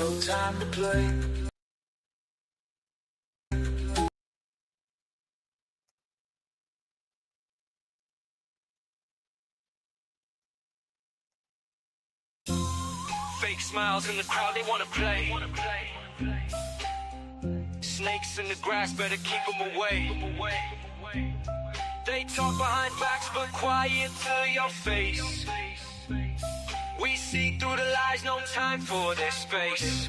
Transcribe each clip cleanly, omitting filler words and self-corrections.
no time to play. Fake smiles in the crowd, they wanna play. Snakes in the grass, better keep them away. They talk behind backs, but quiet to your face. We see through the lies, no time for this space.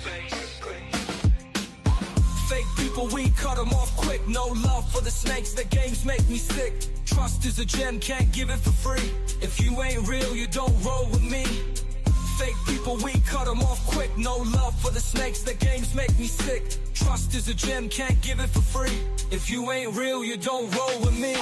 Fake people, we cut them off quick. No love for the snakes, the games make me sick. Trust is a gem, can't give it for free. If you ain't real, you don't roll with me. Fake people, we cut them off quick. No love for the snakes, the games make me sick. Trust is a gem, can't give it for free. If you ain't real, you don't roll with me.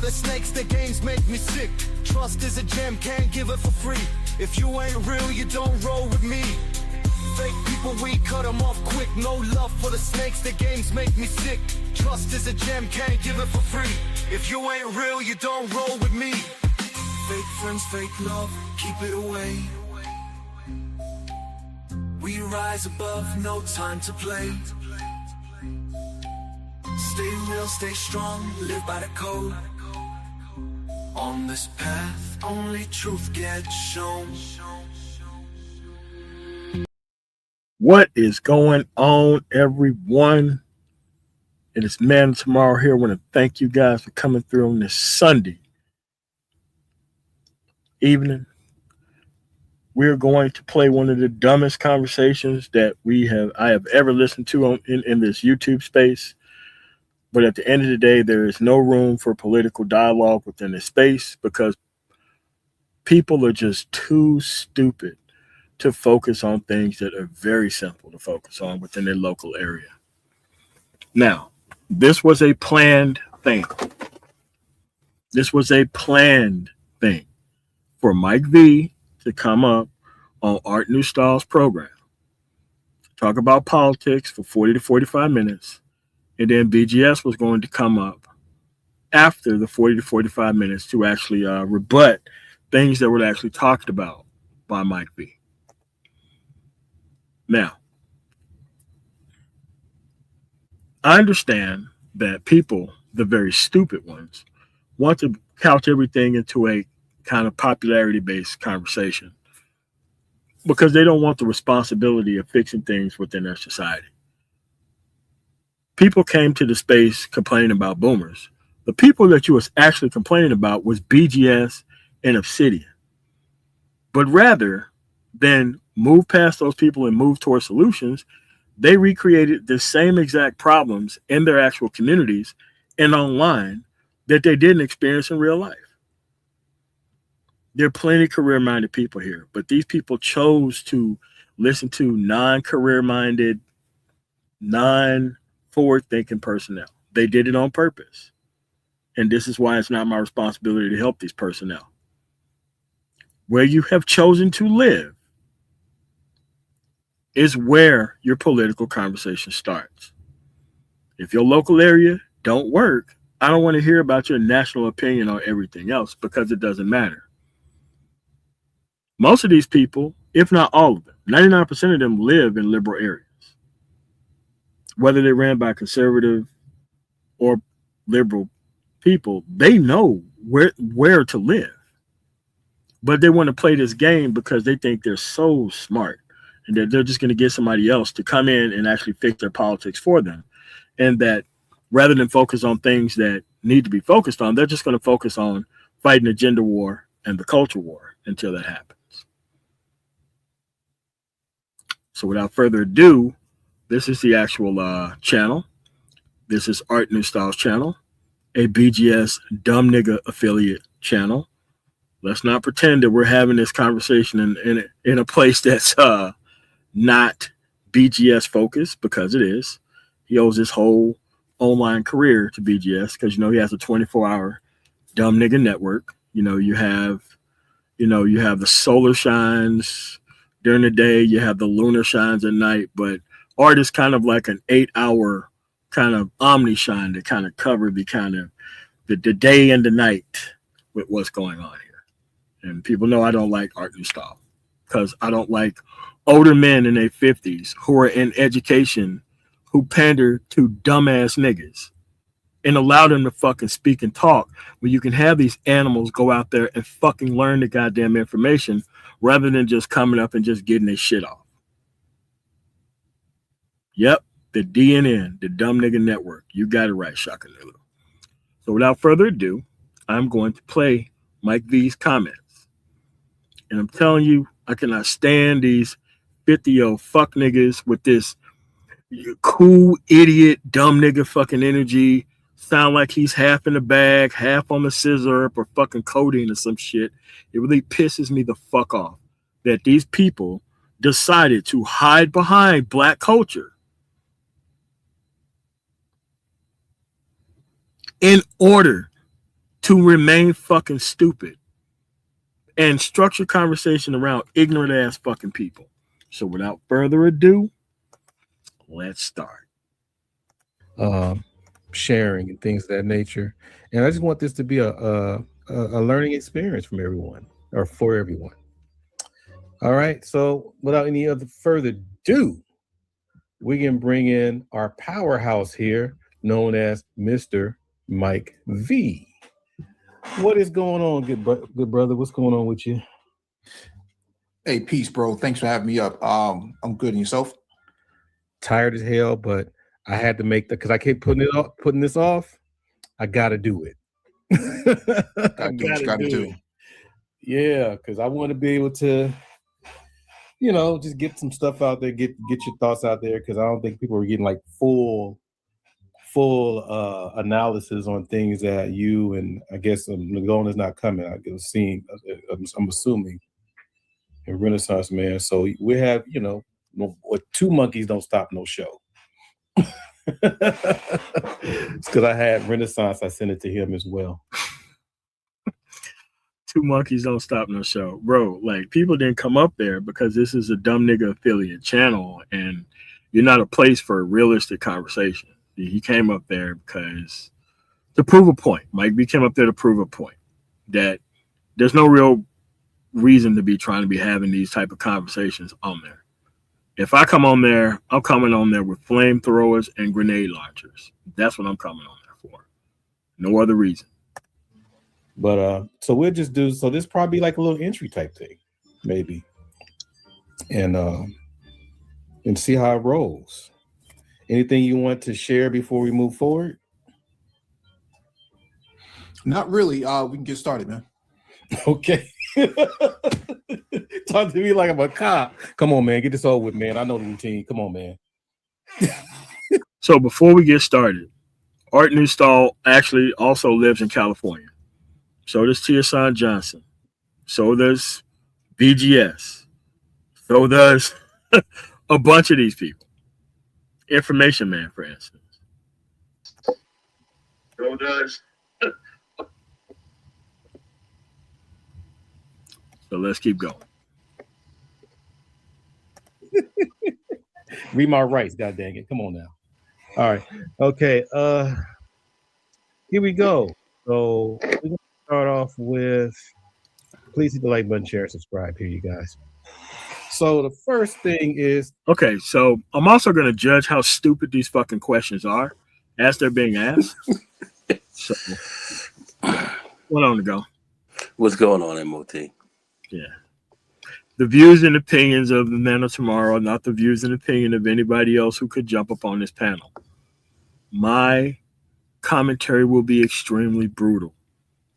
Snakes, the games make me sick. Trust is a gem, can't give it for free. If you ain't real, you don't roll with me. Fake people, we cut them off quick. No love for the snakes, the games make me sick. Trust is a gem, can't give it for free. If you ain't real, you don't roll with me. Fake friends, fake love, keep it away. We rise above, no time to play. Stay real, stay strong, live by the code. On this path, only truth gets shown. What is going on, everyone? It is Man Tomorrow here. I want to thank you guys for coming through on this Sunday evening. We're going to play one of the dumbest conversations that I have ever listened to in this YouTube space. But at the end of the day, there is no room for political dialogue within this space because people are just too stupid to focus on things that are very simple to focus on within their local area. Now, this was a planned thing. This was a planned thing for Mike V to come up on Art New Styles program, talk about politics for 40 to 45 minutes. And then BGS was going to come up after the 40 to 45 minutes to actually rebut things that were actually talked about by Mike B. Now, I understand that people, the very stupid ones, want to couch everything into a kind of popularity-based conversation because they don't want the responsibility of fixing things within their society. People came to the space complaining about boomers. The people that you was actually complaining about was BGS and Obsidian. But rather than move past those people and move towards solutions, they recreated the same exact problems in their actual communities and online that they didn't experience in real life. There are plenty of career-minded people here, but these people chose to listen to non-career-minded, non-forward-thinking personnel. They did it on purpose. And this is why it's not my responsibility to help these personnel. Where you have chosen to live is where your political conversation starts. If your local area don't work, I don't want to hear about your national opinion on everything else because it doesn't matter. Most of these people, if not all of them, 99% of them live in liberal areas, whether they're ran by conservative or liberal people. They know where to live, but they want to play this game because they think they're so smart and that they're just going to get somebody else to come in and actually fix their politics for them, and that rather than focus on things that need to be focused on, they're just going to focus on fighting the gender war and the culture war until that happens. So without further ado, this is the actual channel. This is Art New Styles channel, a BGS dumb nigga affiliate channel. Let's not pretend that we're having this conversation in a place that's not BGS focused, because it is. He owes his whole online career to BGS because he has a 24-hour dumb nigga network. You have the solar shines during the day, you have the lunar shines at night, but Art is kind of like an 8-hour kind of omni shine that kind of cover the day and the night with what's going on here. And people know I don't like Art New Style because I don't like older men in their 50s who are in education who pander to dumbass niggas and allow them to fucking speak and talk when you can have these animals go out there and fucking learn the goddamn information rather than just coming up and just getting their shit off. Yep, the DNN, the Dumb Nigga Network. You got it right, Shaka Nulu. So without further ado, I'm going to play Mike V's comments. And I'm telling you, I cannot stand these 50-year-old fuck niggas with this cool idiot dumb nigga fucking energy. Sound like he's half in the bag, half on the scissor or fucking codeine or some shit. It really pisses me the fuck off that these people decided to hide behind black culture in order to remain fucking stupid and structure conversation around ignorant ass fucking people. So without further ado, let's start. Sharing and things of that nature. And I just want this to be a learning experience from everyone, or for everyone. All right. So without any other further ado, we can bring in our powerhouse here, known as Mr. Mike V. What is going on, good brother? What's going on with you? Hey, peace, bro. Thanks for having me up. I'm good. And yourself? Tired as hell, but I had to make because I kept putting this off. I got to do it. Gotta do what you gotta do. Yeah, because I want to be able to, just get some stuff out there, get your thoughts out there, because I don't think people are getting like full analysis on things that you and I guess Nagona is not coming. I'm assuming in Renaissance Man. So we have, what two monkeys don't stop no show. It's because I had Renaissance. I sent it to him as well. Two monkeys don't stop no show, bro. Like, people didn't come up there because this is a dumb nigga affiliate channel, and you're not a place for a realistic conversation. He came up there because to prove a point. Mike B came up there to prove a point that there's no real reason to be trying to be having these type of conversations on there. If I come on there, I'm coming on there with flamethrowers and grenade launchers. That's what I'm coming on there for. No other reason. But so we'll just do this probably like a little entry type thing, maybe. And see how it rolls. Anything you want to share before we move forward? Not really. We can get started, man. Okay. Talk to me like I'm a cop. Come on, man. Get this over with, man. I know the routine. Come on, man. So before we get started, Art Newstall actually also lives in California. So does Tia Son Johnson. So does BGS. So does a bunch of these people. Information Man, for instance. So does. So let's keep going. Read my rights, god dang it. Come on now. All right. Okay. here we go. So we're gonna start off with. Please hit the like button, share, and subscribe. Here, you guys. So the first thing is Okay, so I'm also going to judge how stupid these fucking questions are as they're being asked. So, what on to go? What's going on, MOT? Yeah. The views and opinions of the men of tomorrow are not the views and opinion of anybody else who could jump up on this panel. My commentary will be extremely brutal,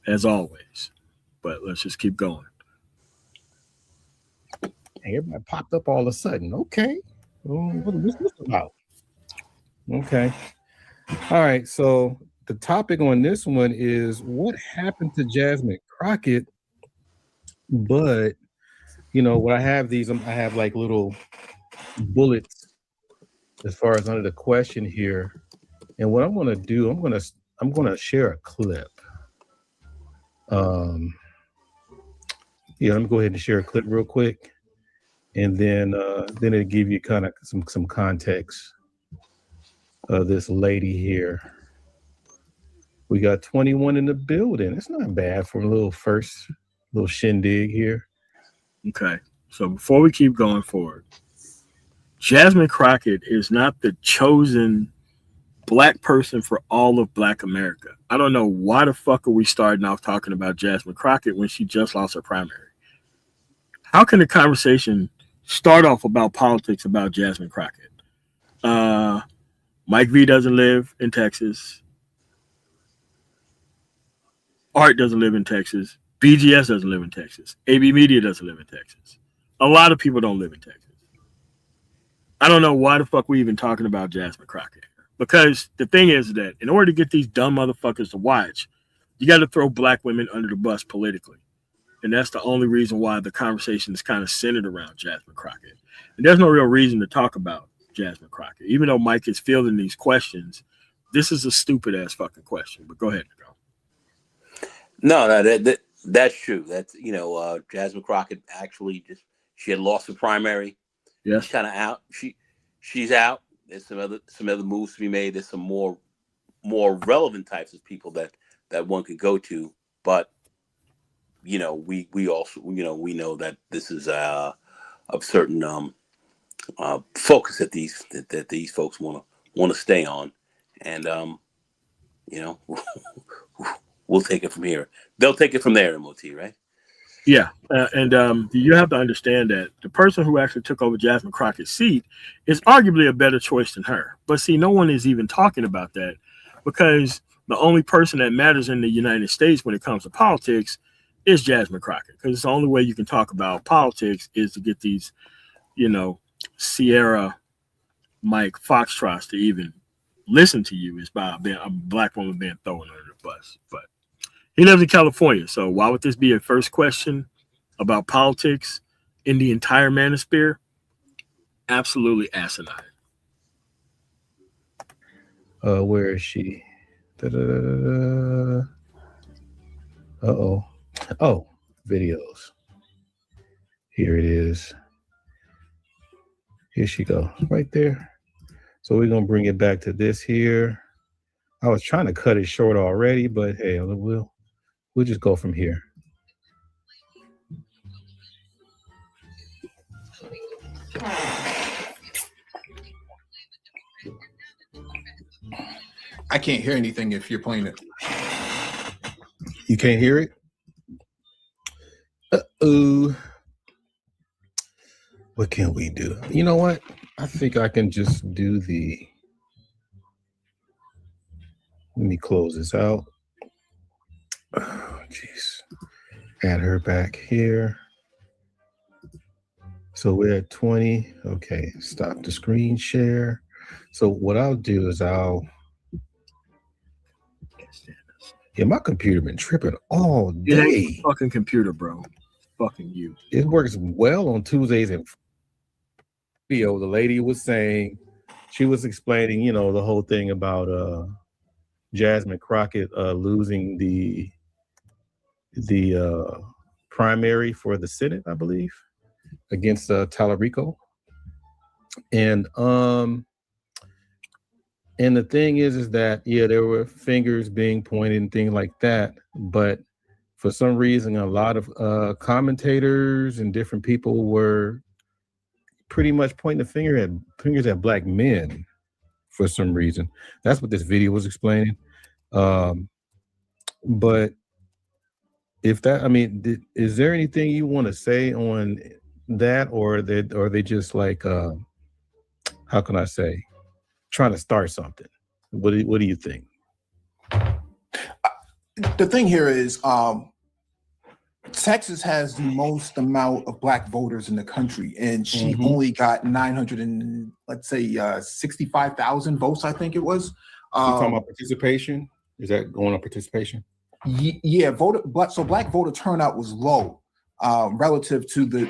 as always. But let's just keep going. everybody popped up all of a sudden. Okay. What's this about? Okay. All right. So the topic on this one is what happened to Jasmine Crockett. But when I have these, I have like little bullets as far as under the question here. And what I'm gonna do, I'm gonna share a clip. Let me go ahead and share a clip real quick. And then it'll give you kind of some context of this lady here. We got 21 in the building. It's not bad for a little shindig here. Okay. So before we keep going forward, Jasmine Crockett is not the chosen black person for all of Black America. I don't know why the fuck are we starting off talking about Jasmine Crockett when she just lost her primary. How can the conversation start off about politics about Jasmine Crockett? Mike V doesn't live in Texas. Art doesn't live in Texas. BGS doesn't live in Texas. AB Media doesn't live in Texas. A lot of people don't live in Texas. I don't know why the fuck we even talking about Jasmine Crockett. Because the thing is that in order to get these dumb motherfuckers to watch, you got to throw black women under the bus politically. And that's the only reason why the conversation is kind of centered around Jasmine Crockett. And there's no real reason to talk about Jasmine Crockett. Even though Mike is fielding these questions, this is a stupid ass fucking question. But go ahead, Nicole. No, that's true. That's Jasmine Crockett actually she had lost the primary. Yes. She's kind of out. She's out. There's some other moves to be made. There's some more relevant types of people that one could go to. But we also we know that this is of certain focus that these folks want to stay on, and we'll take it from here. They'll take it from there, MOT, right? Yeah, and you have to understand that the person who actually took over Jasmine Crockett's seat is arguably a better choice than her. But see, no one is even talking about that because the only person that matters in the United States when it comes to politics is Jasmine Crockett. Because it's the only way you can talk about politics is to get these, Sierra Mike Foxtrots to even listen to you is by a black woman being thrown under the bus. But he lives in California, so why would this be a first question about politics in the entire Manosphere? Absolutely asinine. Where is she? Uh-oh. Oh, videos. Here it is. Here she go, right there. So we're gonna bring it back to this here. I was trying to cut it short already, but hey, we'll just go from here. I can't hear anything if you're playing it. You can't hear it? Uh-oh. What can we do? You know what? I think I can just do let me close this out. Oh, jeez. Add her back here. So we're at 20. Okay, stop the screen share. So what I'll do is my computer been tripping all day. It ain't a fucking computer, bro. Fucking you. It works well on Tuesdays and video. The lady was saying, she was explaining, the whole thing about Jasmine Crockett losing the primary for the Senate, I believe, against Tallarico. And And the thing is that, yeah, there were fingers being pointed and things like that. But for some reason, a lot of commentators and different people were pretty much pointing the fingers at black men for some reason. That's what this video was explaining. But if that, I mean, is there anything you want to say on that, or are they just like, how can I say, trying to start something? What do you think? The thing here is, Texas has the most amount of black voters in the country, and she only got 65,000 votes, I think it was. You talking about participation? Is that going on participation? Yeah, black voter turnout was low relative to the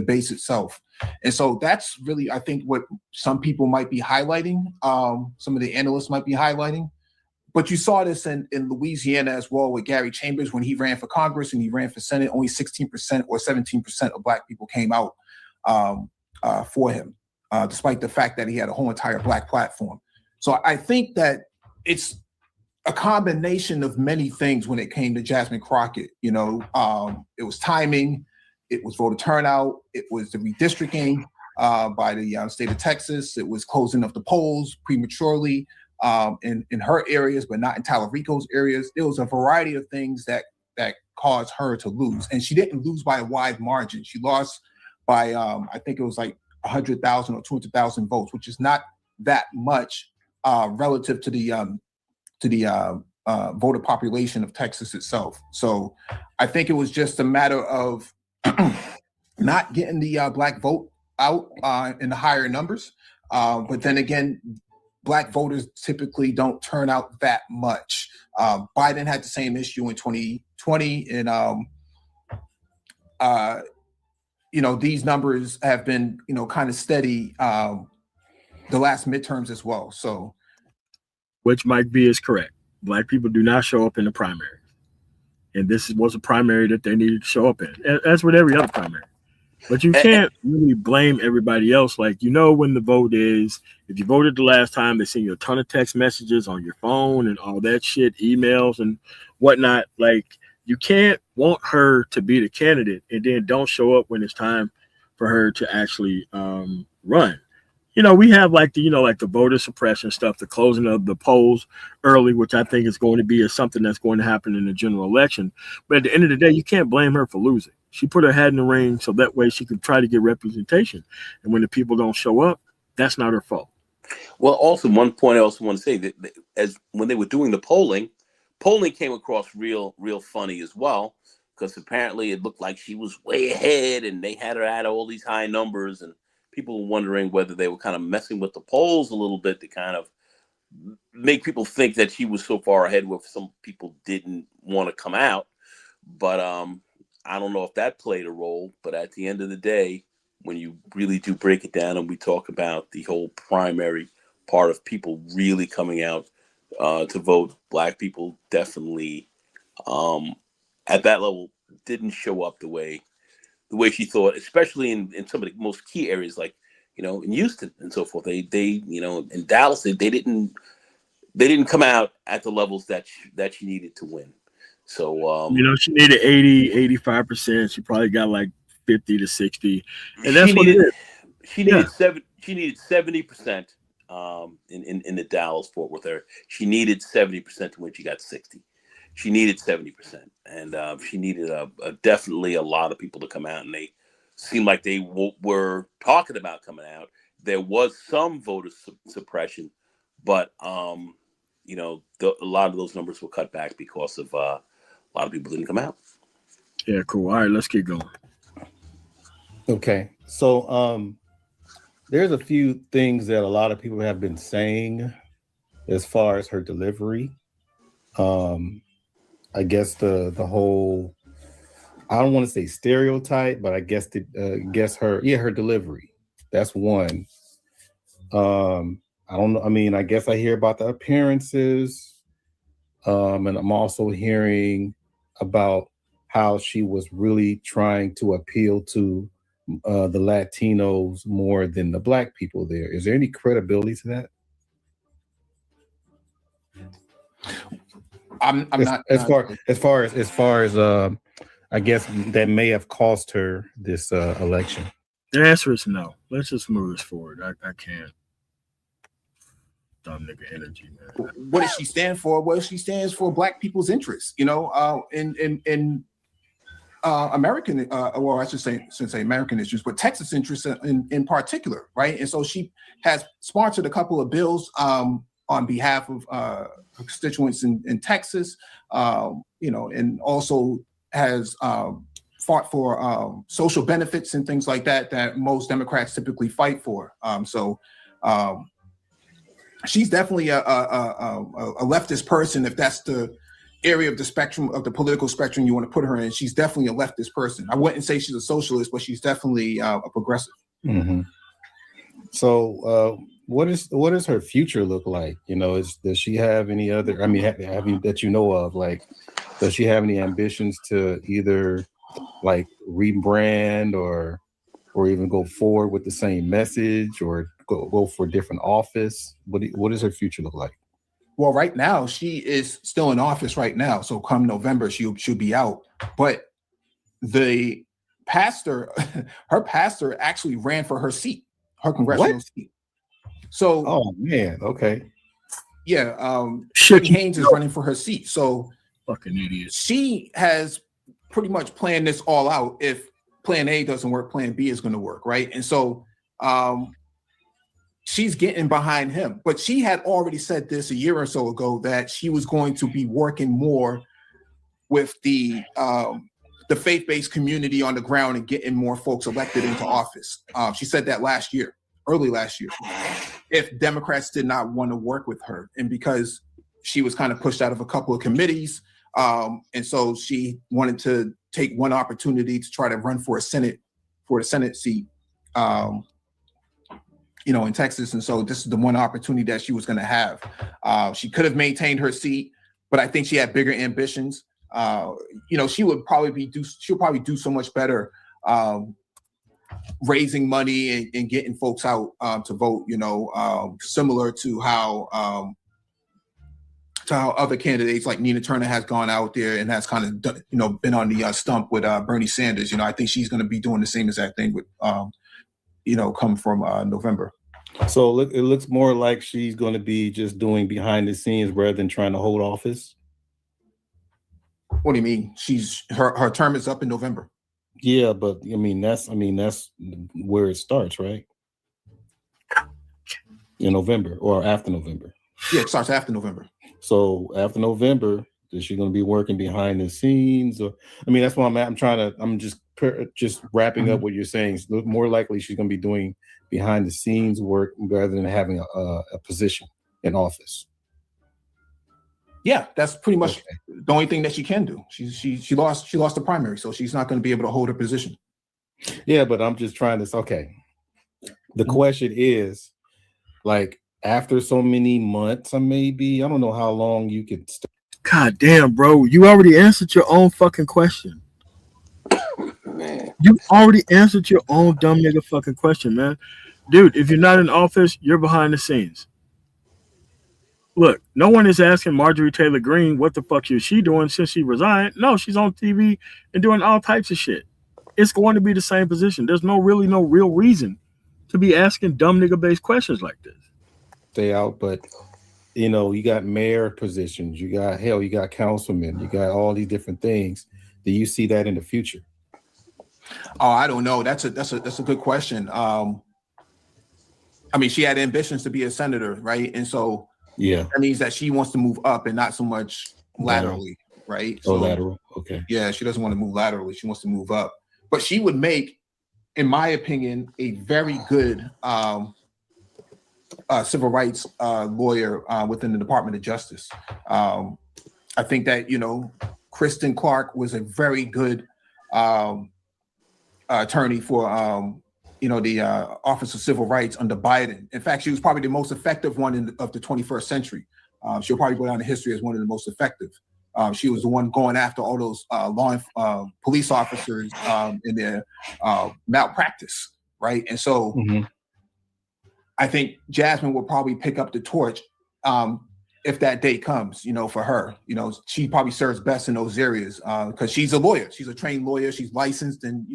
base itself, and so that's really, I think, what some people might be highlighting. Some of the analysts might be highlighting. But you saw this in Louisiana as well with Gary Chambers when he ran for Congress and he ran for Senate. Only 16% or 17% of black people came out for him, despite the fact that he had a whole entire black platform. So I think that it's a combination of many things when it came to Jasmine Crockett. You know, it was timing, it was voter turnout, it was the redistricting by the state of Texas, it was closing of the polls prematurely. In her areas, but not in Tallarico's areas. There was a variety of things that caused her to lose. And she didn't lose by a wide margin. She lost by, I think it was like 100,000 or 200,000 votes, which is not that much relative to the voter population of Texas itself. So I think it was just a matter of not getting the black vote out in the higher numbers. But then again, black voters typically don't turn out that much. Biden had the same issue in 2020, and these numbers have been kind of steady the last midterms as well. So, which Mike B is correct. Black people do not show up in the primary, and this was a primary that they needed to show up in, as with every other primary. But you can't really blame everybody else. Like, when the vote is, if you voted the last time, they send you a ton of text messages on your phone and all that shit, emails and whatnot. Like, you can't want her to be the candidate and then don't show up when it's time for her to actually run. We have like the voter suppression stuff, the closing of the polls early, which I think is going to be something that's going to happen in the general election. But at the end of the day, you can't blame her for losing. She put her hat in the ring so that way she could try to get representation. And when the people don't show up, that's not her fault. Well, also one point I also want to say that as when they were doing the polling came across real funny as well, because apparently it looked like she was way ahead and they had her at all these high numbers, and people were wondering whether they were kind of messing with the polls a little bit to kind of make people think that she was so far ahead where some people didn't want to come out. But I don't know if that played a role, but at the end of the day, when you really do break it down and we talk about the whole primary part of people really coming out to vote, black people definitely at that level didn't show up the way she thought, especially in some of the most key areas like in Houston and so forth. They in Dallas they didn't come out at the levels that she needed to win. So she needed 80-85%. She probably got like 50 to 60, and that's what it is. She needed 70% in the Dallas Fort Worth area. She needed 70% to win. She got 60. She needed 70%, and she needed definitely a lot of people to come out, and they seemed like they were talking about coming out. There was some voter suppression, but a lot of those numbers were cut back because of a lot of people didn't come out. Yeah, cool. All right, let's keep going. Okay, so there's a few things that a lot of people have been saying as far as her delivery. I guess the whole, I don't want to say stereotype, but I guess her delivery. That's one. I don't know. I mean, I guess I hear about the appearances, and I'm also hearing about how she was really trying to appeal to the Latinos more than the black people there. Is there any credibility to that? I'm not as far as I guess that may have cost her this election. The answer is no. Let's just move this forward. I can't. Dumb nigga energy, man. What does she stand for? Well, she stands for Black people's interests. You know, in American, well, I shouldn't say American issues, but Texas interests in particular, right? And so she has sponsored a couple of bills on behalf of her constituents in Texas, you know, and also has fought for social benefits and things like that most Democrats typically fight for. She's definitely a leftist person, if that's the area of the spectrum, of the political spectrum you want to put her in. She's definitely a leftist person. I wouldn't say she's a socialist, but she's definitely a progressive. Mm-hmm. So what does her future look like? You know, does she have any other, I mean, that you know of, like, does she have any ambitions to either like rebrand or even go forward with the same message, or go for a different office? What does her future look like? Well, right now she is still in office right now. So come November, she'll be out. But the pastor, her pastor actually ran for her seat, her congressional seat. So, oh man, okay, yeah, Brittany Haynes is running for her seat. So, fucking idiot. She has pretty much planned this all out. If Plan A doesn't work, Plan B is going to work, right? And so, she's getting behind him. But she had already said this a year or so ago, that she was going to be working more with the faith-based community on the ground and getting more folks elected into office. She said that early last year, if Democrats did not want to work with her. And because she was kind of pushed out of a couple of committees, and so she wanted to take one opportunity to try to run for the Senate seat, you know, in Texas. And so this is the one opportunity that she was going to have. She could have maintained her seat, but I think she had bigger ambitions. You know, she'll probably do so much better raising money and getting folks out to vote, you know, similar to how other candidates like Nina Turner has gone out there and has kind of, you know, been on the stump with Bernie Sanders. You know, I think she's going to be doing the same exact thing with, you know, come from November. So it looks more like she's going to be just doing behind the scenes rather than trying to hold office. What do you mean? Her term is up in November. Yeah, but I mean that's where it starts, right? In November or after November. Yeah, it starts after November. So after November, is she going to be working behind the scenes? Or I mean, that's why I'm just wrapping up what you're saying. So more likely she's going to be doing behind the scenes work rather than having a position in office. Yeah, that's pretty much the only thing that she can do. She lost the primary, so she's not going to be able to hold her position. Yeah, but I'm just trying to. Okay, the question is, like, after so many months, or maybe I don't know how long you could. God damn, bro! You already answered your own fucking question. Man, you already answered your own dumb nigga fucking question, man. Dude, if you're not in office, you're behind the scenes. Look, no one is asking Marjorie Taylor Greene what the fuck is she doing since she resigned. No, she's on TV and doing all types of shit. It's going to be the same position. There's no real reason to be asking dumb nigga based questions like this. Stay out, but you know, you got mayor positions, you got councilmen, you got all these different things. Do you see that in the future? Oh, I don't know. That's a good question. I mean, she had ambitions to be a senator, right? And so yeah, that means that she wants to move up and not so much laterally, right? So lateral. Okay. Yeah, she doesn't want to move laterally. She wants to move up. But she would make, in my opinion, a very good civil rights lawyer within the Department of Justice. I think that, you know, Kristen Clark was a very good attorney for you know, the Office of Civil Rights under Biden. In fact, she was probably the most effective one of the 21st century. She'll probably go down in history as one of the most effective. She was the one going after all those police officers in their malpractice, right? And so I think Jasmine will probably pick up the torch. if that day comes, for her. She probably serves best in those areas because she's a lawyer. She's a trained lawyer. She's licensed, and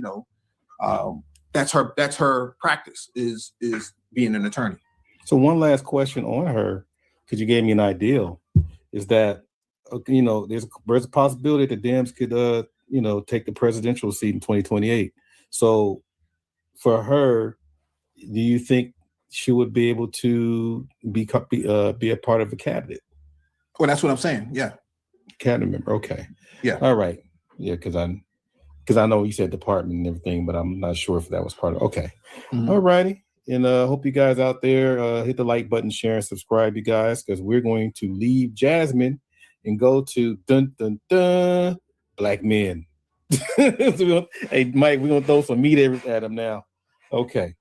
that's her practice is being an attorney. So one last question on her, because you gave me an ideal, is that there's a possibility that the Dems could take the presidential seat in 2028. So for her, do you think she would be able to be a part of the cabinet? Well, that's what I'm saying. Yeah. Cabinet member. Okay. Yeah. All right. Yeah, because I know you said department and everything, but I'm not sure if that was part of. Okay. Mm-hmm. All righty. And hope you guys out there hit the like button, share, and subscribe, you guys, because we're going to leave Jasmine and go to dun dun dun black men. Hey, Mike, we're gonna throw some meat at him now. Okay.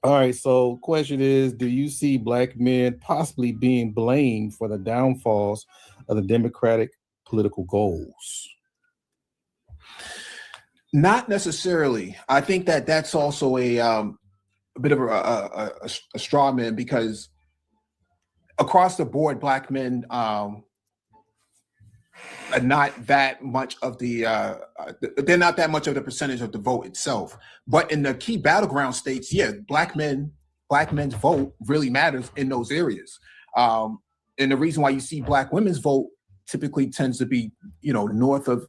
All right. So, question is: do you see black men possibly being blamed for the downfalls of the Democratic political goals? Not necessarily. I think that's also a bit of a straw man, because across the board, black men are not that much of they're not that much of the percentage of the vote itself. But in the key battleground states, yeah, black men's vote really matters in those areas. And the reason why you see black women's vote typically tends to be, north of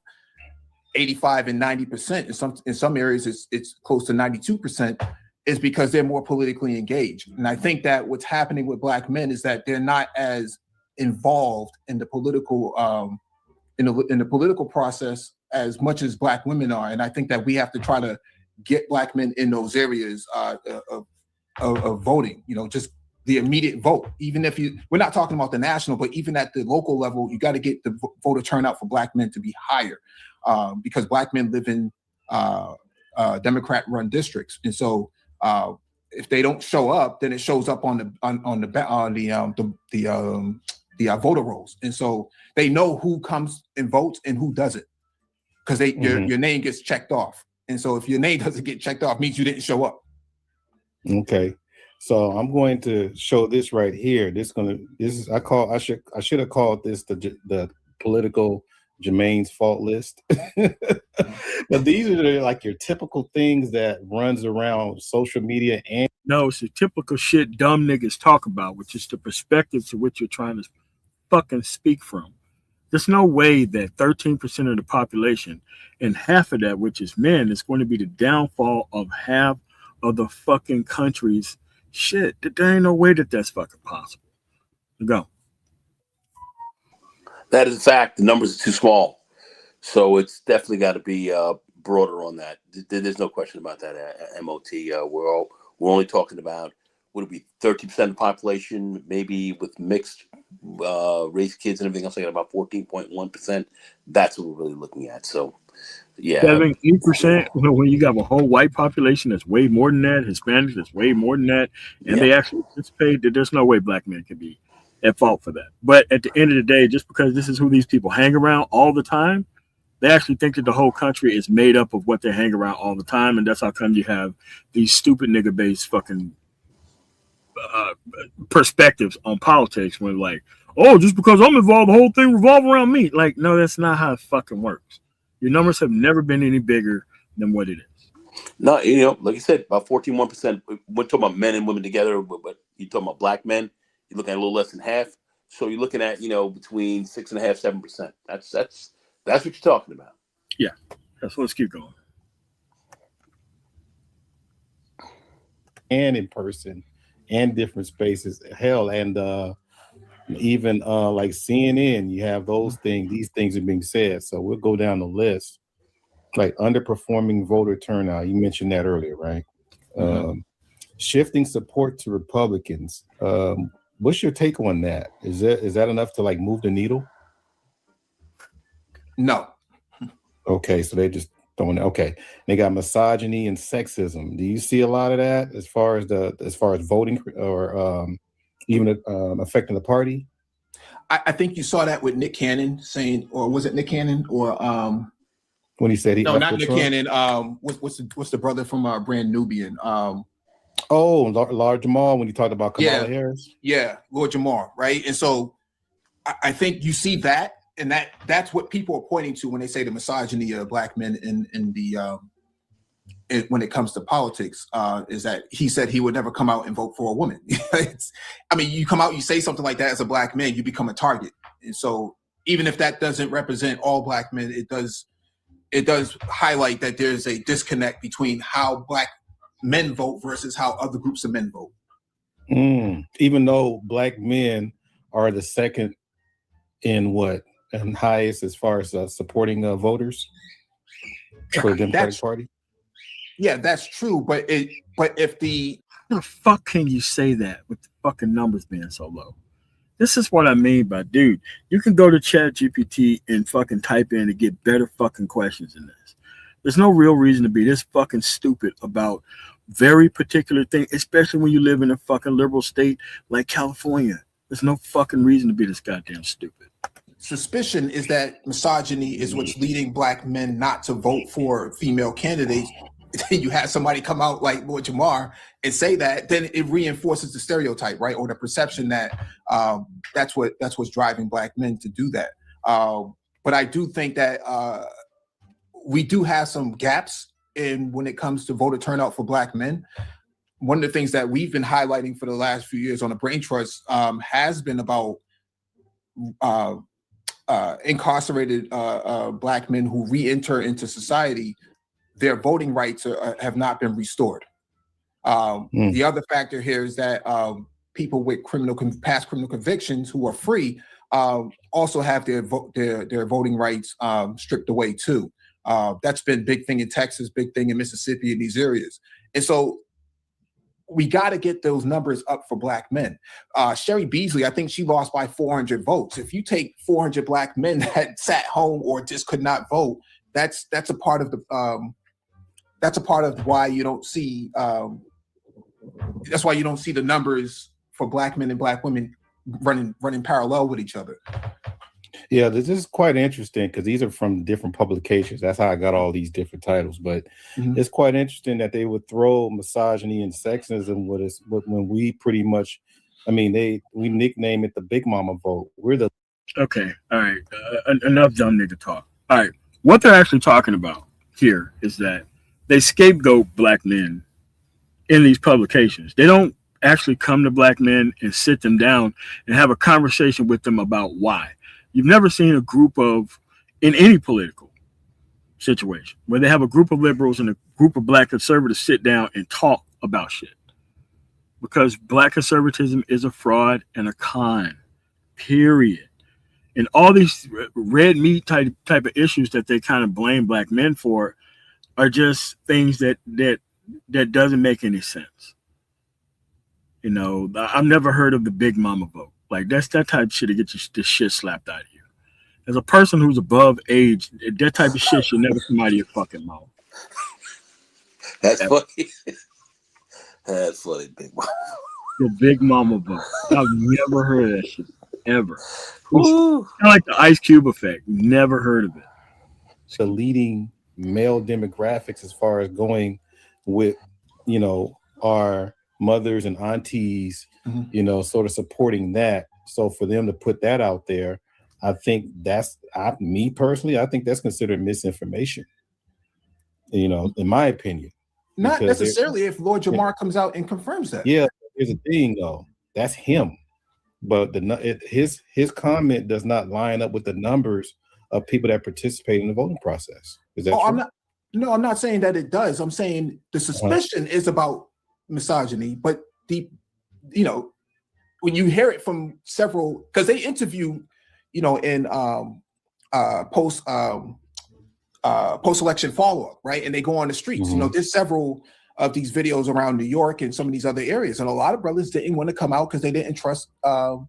85 and 90%. In some areas, it's close to 92%, is because they're more politically engaged. And I think that what's happening with black men is that they're not as involved in the political in the political process as much as black women are. And I think that we have to try to get black men in those areas of voting, just the immediate vote. Even if we're not talking about the national, but even at the local level, you got to get the voter turnout for black men to be higher, because black men live in Democrat-run districts. And so if they don't show up, then it shows up on the voter rolls. And so they know who comes and votes and who doesn't, because your name gets checked off. And so if your name doesn't get checked off, it means you didn't show up. Okay. So I'm going to show this right here. I should have called this the political Jermaine's fault list. But these are like your typical things that runs around social media. And no, it's the typical shit dumb niggas talk about, which is the perspective to which you're trying to fucking speak from. There's no way that 13% of the population, and half of that, which is men, is going to be the downfall of half of the fucking country's shit. There ain't no way that that's fucking possible. Go. That is a fact. The numbers are too small. So it's definitely got to be broader on that. There's no question about that, MOT. We're only talking about, would it be 13% of the population, maybe with mixed race kids and everything else, like about 14.1%. That's what we're really looking at. So, yeah. 8%, when you got a whole white population that's way more than that, Hispanics that's way more than that, and they actually participate, there's no way black men can be at fault for that. But at the end of the day, just because this is who these people hang around all the time, they actually think that the whole country is made up of what they hang around all the time, and that's how come you have these stupid nigga-based fucking perspectives on politics when like, oh, just because I'm involved, the whole thing revolves around me. Like, no, that's not how it fucking works. Your numbers have never been any bigger than what it is. No, like you said, about 14.1%. We're talking about men and women together, but you're talking about black men, you're looking at a little less than half. So you're looking at, between 6.5%, 7%. That's what you're talking about. Yeah. So let's keep going. And in person and different spaces. Hell, and even like CNN, you have those things. These things are being said. So we'll go down the list. Like underperforming voter turnout. You mentioned that earlier, right? Mm-hmm. Shifting support to Republicans. What's your take on that? Is that enough to like move the needle? No. Okay, so they just throwing. Okay, they got misogyny and sexism. Do you see a lot of that as far as voting or even affecting the party? I think you saw that with Nick Cannon saying, or was it Nick Cannon or when he said he? No, not Nick Cannon. What's the brother from Brand Nubian? Oh, Lord Jamal, when you talked about Kamala Harris. Yeah, Lord Jamar, right? And so I think you see that, and that's what people are pointing to when they say the misogyny of black men in the when it comes to politics, is that he said he would never come out and vote for a woman. I mean, you come out, you say something like that as a black man, you become a target. And so even if that doesn't represent all black men, it does highlight that there's a disconnect between how black men vote versus how other groups of men vote. Even though black men are the second in and highest as far as supporting voters for the Democratic Party. Yeah, that's true. But if how the fuck can you say that with the fucking numbers being so low? This is what I mean by, dude, you can go to ChatGPT and fucking type in to get better fucking questions than this. There's no real reason to be this fucking stupid about very particular thing, especially when you live in a fucking liberal state like California. There's no fucking reason to be this goddamn stupid. Suspicion is that misogyny is what's leading black men not to vote for female candidates. You have somebody come out like Lord Jamar and say that, then it reinforces the stereotype, right, or the perception that that's what's driving black men to do that. But I do think that we do have some gaps in when it comes to voter turnout for black men. One of the things that we've been highlighting for the last few years on the Brain Trust has been about incarcerated black men who re-enter into society. Their voting rights have not been restored. The other factor here is that people with past criminal convictions who are free also have their voting rights stripped away too. That's been a big thing in Texas, big thing in Mississippi, in these areas. And so we got to get those numbers up for black men. Sherry Beasley, I think she lost by 400 votes. If you take 400 black men that sat home or just could not vote, that's a part of the that's a part of why you don't see that's why you don't see the numbers for black men and black women running parallel with each other. Yeah, this is quite interesting because these are from different publications. That's how I got all these different titles. But it's quite interesting that they would throw misogyny and sexism with us when we pretty much, I mean, we nickname it the Big Mama vote. We're the okay. All right, enough dumb nigga talk. All right, what they're actually talking about here is that they scapegoat black men in these publications. They don't actually come to black men and sit them down and have a conversation with them about why. You've never seen a group in any political situation where they have a group of liberals and a group of black conservatives sit down and talk about shit. Because black conservatism is a fraud and a con, period. And all these red meat type of issues that they kind of blame black men for are just things that doesn't make any sense. You know, I've never heard of the Big Mama vote. Like, that's that type of shit that gets the shit slapped out of you. As a person who's above age, that type of shit should never come out of your fucking mouth. That's funny. That's funny, Big Mama. The Big Mama vote. I've never heard of that shit, ever. Kind of like the Ice Cube effect. Never heard of it. The leading male demographics as far as going with, you know, our mothers and aunties, you know, sort of supporting that. So for them to put that out there, I think me personally, I think that's considered misinformation, you know, in my opinion. Not necessarily if Lord Jamar comes out and confirms that. Yeah, here's the thing though, that's him. But his comment does not line up with the numbers of people that participate in the voting process. Is that true? I'm not saying that it does. I'm saying the suspicion is about misogyny, but you know, when you hear it from several, because they interview, you know, in post-election follow-up, right? And they go on the streets. You know, there's several of these videos around New York and some of these other areas, and a lot of brothers didn't want to come out because they didn't trust Kamala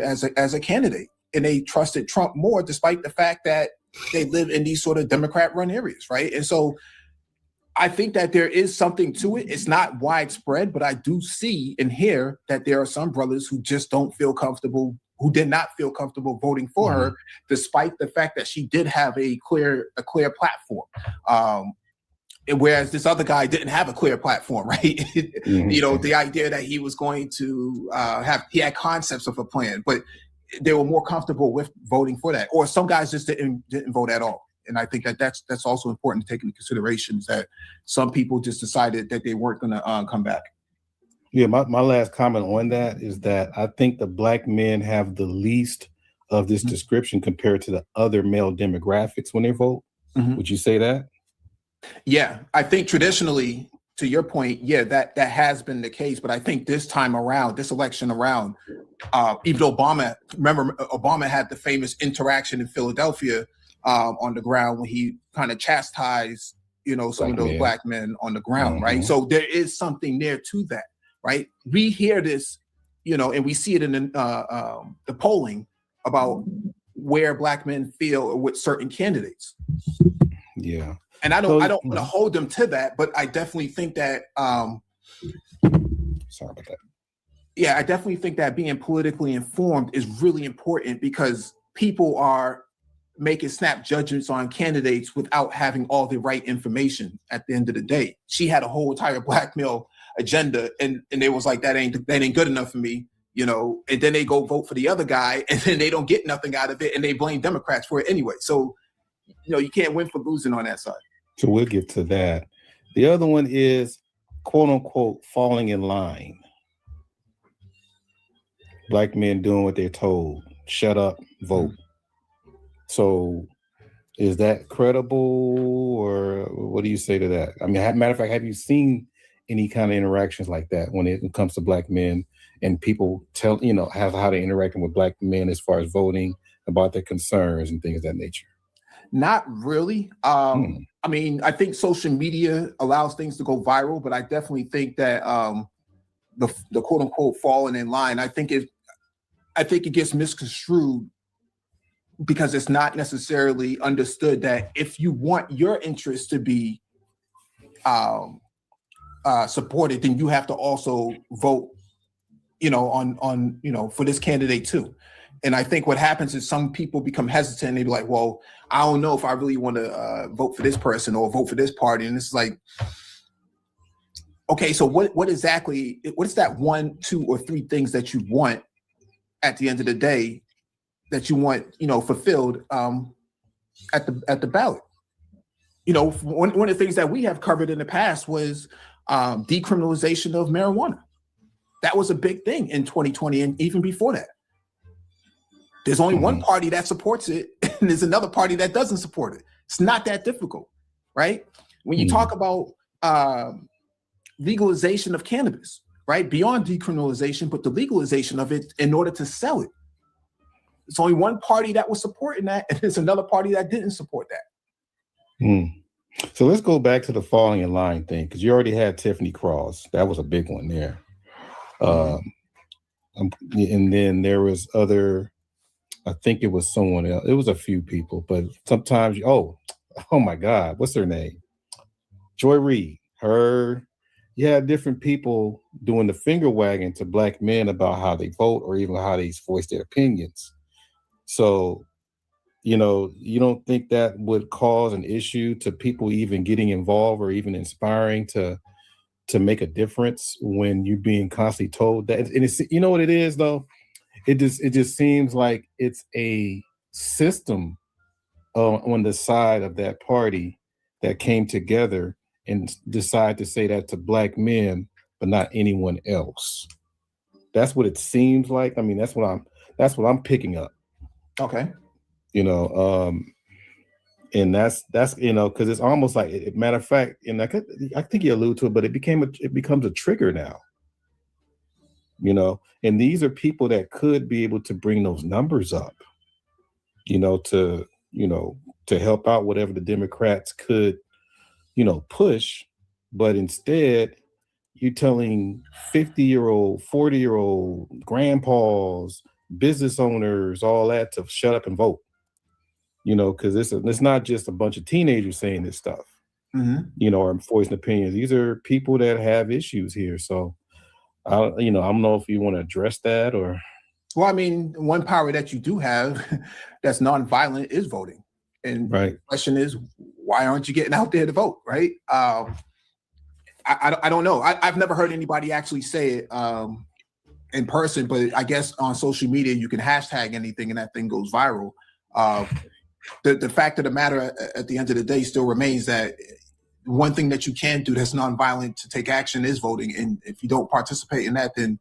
as a candidate, and they trusted Trump more, despite the fact that they live in these sort of Democrat-run areas, right? And so I think that there is something to it. It's not widespread, but I do see and hear that there are some brothers who just don't feel comfortable, who did not feel comfortable voting for her, despite the fact that she did have a clear platform. whereas this other guy didn't have a clear platform, right? Mm-hmm. You know, the idea that he was going to he had concepts of a plan, but they were more comfortable with voting for that. Or some guys just didn't vote at all. And I think that that's also important to take into consideration, is that some people just decided that they weren't going to come back. Yeah, my last comment on that is that I think the black men have the least of this description compared to the other male demographics when they vote. Mm-hmm. Would you say that? Yeah, I think traditionally, to your point, yeah, that has been the case. But I think this time around, this election around, even Obama had the famous interaction in Philadelphia on the ground when he kind of chastised, you know, some of those black men on the ground, right? So there is something there to that, right? We hear this, you know, and we see it in the polling about where black men feel with certain candidates. Yeah. And I don't want to hold them to that, but I definitely think that sorry about that. Yeah, I definitely think that being politically informed is really important, because people are making snap judgments on candidates without having all the right information at the end of the day. She had a whole entire black male agenda, and it was like, that ain't good enough for me, you know, and then they go vote for the other guy, and then they don't get nothing out of it, and they blame Democrats for it anyway. So, you know, you can't win for losing on that side. So we'll get to that. The other one is, quote unquote, falling in line. Black men doing what they're told. Shut up, vote. So is that credible, or what do you say to that? I mean, matter of fact, have you seen any kind of interactions like that when it comes to black men, and people tell, you know, how they're interacting with black men as far as voting, about their concerns and things of that nature? Not really. I mean, I think social media allows things to go viral, but I definitely think that the quote unquote falling in line, I think it gets misconstrued, because it's not necessarily understood that if you want your interests to be supported, then you have to also vote, you know, on you know, for this candidate too. And I think what happens is some people become hesitant. They be like, well, I don't know if I really want to vote for this person or vote for this party. And it's like, okay, so what is that 1, 2, or 3 things that you want at the end of the day, that you want, you know, fulfilled at the ballot? You know, one of the things that we have covered in the past was decriminalization of marijuana. That was a big thing in 2020, and even before that. There's only one party that supports it, and there's another party that doesn't support it. It's not that difficult, right? When you talk about legalization of cannabis, right? Beyond decriminalization, but the legalization of it in order to sell it. It's only one party that was supporting that, and there's another party that didn't support that. So let's go back to the falling in line thing, because you already had Tiffany Cross. That was a big one there. And then there was other, I think it was someone else. It was a few people, but sometimes, oh my God, what's her name? Joy Reid. You had different people doing the finger wagging to black men about how they vote, or even how they voice their opinions. So, you know, you don't think that would cause an issue to people even getting involved, or even inspiring to make a difference, when you're being constantly told that? And it's, you know what it is though? It just seems like it's a system on the side of that party that came together and decided to say that to black men, but not anyone else. That's what it seems like. I mean, that's what I'm picking up. Okay. You know, and that's you know, because it's almost like, matter of fact, and I think you allude to it, but it becomes a trigger now. You know, and these are people that could be able to bring those numbers up, you know, to help out whatever the Democrats could, you know, push. But instead, you're telling 50-year-old, 40-year-old grandpas, business owners, all that, to shut up and vote. You know, because it's not just a bunch of teenagers saying this stuff, you know, or voicing opinions. These are people that have issues here. So, I don't know if you want to address that, or. Well, I mean, one power that you do have that's nonviolent is voting. And Right. the question is, why aren't you getting out there to vote, right? I don't know. I've never heard anybody actually say it in person, but I guess on social media you can hashtag anything and that thing goes viral. The fact of the matter at the end of the day still remains that one thing that you can do that's nonviolent to take action is voting. And if you don't participate in that, then,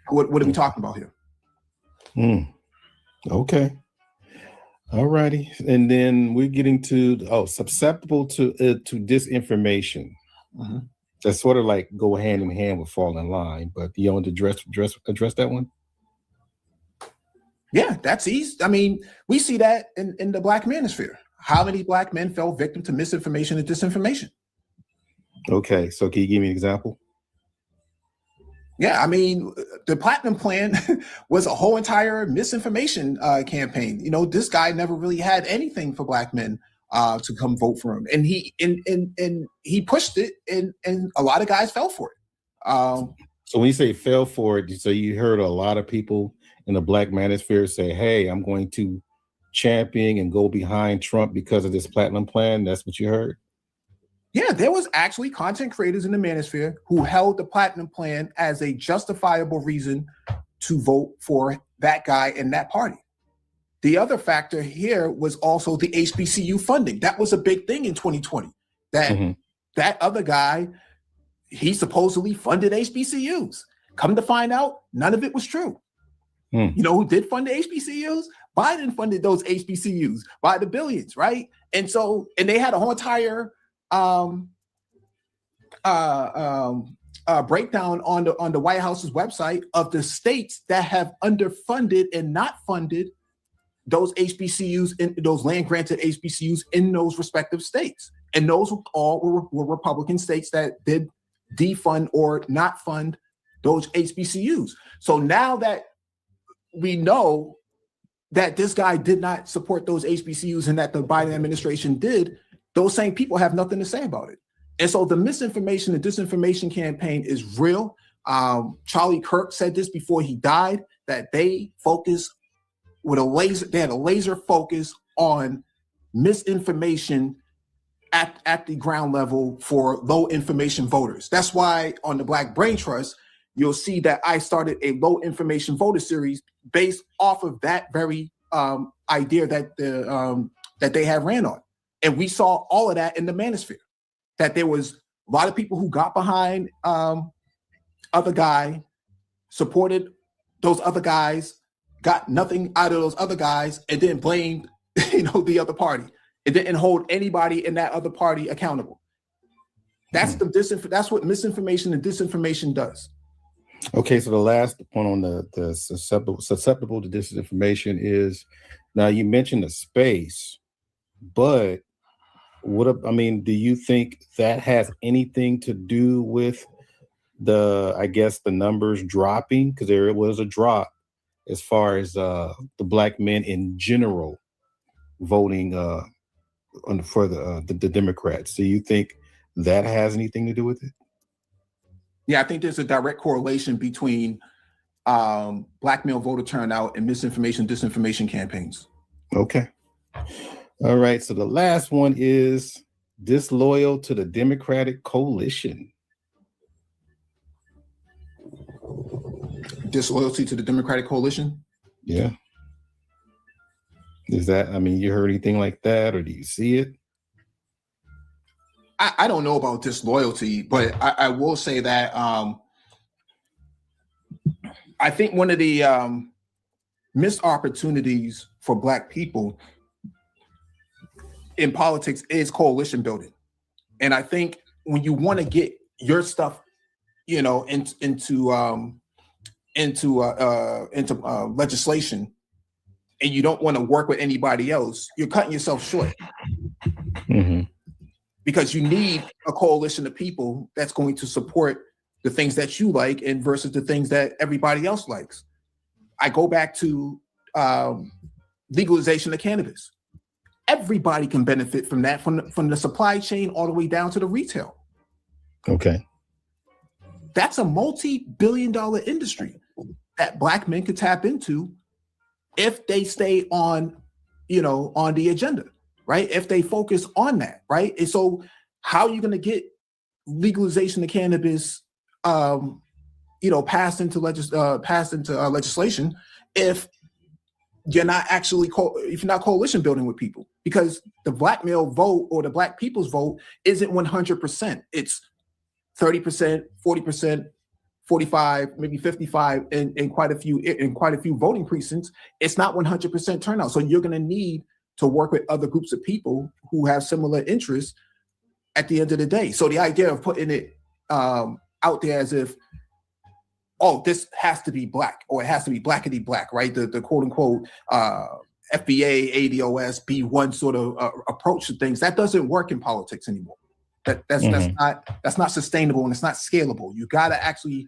what are we talking about here? Okay. All righty. And then we're getting to, susceptible to disinformation. Mm-hmm. That's sort of like go hand in hand with fall in line, but you want to address that one? Yeah, that's easy. I mean, we see that in the Black Manosphere. How many Black men fell victim to misinformation and disinformation? Okay, so can you give me an example? Yeah, I mean, the Platinum Plan was a whole entire misinformation campaign. This guy never really had anything for Black men to come vote for him, and he pushed it, and a lot of guys fell for it. So when you say fell for it, so you heard a lot of people in the Black Manosphere say, "Hey, I'm going to champion and go behind Trump because of this Platinum Plan." That's what you heard? Yeah, there was actually content creators in the Manosphere who held the Platinum Plan as a justifiable reason to vote for that guy and that party. The other factor here was also the HBCU funding. That was a big thing in 2020. That other guy, he supposedly funded HBCUs. Come to find out, none of it was true. You know who did fund the HBCUs? Biden funded those HBCUs by the billions, right? And they had a whole entire breakdown on the White House's website of the states that have underfunded and not funded those HBCUs, in those land granted HBCUs in those respective states. And those all were Republican states that did defund or not fund those HBCUs. So now that we know that this guy did not support those HBCUs and that the Biden administration did, those same people have nothing to say about it. And so the misinformation and disinformation campaign is real. Charlie Kirk said this before he died, that they focus with a laser, they had a laser focus on misinformation at the ground level for low information voters. That's why on the Black Brain Trust, you'll see that I started a low information voter series based off of that very idea that that they have ran on. And we saw all of that in the Manosphere, that there was a lot of people who got behind other guy, supported those other guys, got nothing out of those other guys, and then blamed the other party. It didn't hold anybody in that other party accountable. That's that's what misinformation and disinformation does. Okay, so the last point on the susceptible to disinformation is, now you mentioned the space, but do you think that has anything to do with the numbers dropping? Because there was a drop as far as the Black men in general voting for the Democrats. Do you think that has anything to do with it? Yeah, I think there's a direct correlation between Black male voter turnout and misinformation, disinformation campaigns. Okay. All right. So the last one is disloyal to the Democratic coalition. Disloyalty to the Democratic coalition? Yeah. Is that, you heard anything like that, or do you see it? I don't know about disloyalty, but I will say that I think one of the missed opportunities for Black people in politics is coalition building. And I think when you want to get your stuff, into legislation, and you don't want to work with anybody else, you're cutting yourself short. Because you need a coalition of people that's going to support the things that you like and versus the things that everybody else likes. I go back to legalization of cannabis. Everybody can benefit from that, from the supply chain all the way down to the retail. Okay. That's a multi-billion-dollar industry that Black men could tap into if they stay on, on the agenda, right? If they focus on that, right? And so how are you going to get legalization of cannabis, passed into legislation if you're not actually if you're not coalition building with people? Because the black male vote or the black people's vote isn't 100%. It's 30%, 40%, 45, maybe 55 in quite a few voting precincts. It's not 100% turnout. So you're going to need to work with other groups of people who have similar interests at the end of the day. So the idea of putting it out there as if, oh, this has to be black, or it has to be blackity black, right? The quote unquote FBA, ADOS, B1 sort of approach to things, that doesn't work in politics anymore. That's not sustainable, and it's not scalable. You got to actually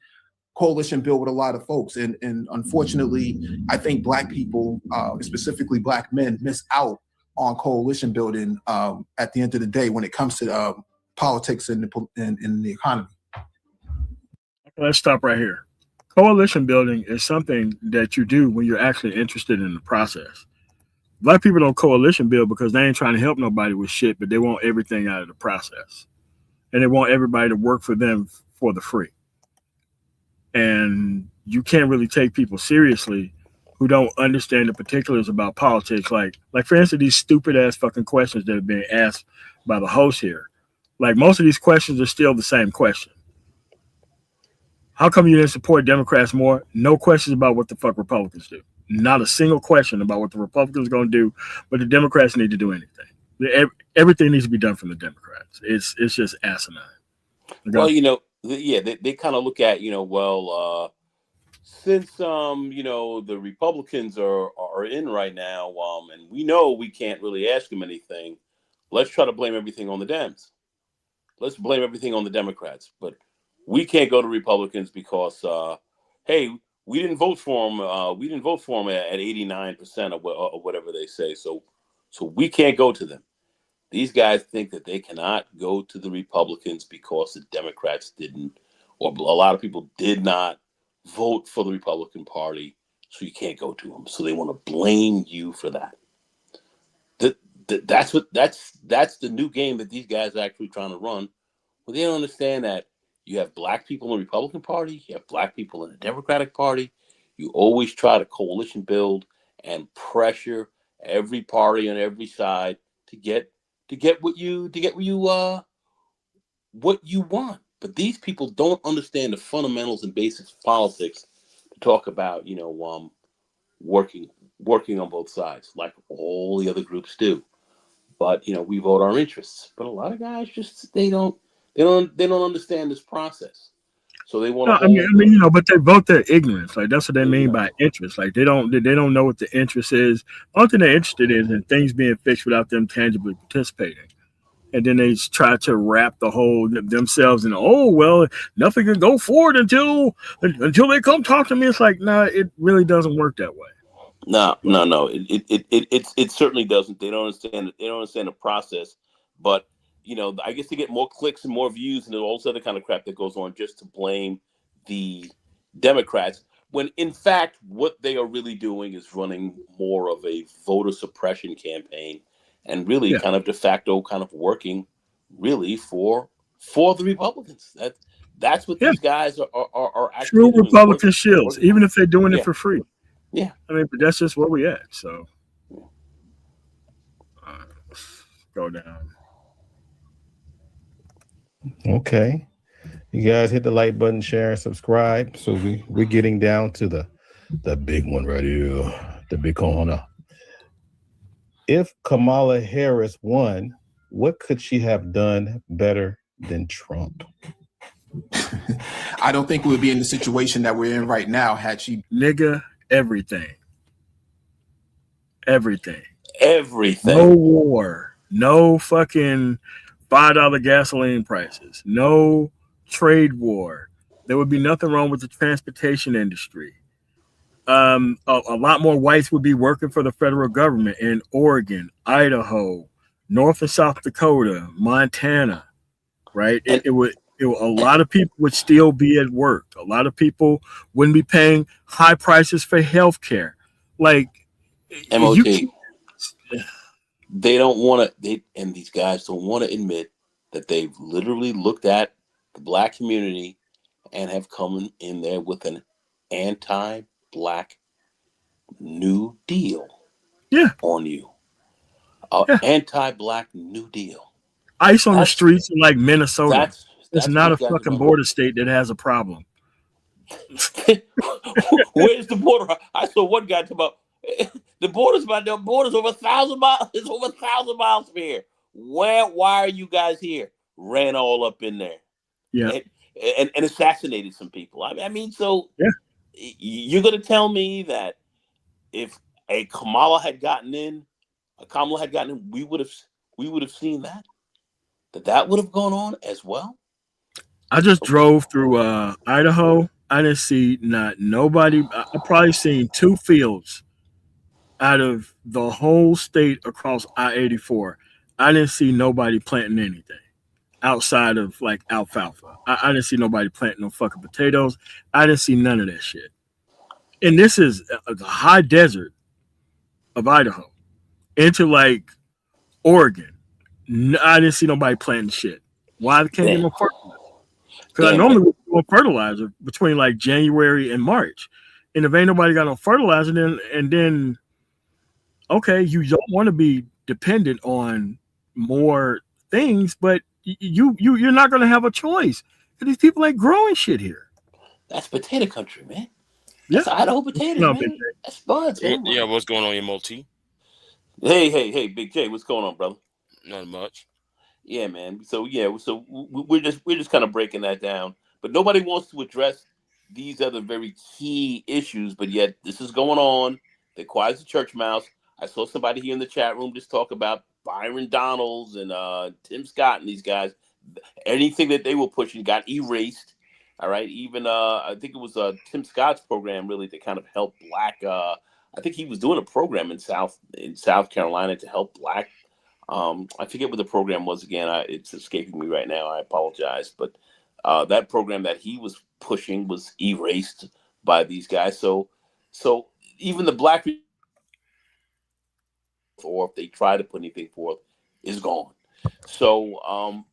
coalition build with a lot of folks, and unfortunately, I think black people, specifically black men, miss out on coalition building at the end of the day when it comes to politics and the economy. Let's stop right here. Coalition building is something that you do when you're actually interested in the process. Black people don't coalition build because they ain't trying to help nobody with shit, but they want everything out of the process. And they want everybody to work for them for the free. And you can't really take people seriously who don't understand the particulars about politics. Like for instance, these stupid ass fucking questions that are being asked by the host here. Like, most of these questions are still the same question. How come you didn't support Democrats more? No questions about what the fuck Republicans do. Not a single question about what the Republicans are going to do, but the Democrats need to do anything. Everything needs to be done from the Democrats. It's just asinine. Well, they kind of look at, since the Republicans are in right now, and we know we can't really ask them anything, let's try to blame everything on the Dems. Let's blame everything on the Democrats. But we can't go to Republicans because, hey, we didn't vote for them. We didn't vote for them at 89% of whatever they say. So we can't go to them. These guys think that they cannot go to the Republicans because the Democrats didn't, or a lot of people did not vote for the Republican Party. So you can't go to them. So they want to blame you for that. That's the new game that these guys are actually trying to run. Well, they don't understand that you have black people in the Republican Party, you have black people in the Democratic Party. You always try to coalition build and pressure every party on every side to get what you want. But these people don't understand the fundamentals and basics of politics to talk about, working on both sides like all the other groups do. But we vote our interests. But a lot of guys just they don't understand this process. So they want to. But they vote their ignorance. Like, that's what they mean by interest. Like, they don't know what the interest is. Only thing they're interested in is things being fixed without them tangibly participating. And then they try to wrap the whole themselves in, oh, well, nothing can go forward until they come talk to me. It's like, nah, it really doesn't work that way. No. It certainly doesn't. They don't understand. They don't understand the process. But I guess they get more clicks and more views and all this other kind of crap that goes on just to blame the Democrats. When in fact, what they are really doing is running more of a voter suppression campaign, and really kind of de facto kind of working really for the Republicans. That's what these guys are actually true Republican shills, even if they're doing it for free. Yeah, I mean, but that's just where we at. So go down. Okay, you guys hit the like button, share, and subscribe. So we're getting down to the big one right here, the big corner. If Kamala Harris won, what could she have done better than Trump? I don't think we would be in the situation that we're in right now had she. Nigga, everything. No war. No fucking $5 gasoline prices. No trade war. There would be nothing wrong with the transportation industry. A lot more whites would be working for the federal government in Oregon, Idaho, North and South Dakota, Montana, right? A lot of people would still be at work. A lot of people wouldn't be paying high prices for health care. Like, You MOT. They don't want to. And these guys don't want to admit that they've literally looked at the black community and have come in there with an anti-black New Deal yeah, on you. yeah. Anti-black New Deal. Ice on the That's streets in like Minnesota. It's that's not what a you guys are fucking gonna look. border state that has a problem. Where's the border? I saw one guy talk about the border's over 1,000 miles. It's over 1,000 miles from here. Why are you guys here? Ran all up in there Yeah, and and assassinated some people. I mean, so yeah. you're gonna tell me that if Kamala had gotten in, we would have seen that would have gone on as well. I just drove through Idaho. I didn't see not nobody. I probably seen 2 fields out of the whole state across I-84. I didn't see nobody planting anything outside of like alfalfa. I didn't see nobody planting no fucking potatoes. I didn't see none of that shit. And this is the high desert of Idaho into like Oregon. I didn't see nobody planting shit. Why they can't get Damn, no fertilizer? Because I damn. normally would do fertilizer between like January and March. And if ain't nobody got no fertilizer, then okay, you don't want to be dependent on more things, but you're not gonna have a choice. These people ain't growing shit here. That's potato country, man. Yeah. That's Idaho potatoes, No, Big man. That's buds, man. Yeah, what's going on, MOT? Hey, Big J, what's going on, brother? Not much. Yeah, man. So we're just kind of breaking that down, but nobody wants to address these other very key issues. But yet this is going on. They're quiet as a church mouse. I saw somebody here in the chat room just talk about Byron Donalds and Tim Scott and these guys. Anything that they were pushing got erased. All right. Even I think it was Tim Scott's program really to kind of help black. I think he was doing a program in South Carolina to help black. I forget what the program was again. It's escaping me right now. I apologize, but that program that he was pushing was erased by these guys. So even the black, or if they try to put anything forth, is gone. So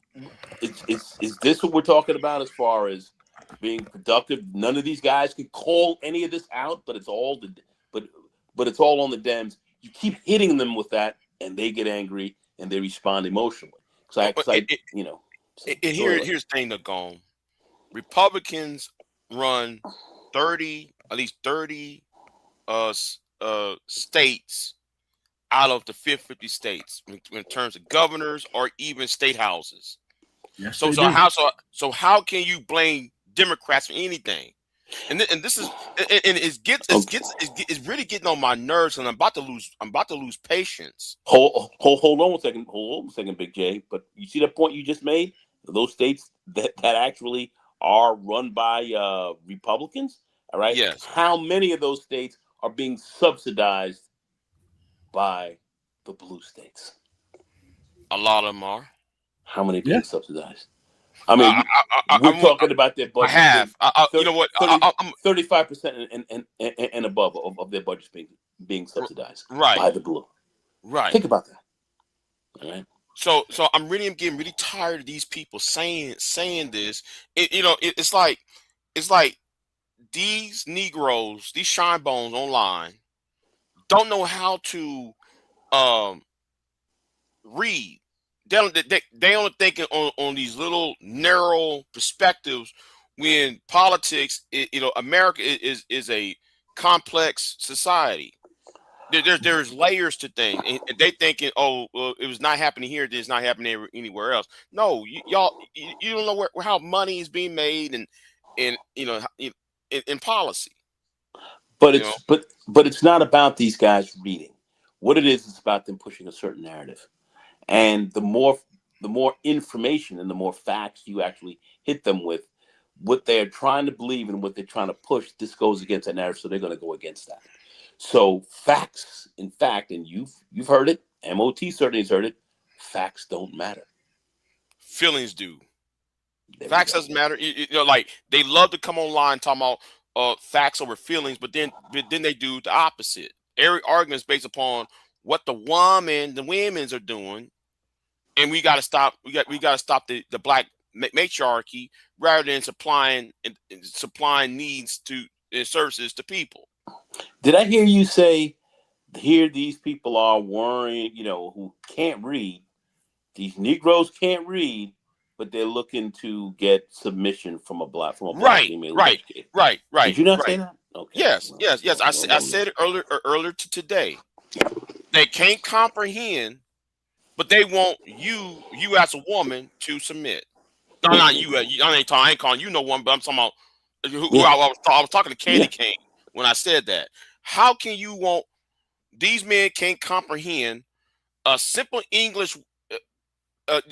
is this what we're talking about as far as being productive? None of these guys can call any of this out, but it's all but it's all on the Dems. You keep hitting them with that, and they get angry and they respond emotionally. Here's the thing that gone. Republicans run 30, at least 30 states out of the 50 states in terms of governors or even state houses. Yes, so how can you blame Democrats for anything? And this is it's really getting on my nerves, and I'm about to lose patience. Hold on a second, Big J. But you see that point you just made? Those states that actually are run by Republicans, all right? Yes. How many of those states are being subsidized by the blue states? A lot of them are. How many being subsidized? I mean, we're talking about their budget. I have. You know what? 35% and above of their budgets being subsidized by the blue. Right. Think about that. All right. So I'm getting really tired of these people saying this. It's like these Negroes, these shine bones online, don't know how to read. They only thinking on these little narrow perspectives when politics, America is a complex society. There's layers to things, and they thinking, oh, well, it was not happening here, it's not happening anywhere else. No, you don't know how money is being made, and in policy. But it's not about these guys reading. What it is about them pushing a certain narrative. And the more information and the more facts you actually hit them with, what they're trying to believe and what they're trying to push, this goes against that narrative, so they're going to go against that. So facts, in fact, and you've heard it, MOT certainly has heard it, facts don't matter. Feelings do. Facts doesn't matter. Like they love to come online talking about facts over feelings, but then they do the opposite. Every argument is based upon what the women's are doing, and we got to stop. We got to stop the black matriarchy rather than supplying needs to and services to people. Did I hear you say here these people are worrying, who can't read? These Negroes can't read, but they're looking to get submission from a black female educator. Right. Did you not say that? Okay. Yes. I said it earlier today. They can't comprehend, but they want you as a woman to submit. No, not you. I ain't calling you no woman, but I'm talking about I was talking to Candy Cane when I said that. How can you want these men can't comprehend a simple English?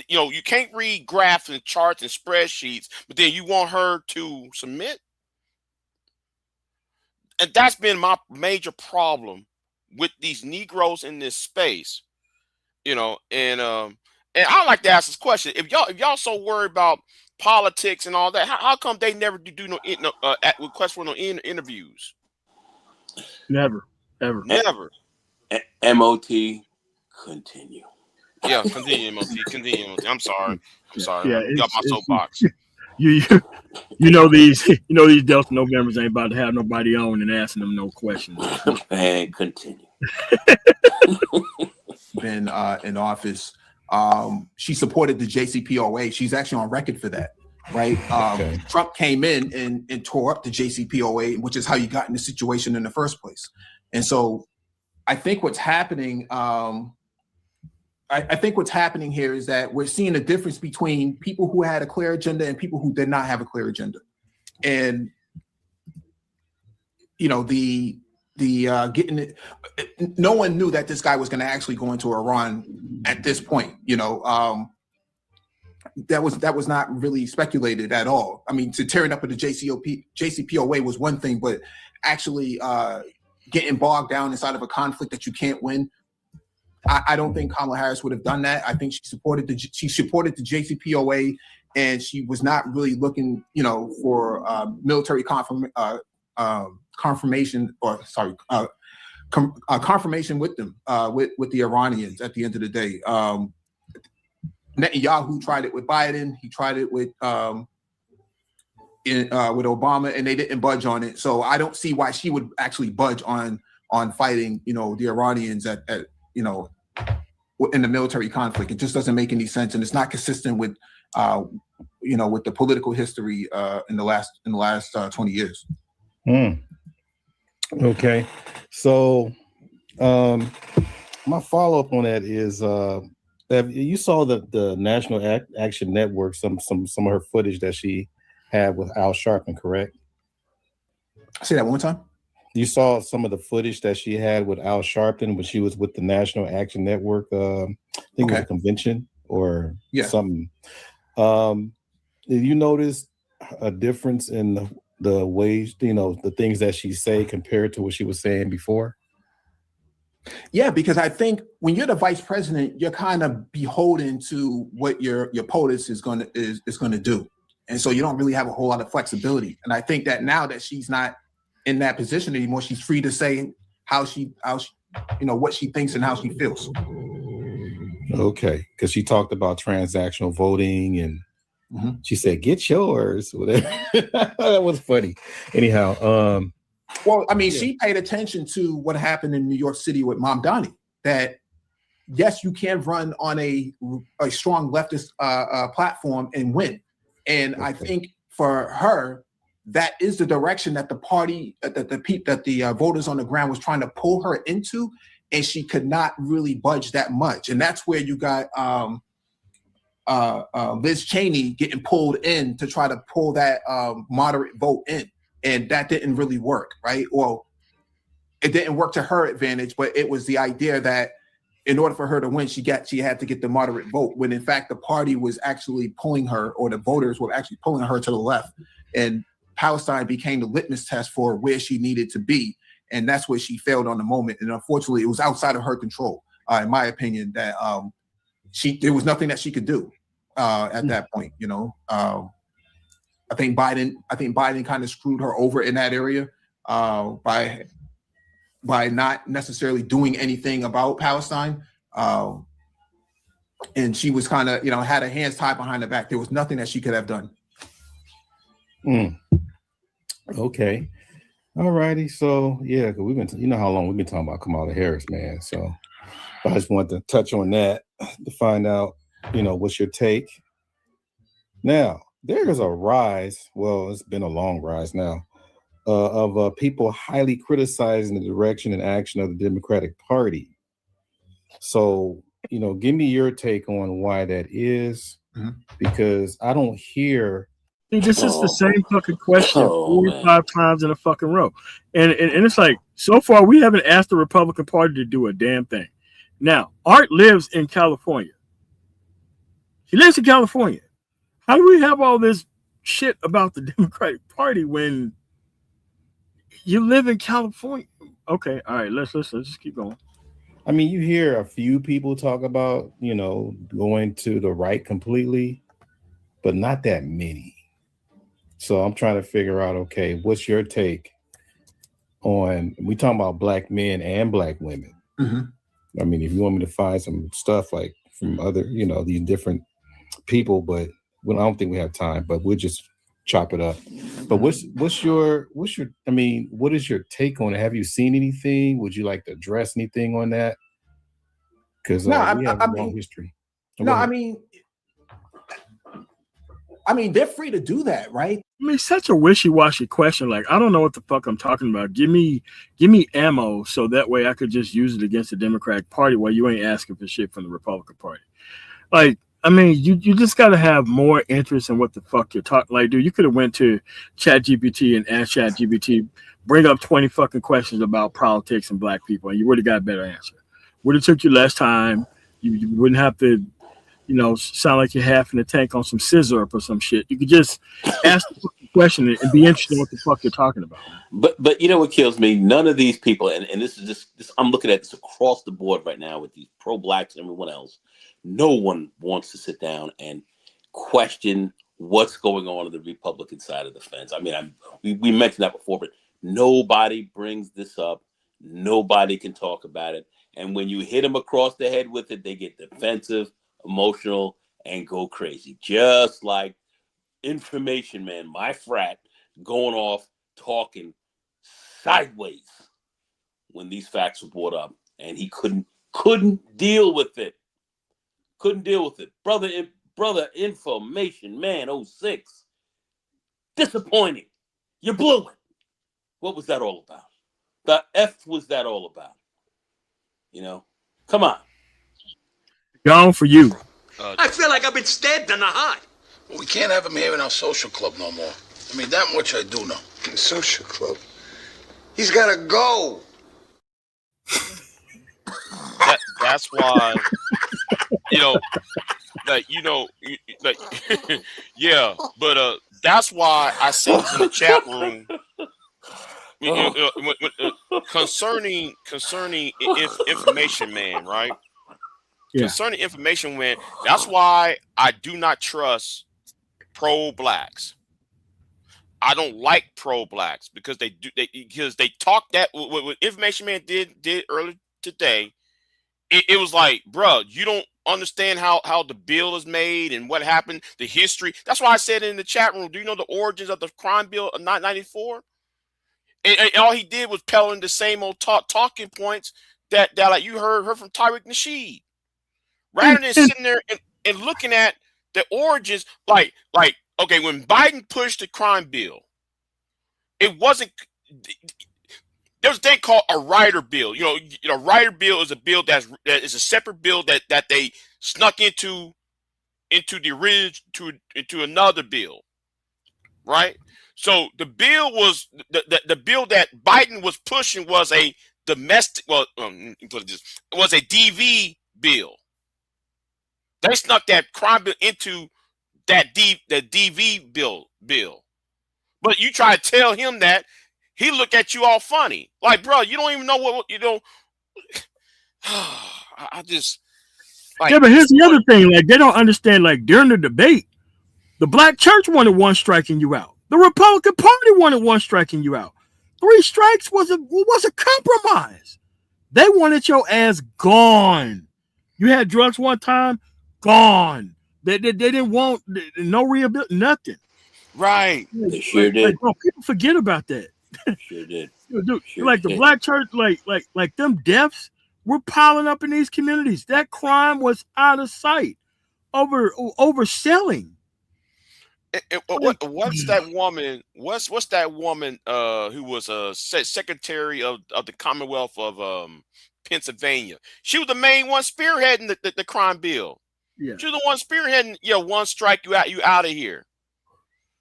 You can't read graphs and charts and spreadsheets, but then you want her to submit. And that's been my major problem with these Negroes in this space, and I like to ask this question: if y'all so worried about politics and all that, how come they never do no request for no interviews? Never, ever. Never. MOT, continue. Yeah, continue, MOT. I'm sorry. Yeah, got my soapbox. You know these Delta Novembers ain't about to have nobody on and asking them no questions. And continue. Been in office. She supported the JCPOA. She's actually on record for that, right? Trump came in and tore up the JCPOA, which is how you got in the situation in the first place. And so I think what's happening, I think what's happening here is that we're seeing a difference between people who had a clear agenda and people who did not have a clear agenda. And, getting it, no one knew that this guy was going to actually go into Iran at this point. That was not really speculated at all. I mean, to tearing up with the JCPOA was one thing, but actually getting bogged down inside of a conflict that you can't win, I don't think Kamala Harris would have done that. I think she supported the JCPOA, and she was not really looking, for military confirmation with them, with the Iranians at the end of the day. Netanyahu tried it with Biden. He tried it with Obama, and they didn't budge on it. So I don't see why she would actually budge on fighting, the Iranians at in the military conflict. It just doesn't make any sense, and it's not consistent with with the political history in the last 20 years. Okay, so my follow up on that is you saw the National Action Network, some of her footage that she had with Al Sharpton, correct? Say that one more time. You saw some of the footage that she had with Al Sharpton when she was with the National Action Network. I think it was a convention or something. Did you notice a difference in the ways, the things that she say compared to what she was saying before? Yeah, because I think when you're the vice president, you're kind of beholden to what your POTUS is going to do, and so you don't really have a whole lot of flexibility. And I think that now that she's not in that position anymore, she's free to say how she what she thinks and how she feels. Okay, because she talked about transactional voting and she said, "Get yours." Whatever. That was funny. Anyhow, well, I mean, she paid attention to what happened in New York City with Mamdani. That yes, you can run on a strong leftist platform and win, and I think for her, that is the direction that the party, that the voters on the ground was trying to pull her into, and she could not really budge that much. And that's where you got Liz Cheney getting pulled in to try to pull that moderate vote in, and that didn't really work, right? Well, it didn't work to her advantage, but it was the idea that in order for her to win, she had to get the moderate vote, when in fact the party was actually pulling her, or the voters were actually pulling her to the left, and Palestine became the litmus test for where she needed to be, and that's where she failed on the moment. And unfortunately, it was outside of her control, in my opinion. That there was nothing that she could do at that point. I think Biden kind of screwed her over in that area by by not necessarily doing anything about Palestine. And she was kind of, had her hands tied behind her back. There was nothing that she could have done. Okay. All righty. So yeah, because we've been, how long we've been talking about Kamala Harris, man. So I just wanted to touch on that to find out, what's your take. Now, there is a rise. Well, it's been a long rise now of people highly criticizing the direction and action of the Democratic Party. So, give me your take on why that is, because I don't hear. This is the same fucking question 4 or 5 times in a fucking row. And it's like, so far, we haven't asked the Republican Party to do a damn thing. Now, Art lives in California. He lives in California. How do we have all this shit about the Democratic Party when you live in California? Okay, all right, let's just keep going. I mean, you hear a few people talk about, going to the right completely, but not that many. So I'm trying to figure out, okay, what's your take on, we talking about black men and black women. I mean, if you want me to find some stuff like from other, these different people, but I don't think we have time, but we'll just chop it up. But what is your take on it? Have you seen anything? Would you like to address anything on that? Because we have a long history. I mean, they're free to do that, right? I mean, such a wishy-washy question. Like, I don't know what the fuck I'm talking about. Give me ammo so that way I could just use it against the Democratic Party while you ain't asking for shit from the Republican Party. Like, I mean, you just got to have more interest in what the fuck you're talking. Like, dude, you could have went to ChatGPT and asked ChatGPT, bring up 20 fucking questions about politics and black people, and you would have got a better answer. Would have took you less time. You wouldn't have to, sound like you're half in the tank on some scissor or some shit. You could just ask the question and be interested in what the fuck you're talking about. But you know what kills me? None of these people, and this is just I'm looking at this across the board right now with these pro-blacks and everyone else. No one wants to sit down and question what's going on the Republican side of the fence. I mean, we mentioned that before, but nobody brings this up. Nobody can talk about it. And when you hit them across the head with it, they get defensive, emotional, and go crazy. Just like Information Man, my frat, going off talking sideways when these facts were brought up, and he couldn't deal with it. Couldn't deal with it. Brother Information Man 06. Disappointing. You blew it. What was that all about? The F was that all about? Come on. Gone for you. I feel like I've been stabbed in the heart. Well, we can't have him here in our social club no more. I mean, that much I do know. Social club? He's got to go. That's why, yeah, but that's why I said in the chat room concerning Information Man, right? Yeah. Concerning Information Man, that's why I do not trust pro-blacks. I don't like pro-blacks because they talk that what Information Man did earlier today. It was like, bro, you don't understand how the bill is made and what happened, the history. That's why I said in the chat room, do you know the origins of the crime bill of 1994? And all he did was peddling the same old talking points that like you heard from Tariq Nasheed. Rather than sitting there and looking at the origins, like, okay, when Biden pushed the crime bill, it wasn't. There's a thing called a rider bill. A rider bill is a bill that is a separate bill that they snuck into the original into another bill, right? So the bill was the bill that Biden was pushing was a domestic. Well, was a DV bill. They snuck that crime bill into the DV bill. But you try to tell him that, he look at you all funny. Like, bro, you don't even know what I just like. Yeah, but here's the other thing. Like, they don't understand, like, during the debate, the black church wanted one striking you out. The Republican Party wanted one striking you out. 3 strikes was a compromise. They wanted your ass gone. You had drugs one time, gone. They didn't want no rehabilitation, nothing. Right. They sure did. Bro, people forget about that. Sure did. Dude, Sure like the did. black church, like them deaths were piling up in these communities. That crime was out of sight. Overselling. What's that woman? What's that woman who was a secretary of the Commonwealth of Pennsylvania? She was the main one spearheading the crime bill. Yeah. She was the one spearheading, one strike, you out of here.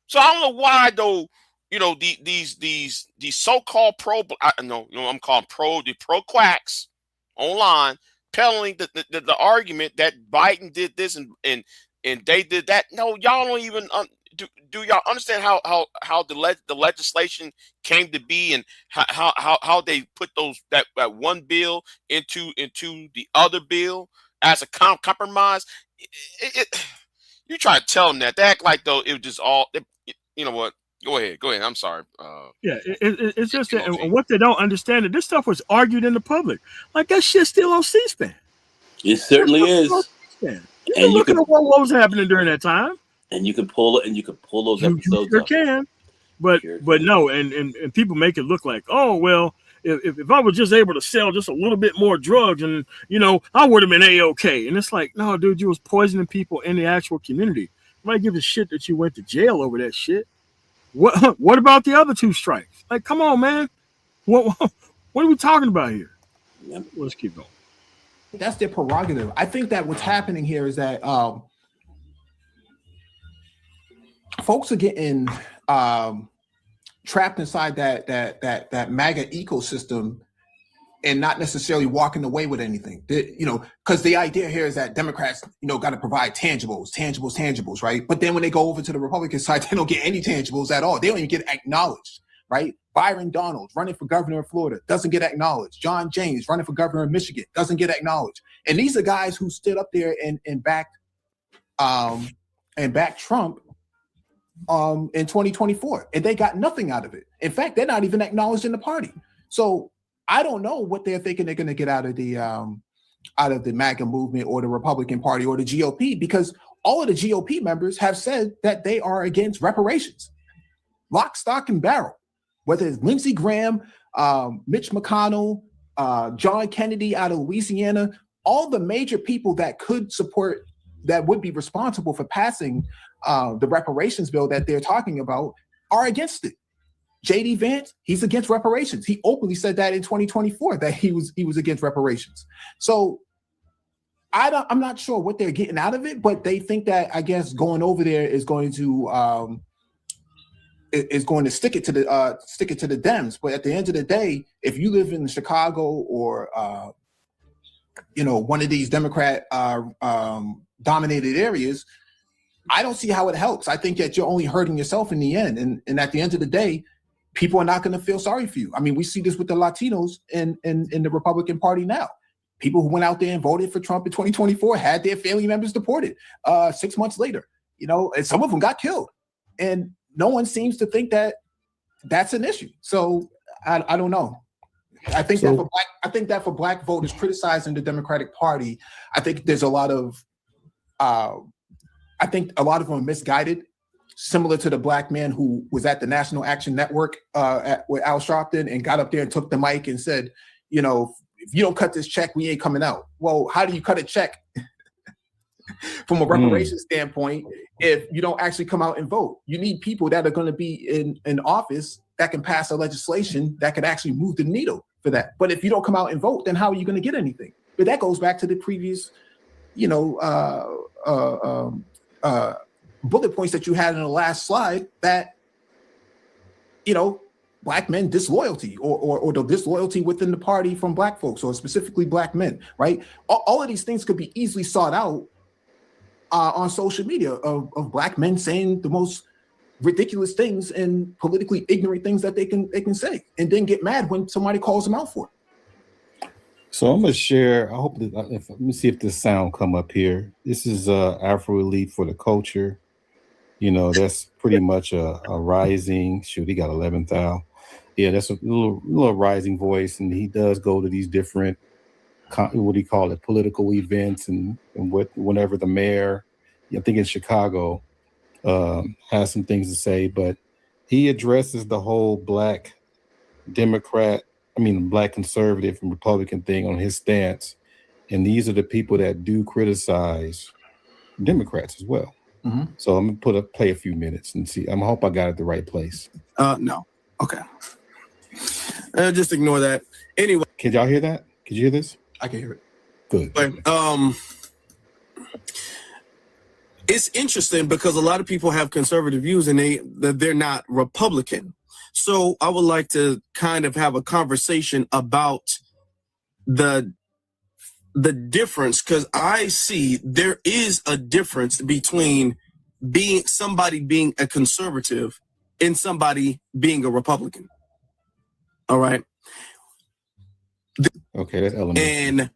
So I don't know why though, these so-called I'm calling the pro quacks online peddling the argument that Biden did this and they did that. No, y'all don't even do y'all understand how the legislation came to be and how they put that one bill into the other bill as a compromise? You try to tell them that they act like though it was just all. You know what? Go ahead. I'm sorry. It's just that, and what they don't understand is this stuff was argued in the public. Like that shit's still on C-SPAN. It certainly is. And you can look at what was happening during that time. And you can pull those episodes sure up. Can. But no, and people make it look like, oh well, if I was just able to sell just a little bit more drugs and I would have been A-okay. And it's like, no, dude, you was poisoning people in the actual community. Nobody gives a shit that you went to jail over that shit. What about the other 2 strikes? Like, come on, man. What are we talking about here? Yep. Let's keep going. That's their prerogative. I think that what's happening here is that folks are getting trapped inside that MAGA ecosystem and not necessarily walking away with anything. Because the idea here is that Democrats, got to provide tangibles, right? But then when they go over to the Republican side, they don't get any tangibles at all. They don't even get acknowledged, right? Byron Donalds running for governor of Florida doesn't get acknowledged. John James running for governor of Michigan doesn't get acknowledged. And these are guys who stood up there and backed Trump in 2024, and they got nothing out of it. In fact, they're not even acknowledged in the party. So I don't know what they're thinking they're going to get out of the MAGA movement or the Republican Party or the GOP, because all of the GOP members have said that they are against reparations, lock, stock, and barrel. Whether it's Lindsey Graham, Mitch McConnell, John Kennedy out of Louisiana, all the major people that could support, that would be responsible for passing the reparations bill that they're talking about, are against it. J.D. Vance, he's against reparations. He openly said that in 2024 that he was against reparations. So I'm not sure what they're getting out of it, but they think that, I guess, going over there is going to stick it to the Dems. But at the end of the day, if you live in Chicago or one of these Democrat dominated areas, I don't see how it helps. I think that you're only hurting yourself in the end. And at the end of the day, people are not going to feel sorry for you. I mean, we see this with the Latinos in the Republican Party now. People who went out there and voted for Trump in 2024 had their family members deported 6 months later, and some of them got killed. And no one seems to think that that's an issue. So I don't know. I think that for black voters criticizing the Democratic Party, I think there's a lot of them are misguided, similar to the black man who was at the National Action Network with Al Sharpton and got up there and took the mic and said, if you don't cut this check, we ain't coming out. Well, how do you cut a check from a reparations standpoint if you don't actually come out and vote? You need people that are going to be in office that can pass a legislation that could actually move the needle for that. But if you don't come out and vote, then how are you going to get anything? But that goes back to the previous, bullet points that you had in the last slide, that black men disloyalty or the disloyalty within the party from black folks, or specifically black men, right? All of these things could be easily sought out on social media of black men saying the most ridiculous things and politically ignorant things that they can say, and then get mad when somebody calls them out for it. So I'm gonna share. I hope that let me see if this sound come up here. This is Afro Elite for the Culture. That's pretty much a rising. Shoot, he got 11th thou. Yeah, that's a little rising voice, and he does go to these different, what do you call it, political events, and whenever the mayor, I think in Chicago, has some things to say, but he addresses the whole black black conservative and Republican thing on his stance, and these are the people that do criticize Democrats as well. Mm-hmm. So I'm gonna play a few minutes and see. I hope I got it the right place. No. Okay. Just ignore that. Anyway. Can y'all hear that? Could you hear this? I can hear it. Good. But, it's interesting because a lot of people have conservative views and they're not Republican. So I would like to kind of have a conversation about the difference, because I see there is a difference between somebody being a conservative and somebody being a Republican. All right. Okay, that's elementary. And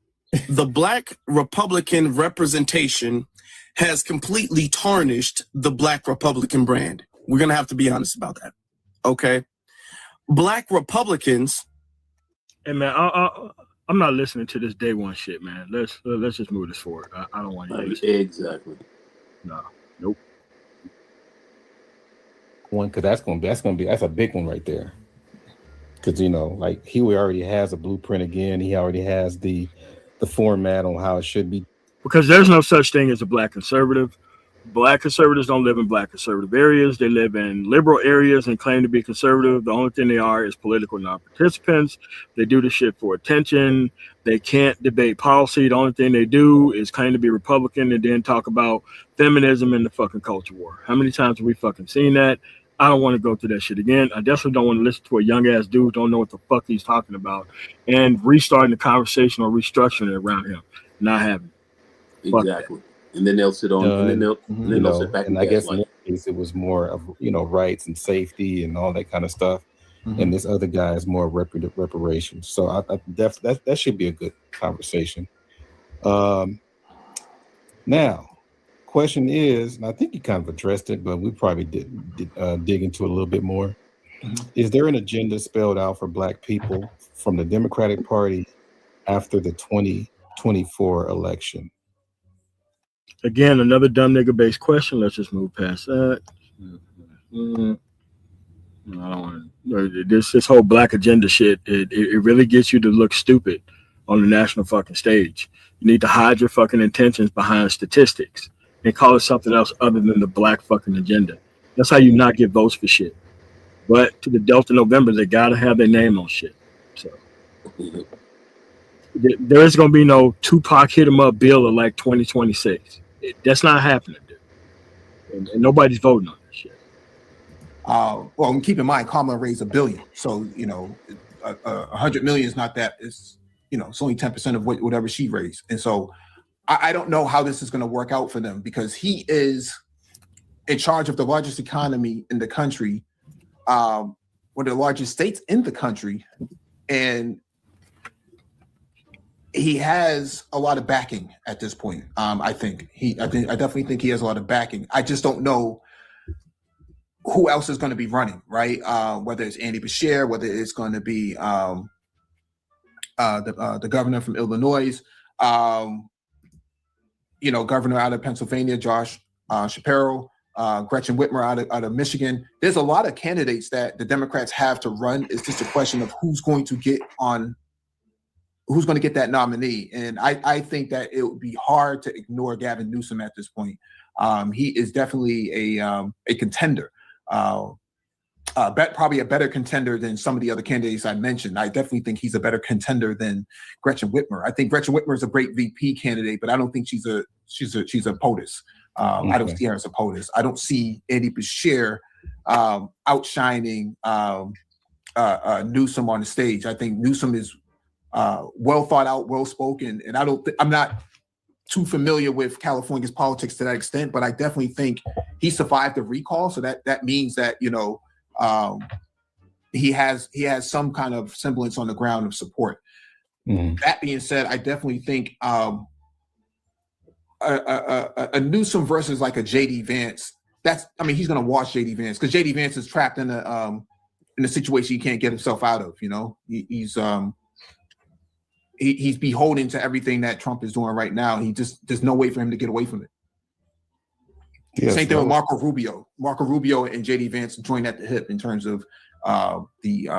the black Republican representation has completely tarnished the black Republican brand. We're going to have to be honest about that. Okay. Black Republicans. Hey man, I'm not listening to this day one shit, man. Let's just move this forward. I don't want to hear this. Exactly. No. Nope. One, because that's a big one right there. Because like he already has a blueprint again. He already has the format on how it should be. Because there's no such thing as a black conservative. Black conservatives don't live in black conservative areas. They live in liberal areas and claim to be conservative. The only thing they are is political non-participants. They do the shit for attention. They can't debate policy. The only thing they do is claim to be Republican and then talk about feminism and the fucking culture war. How many times have we fucking seen that? I don't want to go through that shit again. I definitely don't want to listen to a young ass dude who don't know what the fuck he's talking about and restarting the conversation or restructuring it around him. Not having it. Exactly. And then they'll sit on, and then they'll sit back. And I guess in this case it was more of rights and safety and all that kind of stuff. Mm-hmm. And this other guy is more reparations. So I that should be a good conversation. Now, question is, and I think you kind of addressed it, but we probably did dig into it a little bit more. Mm-hmm. Is there an agenda spelled out for Black people from the Democratic Party after the 2024 election? Again, another dumb nigga based question. Let's just move past that. I don't want this whole black agenda shit. It really gets you to look stupid on the national fucking stage. You need to hide your fucking intentions behind statistics and call it something else other than the black fucking agenda. That's how you not get votes for shit. But to the Delta November, they gotta have their name on shit. So there is gonna be no Tupac hit 'em up bill of like 2026. That's not happening, dude. And nobody's voting on this shit. Well, keep in mind, Kamala raised $1 billion, so $100 million is not that. It's it's only 10% of whatever she raised, and so I don't know how this is going to work out for them because he is in charge of the largest economy in the country, one of the largest states in the country, and he has a lot of backing at this point. I definitely think he has a lot of backing. I just don't know who else is going to be running, right? Whether it's Andy Beshear, whether it's going to be the governor from Illinois, governor out of Pennsylvania, Josh Shapiro, Gretchen Whitmer out of Michigan. There's a lot of candidates that the Democrats have to run. It's just a question of who's going to get that nominee. And I think that it would be hard to ignore Gavin Newsom at this point. He is definitely a contender. Probably a better contender than some of the other candidates I mentioned. I definitely think he's a better contender than Gretchen Whitmer. I think Gretchen Whitmer is a great VP candidate, but I don't think she's a POTUS. Okay. I don't see her as a POTUS. I don't see Andy Beshear outshining Newsom on the stage. I think Newsom is well thought out, well spoken, and I'm not too familiar with California's politics to that extent, but I definitely think he survived the recall. So that means that he has some kind of semblance on the ground of support. Mm. That being said, I definitely think a Newsom versus like a JD Vance. He's going to watch JD Vance because JD Vance is trapped in in a situation he can't get himself out of. You know, he's beholden to everything that Trump is doing right now. There's no way for him to get away from it. Yes, Same thing with Marco Rubio. Marco Rubio and JD Vance joined at the hip in terms of the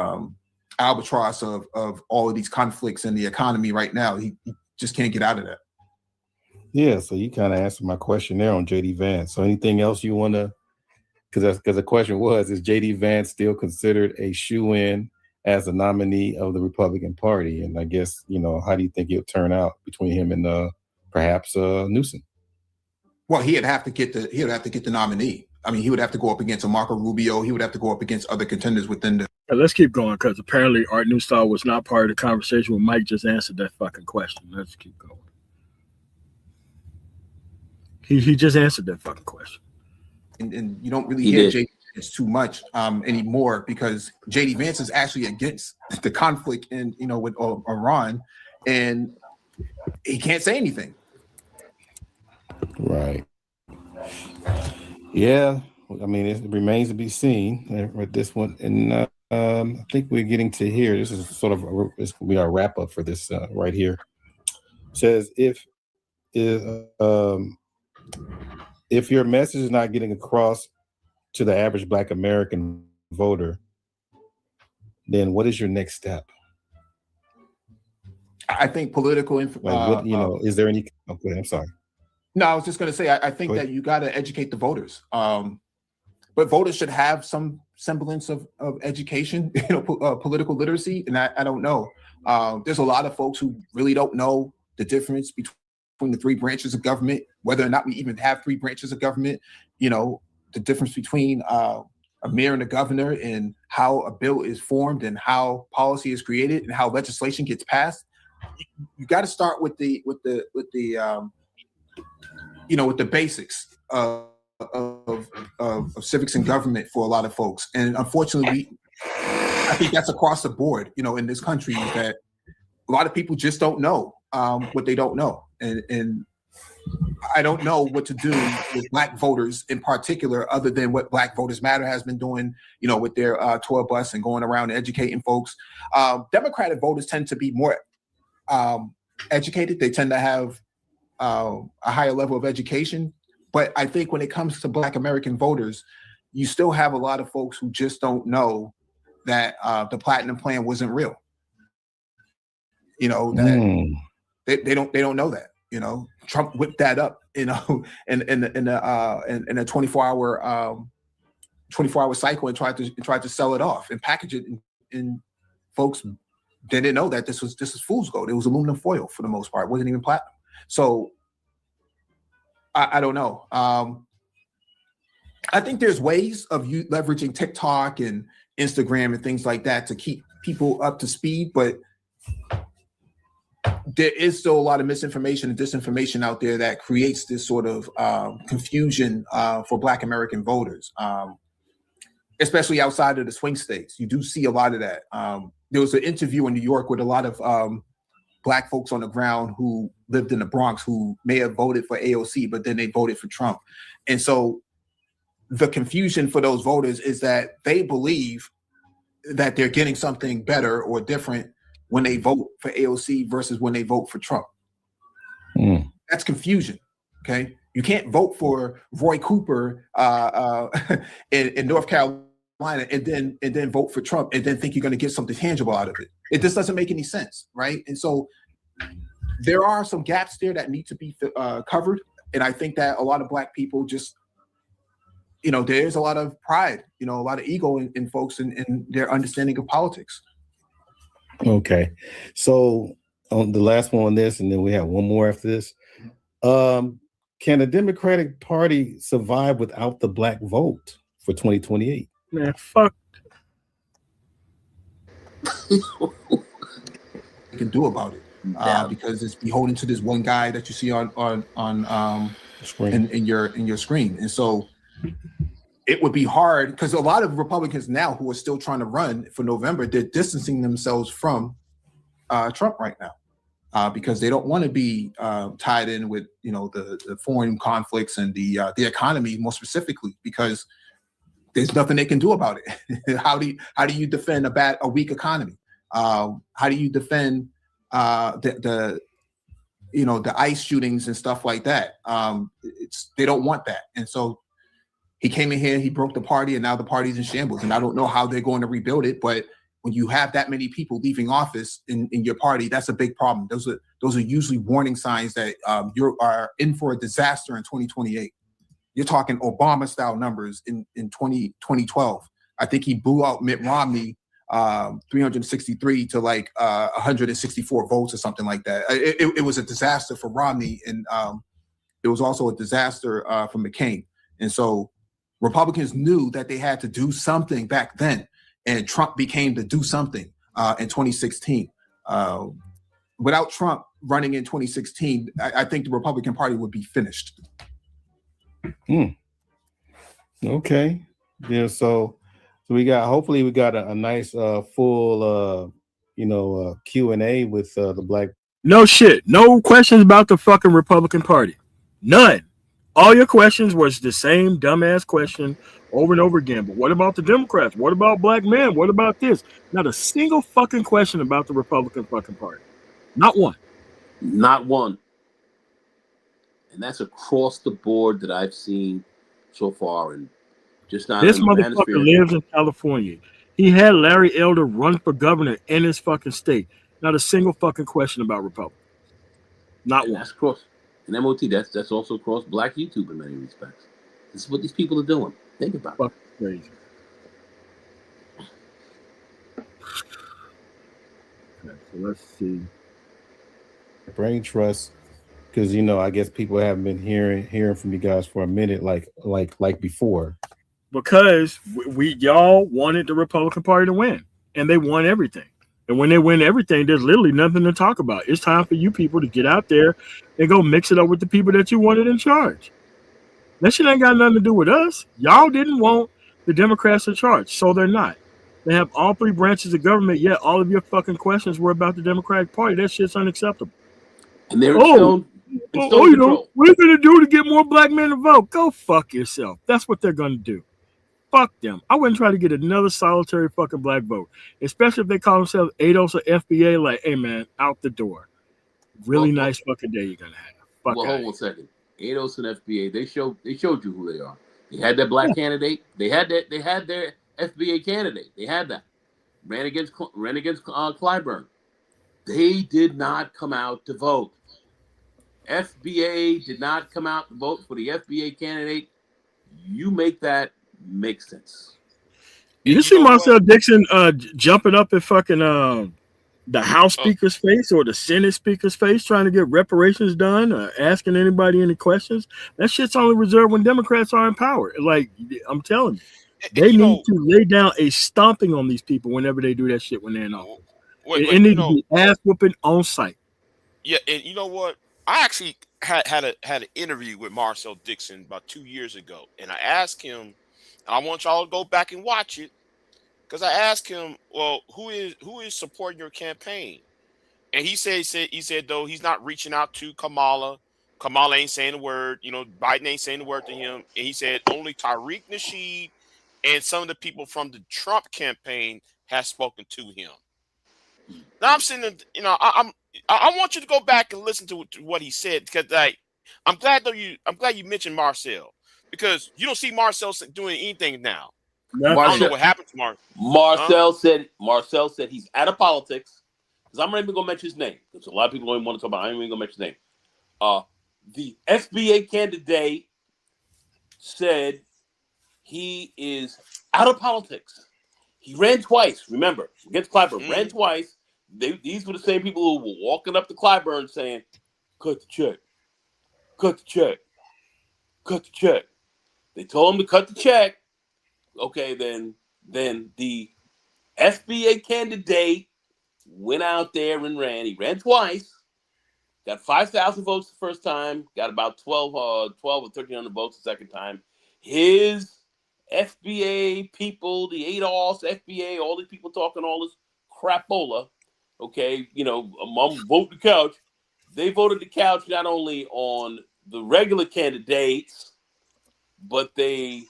albatross of all of these conflicts in the economy right now. He just can't get out of that. Yeah, so you kind of answered my question there on JD Vance. So anything else you want to, because the question was, is JD Vance still considered a shoo-in as a nominee of the Republican Party? And I guess, how do you think it'll turn out between him and perhaps Newsom? Well, he would have to get the nominee. I mean, he would have to go up against a Marco Rubio. He would have to go up against other contenders within the. Let's keep going, because apparently Art Newstall was not part of the conversation when Mike just answered that fucking question. Let's keep going. He just answered that fucking question. And you don't really hear JD Vance too much anymore, because JD Vance is actually against the conflict with Iran, and he can't say anything. Right. Yeah. I mean, it remains to be seen with this one. And I think we're getting to here. This is sort of this will be our wrap up for this right here. It says if your message is not getting across to the average Black American voter, then what is your next step? I think political is there any? Okay, I'm sorry. No, I was just going to say, I think that you got to educate the voters. But voters should have some semblance of education, political literacy. And I don't know. There's a lot of folks who really don't know the difference between the three branches of government, whether or not we even have three branches of government, the difference between a mayor and a governor, and how a bill is formed and how policy is created and how legislation gets passed. You got to start with the basics of civics and government for a lot of folks. And unfortunately, I think that's across the board, in this country, that a lot of people just don't know what they don't know. And I don't know what to do with Black voters in particular, other than what Black Voters Matter has been doing, with their tour bus and going around and educating folks. Democratic voters tend to be more educated. They tend to have a higher level of education. But I think when it comes to Black American voters, you still have a lot of folks who just don't know that the Platinum Plan wasn't real. That they don't know that. Trump whipped that up, in a 24-hour cycle and tried to sell it off and package it, and folks didn't know that this is fool's gold. It was aluminum foil for the most part. It wasn't even platinum. So I don't know. I think there's ways of you leveraging TikTok and Instagram and things like that to keep people up to speed, but there is still a lot of misinformation and disinformation out there that creates this sort of confusion for Black American voters, especially outside of the swing states. You do see a lot of that. There was an interview in New York with a lot of Black folks on the ground who lived in the Bronx who may have voted for AOC, but then they voted for Trump. And so the confusion for those voters is that they believe that they're getting something better or different when they vote for AOC versus when they vote for Trump. That's confusion, okay? You can't vote for Roy Cooper in North Carolina and then vote for Trump and then think you're going to get something tangible out of it. It just doesn't make any sense, right? And so there are some gaps there that need to be covered. And I think that a lot of Black people just, there's a lot of pride, a lot of ego in folks in their understanding of politics. Okay. So on the last one on this, and then we have one more after this. Can the Democratic Party survive without the Black vote for 2028? Man, fuck. You can do about it because it's beholden to this one guy that you see on screen. in your screen. And so it would be hard because a lot of Republicans now who are still trying to run for November, they're distancing themselves from Trump right now because they don't want to be tied in with the foreign conflicts and the economy more specifically, because there's nothing they can do about it. How do you defend a weak economy? How do you defend the ICE shootings and stuff like that? They don't want that, and so he came in here, he broke the party, and now the party's in shambles. And I don't know how they're going to rebuild it, but when you have that many people leaving office in your party, that's a big problem. Those are usually warning signs that you are in for a disaster in 2028. You're talking Obama-style numbers in 2012. I think he blew out Mitt Romney 363 to like 164 votes or something like that. It was a disaster for Romney, and it was also a disaster for McCain. And so Republicans knew that they had to do something back then, and Trump became the do something in 2016. Without Trump running in 2016, I think the Republican Party would be finished. Okay. Yeah. So hopefully we got a nice full Q&A with the Black. No shit. No questions about the fucking Republican Party. None. All your questions was the same dumbass question over and over again. But what about the Democrats? What about black men? What about this? Not a single fucking question about the Republican fucking Party. Not one. Not one. And that's across the board that I've seen so far. And just not this in the motherfucker Manosphere. lives in California. He had Larry Elder run for governor in his fucking state. Not a single fucking question about Republicans. Not one. That's across. And MOT, that's also across Black YouTube in many respects. This is what these people are doing. Think about it. Crazy. Okay, so let's see. Brain trust, because I guess people haven't been hearing from you guys for a minute, like before. Because y'all wanted the Republican Party to win, and they won everything. And when they win everything, there's literally nothing to talk about. It's time for you people to get out there and go mix it up with the people that you wanted in charge. That shit ain't got nothing to do with us. Y'all didn't want the Democrats in charge, so they're not. They have all three branches of government, yet all of your fucking questions were about the Democratic Party. That shit's unacceptable. And they're what are you going to do to get more black men to vote? Go fuck yourself. That's what they're going to do. Fuck them. I wouldn't try to get another solitary fucking black vote, especially if they call themselves ADOS or FBA. Like, hey man, out the door. Really nice fucking day you're gonna have. Fuck hold on a second. ADOS and FBA, they showed you who they are. They had that black candidate. They had their FBA candidate. They had that. Ran against Clyburn. They did not come out to vote. FBA did not come out to vote for the FBA candidate. You make that make sense. You see Marcel Dixon jumping up at fucking the House Speaker's face or the Senate Speaker's face trying to get reparations done, asking anybody any questions. That shit's only reserved when Democrats are in power. Like, I'm telling you, they need to lay down a stomping on these people whenever they do that shit when they're in office. It needs to be ass whooping on site. Yeah, and you know what? I actually had an interview with Marcel Dixon about 2 years ago, and I asked him. I want y'all to go back and watch it, because I asked him, well, who is supporting your campaign? And he said though he's not reaching out to Kamala. Kamala ain't saying a word. Biden ain't saying a word to him. And he said only Tariq Nasheed and some of the people from the Trump campaign has spoken to him. Now I'm sitting, I want you to go back and listen to what he said, because I'm glad you mentioned Marcel. Because you don't see Marcel doing anything now. I don't know what happened to Marcel said he's out of politics. Because I'm not even going to mention his name. Because a lot of people don't even want to talk about it. I'm not even going to mention his name. The FBA candidate said he is out of politics. He ran twice, remember, against Clyburn. Ran twice. These were the same people who were walking up to Clyburn saying, cut the check. Cut the check. Cut the check. They told him to cut the check. Okay, then the FBA candidate went out there and ran. He ran twice. Got 5,000 votes the first time. Got about 12 or 1,300 votes the second time. His FBA people, the ADOS, FBA, all these people talking all this crapola. Okay, among vote the couch. They voted the couch not only on the regular candidates, but they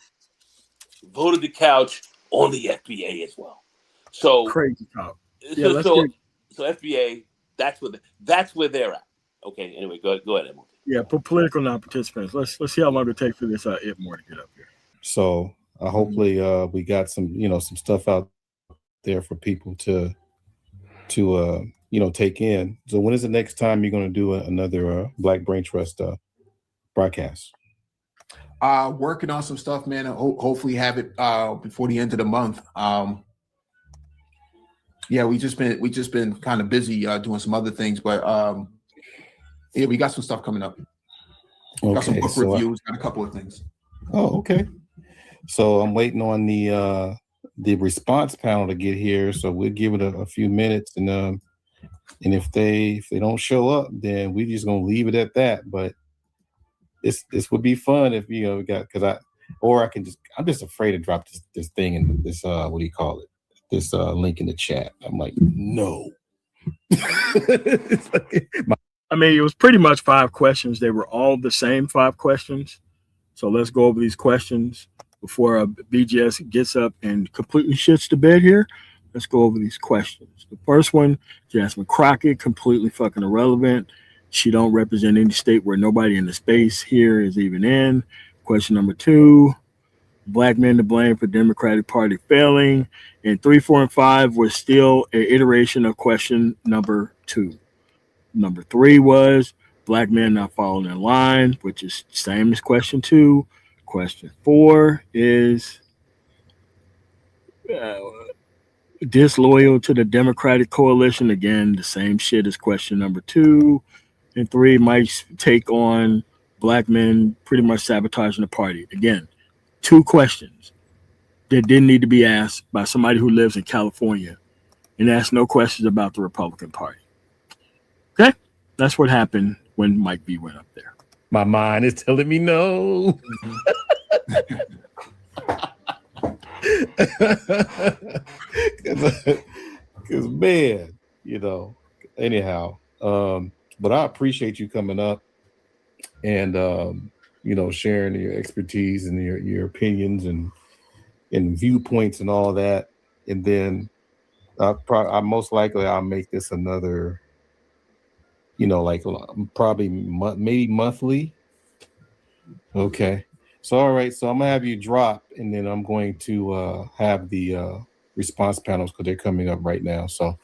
voted the couch on the FBA as well. So Crazy talk. So, so, so FBA, that's where they're at. Okay. Anyway, go ahead, Emily. Yeah, political non-participants. Let's see how long it takes for this more to get up here. So hopefully we got some some stuff out there for people to take in. So when is the next time you're going to do another Black Brain Trust broadcast? Working on some stuff, man. Hopefully have it before the end of the month. Yeah, we just been kind of busy doing some other things, but yeah, we got some stuff coming up. Okay, got some book reviews, got a couple of things. Oh, okay. So I'm waiting on the response panel to get here. So we'll give it a few minutes, and if they don't show up, then we just gonna leave it at that. But this would be fun if we got I'm just afraid to drop this thing in this what do you call it? This link in the chat. I'm like, no. I mean, it was pretty much 5 questions. They were all the same 5 questions. So let's go over these questions before BGS gets up and completely shits the bed here. Let's go over these questions. The first one, Jasmine Crockett, completely fucking irrelevant. She don't represent any state where nobody in the space here is even in. Question number 2, Black men to blame for Democratic Party failing. And 3, 4, and 5 was still an iteration of question number 2. Number 3 was Black men not following in line, which is same as question 2. Question 4 is disloyal to the Democratic coalition. Again, the same shit as question number 2. And 3 might take on Black men pretty much sabotaging the party. Again, 2 questions that didn't need to be asked by somebody who lives in California and asked no questions about the Republican Party. Okay? That's what happened when Mike B went up there. My mind is telling me no. Because man, anyhow, but I appreciate you coming up and sharing your expertise and your opinions and viewpoints and all that. And then I most likely I'll make this another, probably maybe monthly. Okay. So, all right. So I'm gonna have you drop, and then I'm going to have the response panels because they're coming up right now. So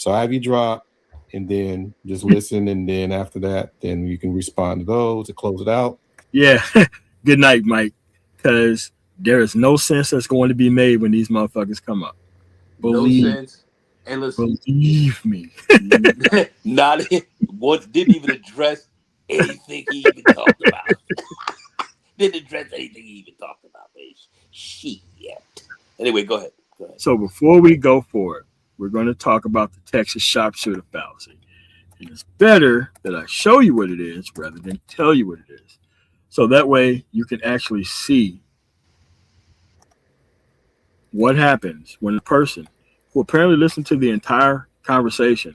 I have you drop, and then just listen, and then after that, then you can respond to those to close it out. Yeah. Good night, Mike. Because there is no sense that's going to be made when these motherfuckers come up. Believe, no sense. And listen, believe me. Didn't even address anything he even talked about. Didn't address anything he even talked about. Shit. Anyway, go ahead. So before we go forward, we're going to talk about the Texas sharpshooter fallacy. And it's better that I show you what it is rather than tell you what it is. So that way you can actually see what happens when a person who apparently listened to the entire conversation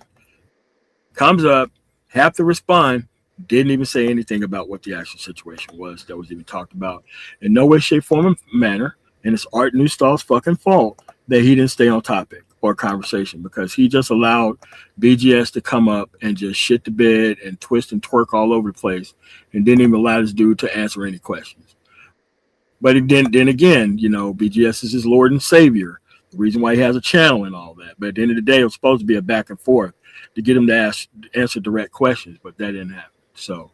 comes up, have to respond, didn't even say anything about what the actual situation was that was even talked about in no way, shape, form, or manner. And it's Art Newstall's fucking fault that he didn't stay on topic or conversation, because he just allowed BGS to come up and just shit the bed and twist and twerk all over the place and didn't even allow this dude to answer any questions. But then again, BGS is his Lord and Savior, the reason why he has a channel and all that. But at the end of the day, it was supposed to be a back and forth to get him to answer direct questions, but that didn't happen. So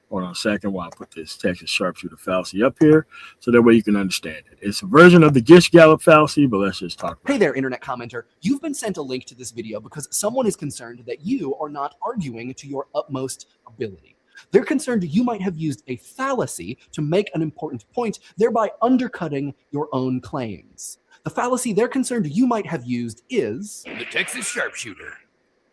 hold on a second while I put this Texas sharpshooter fallacy up here so that way you can understand it. It's a version of the Gish-Gallop fallacy, but let's just talk about it. Hey there, internet commenter. You've been sent a link to this video because someone is concerned that you are not arguing to your utmost ability. They're concerned you might have used a fallacy to make an important point, thereby undercutting your own claims. The fallacy they're concerned you might have used is the Texas sharpshooter.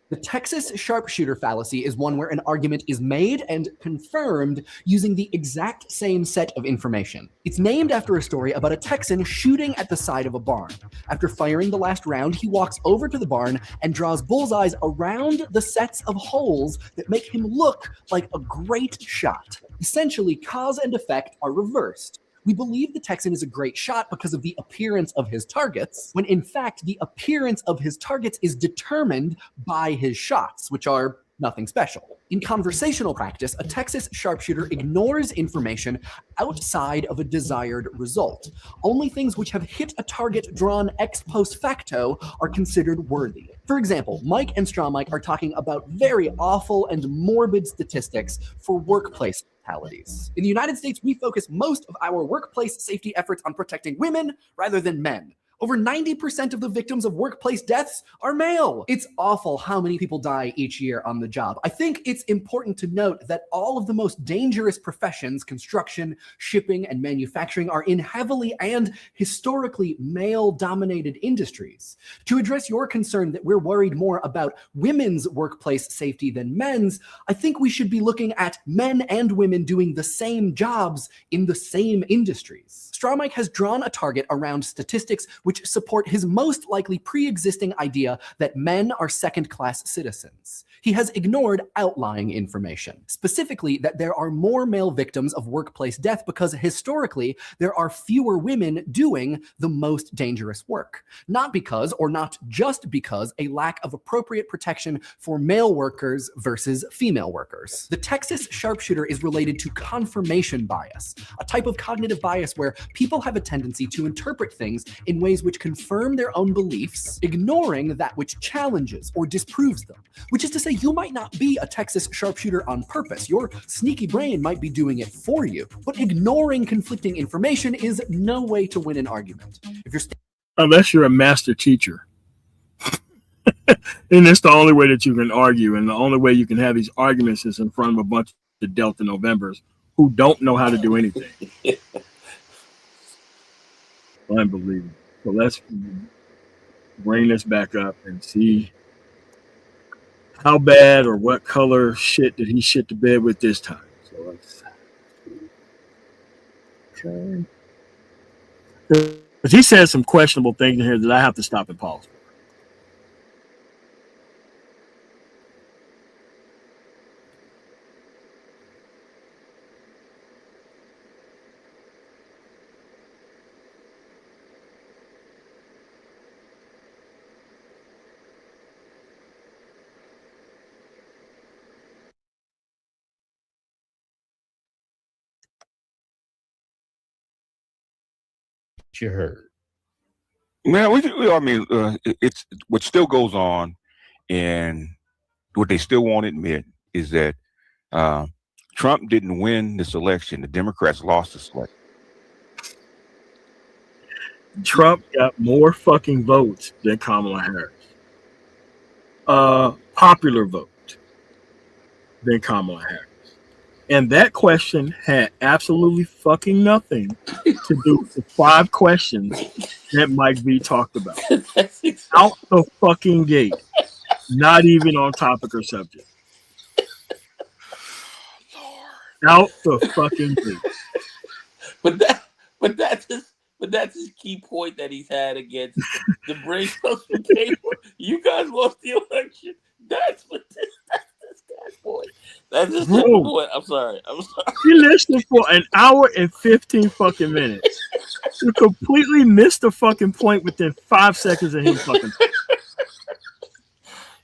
The Texas sharpshooter fallacy is one where an argument is made and confirmed using the exact same set of information. It's named after a story about a Texan shooting at the side of a barn. After firing the last round, he walks over to the barn and draws bullseyes around the sets of holes that make him look like a great shot. Essentially, cause and effect are reversed. We believe the Texan is a great shot because of the appearance of his targets, when in fact the appearance of his targets is determined by his shots, which are nothing special. In conversational practice, a Texas sharpshooter ignores information outside of a desired result. Only things which have hit a target drawn ex post facto are considered worthy. For example, Mike and Straw Mike are talking about very awful and morbid statistics for workplace fatalities. In the United States, we focus most of our workplace safety efforts on protecting women rather than men. Over 90% of the victims of workplace deaths are male. It's awful how many people die each year on the job. I think it's important to note that all of the most dangerous professions, construction, shipping, and manufacturing, are in heavily and historically male-dominated industries. To address your concern that we're worried more about women's workplace safety than men's, I think we should be looking at men and women doing the same jobs in the same industries. Straw Mike has drawn a target around statistics which support his most likely pre-existing idea that men are second-class citizens. He has ignored outlying information, specifically that there are more male victims of workplace death because historically there are fewer women doing the most dangerous work. Not because, or not just because, a lack of appropriate protection for male workers versus female workers. The Texas sharpshooter is related to confirmation bias, a type of cognitive bias where people have a tendency to interpret things in ways which confirm their own beliefs, ignoring that which challenges or disproves them. Which is to say, you might not be a Texas sharpshooter on purpose. Your sneaky brain might be doing it for you. But ignoring conflicting information is no way to win an argument. If you're unless you're a master teacher. And it's the only way that you can argue, and the only way you can have these arguments is in front of a bunch of Delta Novembers who don't know how to do anything. Unbelievable. So let's bring this back up and see how bad or what color shit did he shit the bed with this time. So let's. Okay. Because he said some questionable things in here that I have to stop and pause. You heard. Man, I mean, it's what still goes on, and what they still won't admit is that Trump didn't win this election. The Democrats lost this election. Trump got more fucking votes than Kamala Harris. Popular vote than Kamala Harris. And that question had absolutely fucking nothing to do with the 5 questions that Mike V talked about. Out the fucking gate. Not even on topic or subject. Out the fucking gate. But that's his key point that he's had against the brain trust paper. You guys lost the election. That's this guy's point. That's his point. I'm sorry. He listened for an hour and 15 fucking minutes. You completely missed the fucking point within 5 seconds of him fucking.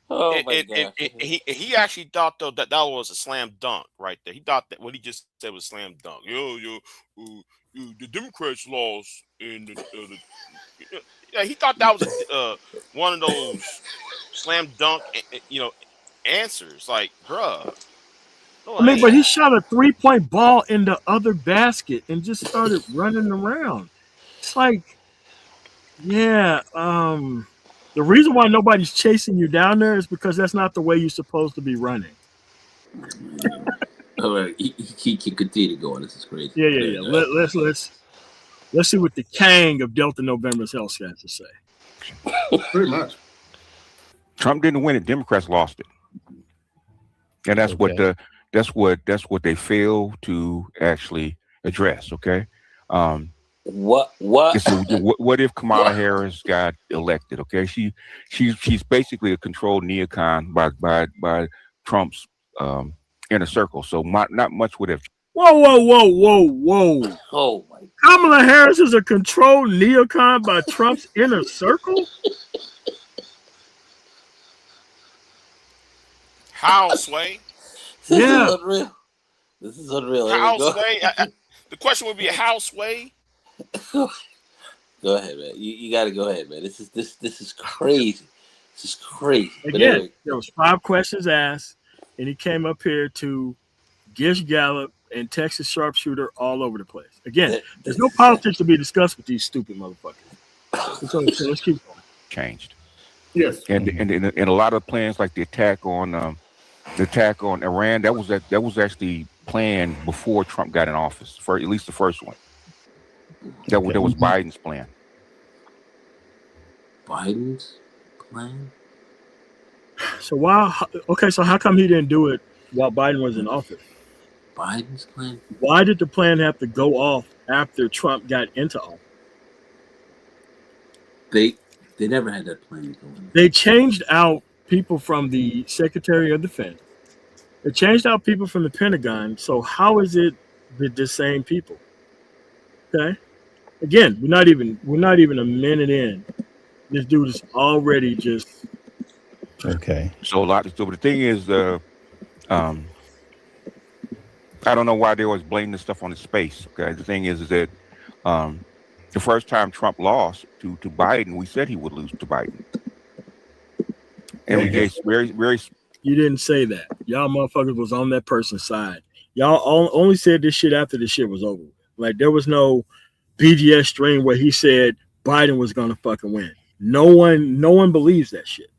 Oh my God. He actually thought though that was a slam dunk right there. He thought that what he just said was slam dunk. The Democrats lost in yeah, he thought that was one of those slam dunk answers. Like, bruh. I mean, but he shot a 3-point ball in the other basket and just started running around. It's like, yeah, the reason why nobody's chasing you down there is because that's not the way you're supposed to be running. All right, he can continue going. This is crazy. Yeah. Let's see what the Kang of Delta November's health has to say. Pretty much. Trump didn't win it. Democrats lost it, and that's what they fail to actually address. Okay. What? What if Kamala Harris got elected? Okay, she's basically a controlled neocon by Trump's inner circle. So not much would have. Whoa. Oh my! Kamala Harris is a controlled neocon by Trump's inner circle? How, Sway? This is Yeah. unreal. This is unreal. There we How, go. Sway? The question would be how, Sway? Go ahead, man. You got to go ahead, man. This is crazy. This is crazy. But Again, anyway, there was 5 questions asked, and he came up here to Gish Gallup and Texas sharpshooter all over the place. Again, there's no politics to be discussed with these stupid motherfuckers. So let's keep going. Changed. Yes. And a lot of plans like the attack on Iran, that was actually planned before Trump got in office, for at least the first one. That was Biden's plan. Biden's plan? So so how come he didn't do it while Biden was in office? Biden's plan? Why did the plan have to go off after Trump got into office? They never had that plan to go in. They changed out people from the Secretary of Defense. They changed out people from the Pentagon. So how is it the same people? Okay. Again, we're not even a minute in. This dude is already just Okay. So the thing is, I don't know why they always blame this stuff on his space. Okay, the thing is that the first time Trump lost to Biden, we said he would lose to Biden, and we gave very. You didn't say that. Y'all motherfuckers was on that person's side. Y'all only said this shit after the shit was over. Like there was no BGS stream where he said Biden was gonna fucking win. No one believes that shit.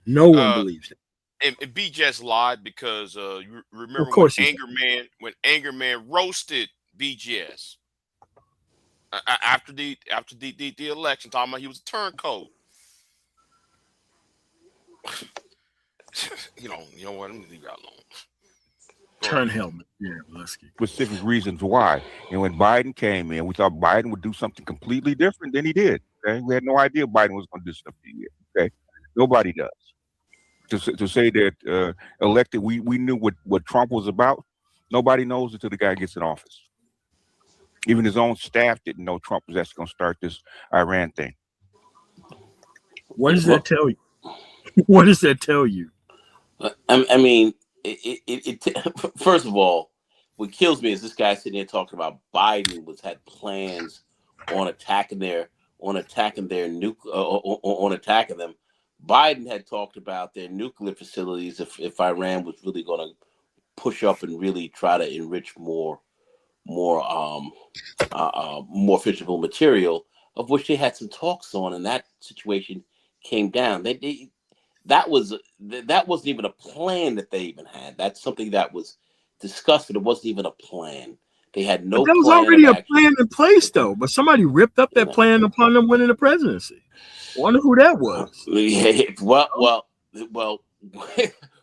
No one believes it. And B just lied because you remember Of course when Anger Man roasted BGS after the election, talking about he was a turncoat. you know what? I'm gonna leave y'all alone. Turn helmet. Yeah, let's get specific reasons why. And when Biden came in, we thought Biden would do something completely different than he did. Okay, we had no idea Biden was going to do something here. Okay, nobody does. To say that elected, we knew what Trump was about. Nobody knows until the guy gets in office. Even his own staff didn't know Trump was actually going to start this Iran thing. What does that tell you? What does that tell you? I mean, first of all, what kills me is this guy sitting there talking about Biden had plans on attacking them. Biden had talked about their nuclear facilities if Iran was really going to push up and really try to enrich more fissionable material, of which they had some talks on, and that situation came down. That wasn't even a plan that they even had. That's something that was discussed, but it wasn't even a plan. They had no. But there was already a plan in place, though. But somebody ripped up that plan upon them winning the presidency. I wonder who that was. Well,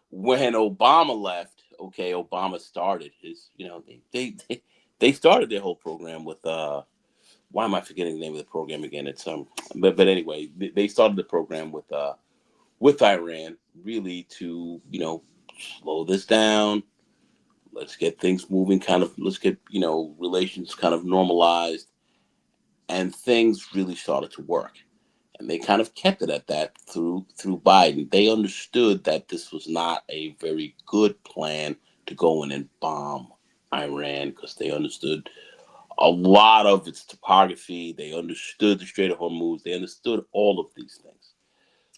when Obama left, okay, Obama started his. They started their whole program with why am I forgetting the name of the program again? It's but anyway, they started the program with Iran, really to slow this down. Let's get things moving. Let's get relations kind of normalized, and things really started to work. And they kind of kept it at that through Biden. They understood that this was not a very good plan to go in and bomb Iran, because they understood a lot of its topography. They understood the Strait of Hormuz. They understood all of these things.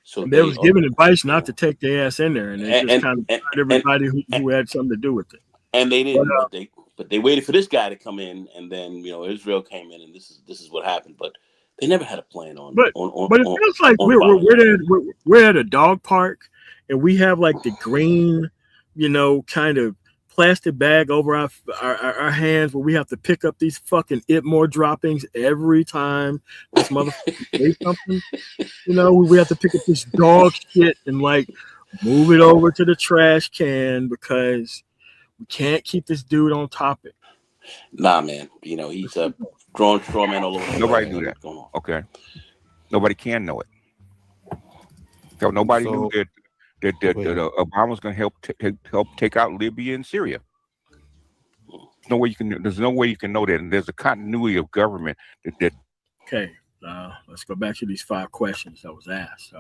So they was giving advice not to take their ass in there, and they just kind of tried everybody who had something to do with it. And they didn't, but they waited for this guy to come in, and then Israel came in, and this is what happened. But they never had a plan on. But it feels like we're at a dog park, and we have like the green, kind of plastic bag over our hands, where we have to pick up these fucking Itmore droppings every time this motherfucker say something. We have to pick up this dog shit and like move it over to the trash can because we can't keep this dude on topic. Nah, man. He's a drawing straw man all over. Nobody knew that. Okay. Nobody can know it. Nobody knew that Obama was going to help take out Libya and Syria. There's no way you can know that, and there's a continuity of government that. Okay, let's go back to these 5 questions that was asked.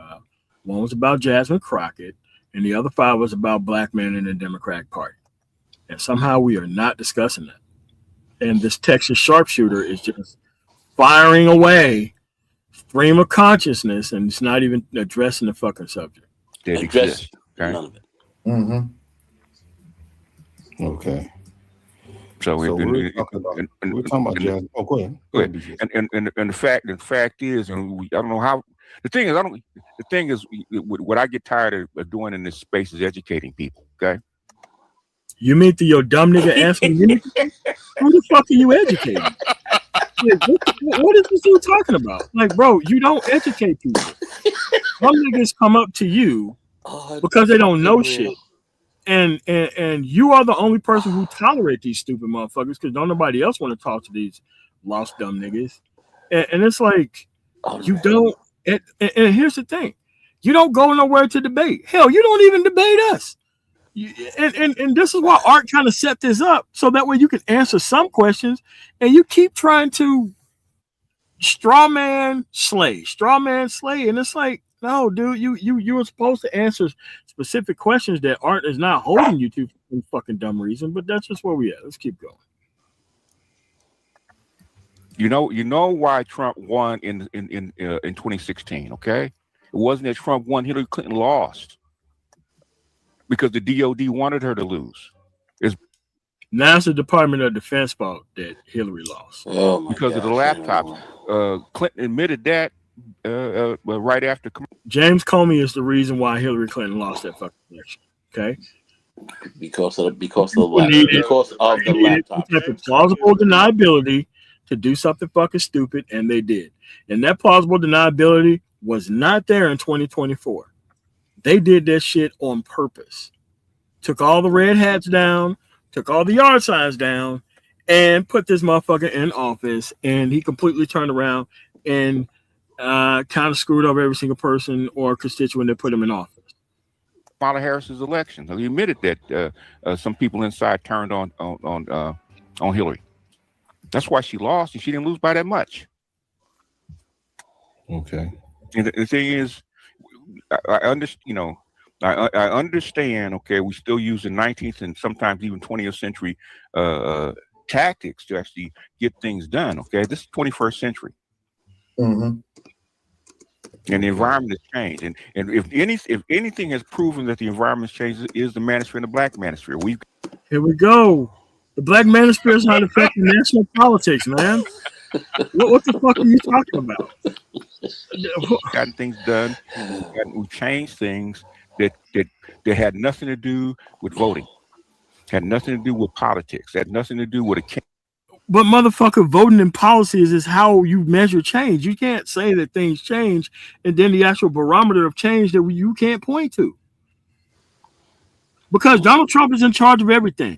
One was about Jasmine Crockett, and the other 5 was about black men in the Democratic Party. And somehow we are not discussing that. And this Texas sharpshooter is just firing away stream of consciousness, and it's not even addressing the fucking subject. That exists. Okay? None of it. Mm-hmm. Okay. So we're talking about jazz. Oh, go ahead. Go ahead. And the fact is, and I don't know how. The thing is, what I get tired of doing in this space is educating people. Okay. You mean to your dumb nigga asking you? Who the fuck are you educating? Like, what is this you talking about? Like, bro, you don't educate people. Some niggas come up to you because they don't know shit. And you are the only person who tolerate these stupid motherfuckers because don't nobody else want to talk to these lost dumb niggas. And it's like, you don't. And here's the thing. You don't go nowhere to debate. Hell, you don't even debate us. And this is why Art kind of set this up so that way you can answer some questions, and you keep trying to straw man slay, and it's like, no, dude, you were supposed to answer specific questions that Art is not holding you to for fucking dumb reason, but that's just where we at. Let's keep going. You know why Trump won in 2016, okay? It wasn't that Trump won, Hillary Clinton lost. Because the DOD wanted her to lose. Now it's the Department of Defense fault that Hillary lost. Because of the laptops. Clinton admitted that right after. James Comey is the reason why Hillary Clinton lost that fucking election. Okay. Because of the laptop. Plausible deniability to do something fucking stupid, and they did. And that plausible deniability was not there in 2024. They did that shit on purpose. Took all the red hats down, took all the yard signs down, and put this motherfucker in office. And he completely turned around and kind of screwed up every single person or constituent that put him in office. Kamala Harris's election. He admitted that some people inside turned on Hillary. That's why she lost, and she didn't lose by that much. Okay. And the thing is, I understand. Okay, we still use the 19th and sometimes even 20th century tactics to actually get things done. Okay, this is 21st century, and the environment has changed. And if anything has proven that the environment has changed, is the manosphere and the black manosphere. Here we go. The black manosphere is not affecting national politics, man. What the fuck are you talking about? Gotten things done. We changed things that had nothing to do with voting, had nothing to do with politics, had nothing to do with a. But motherfucker, voting and policies is how you measure change. You can't say that things change and then the actual barometer of change that you can't point to. Because Donald Trump is in charge of everything.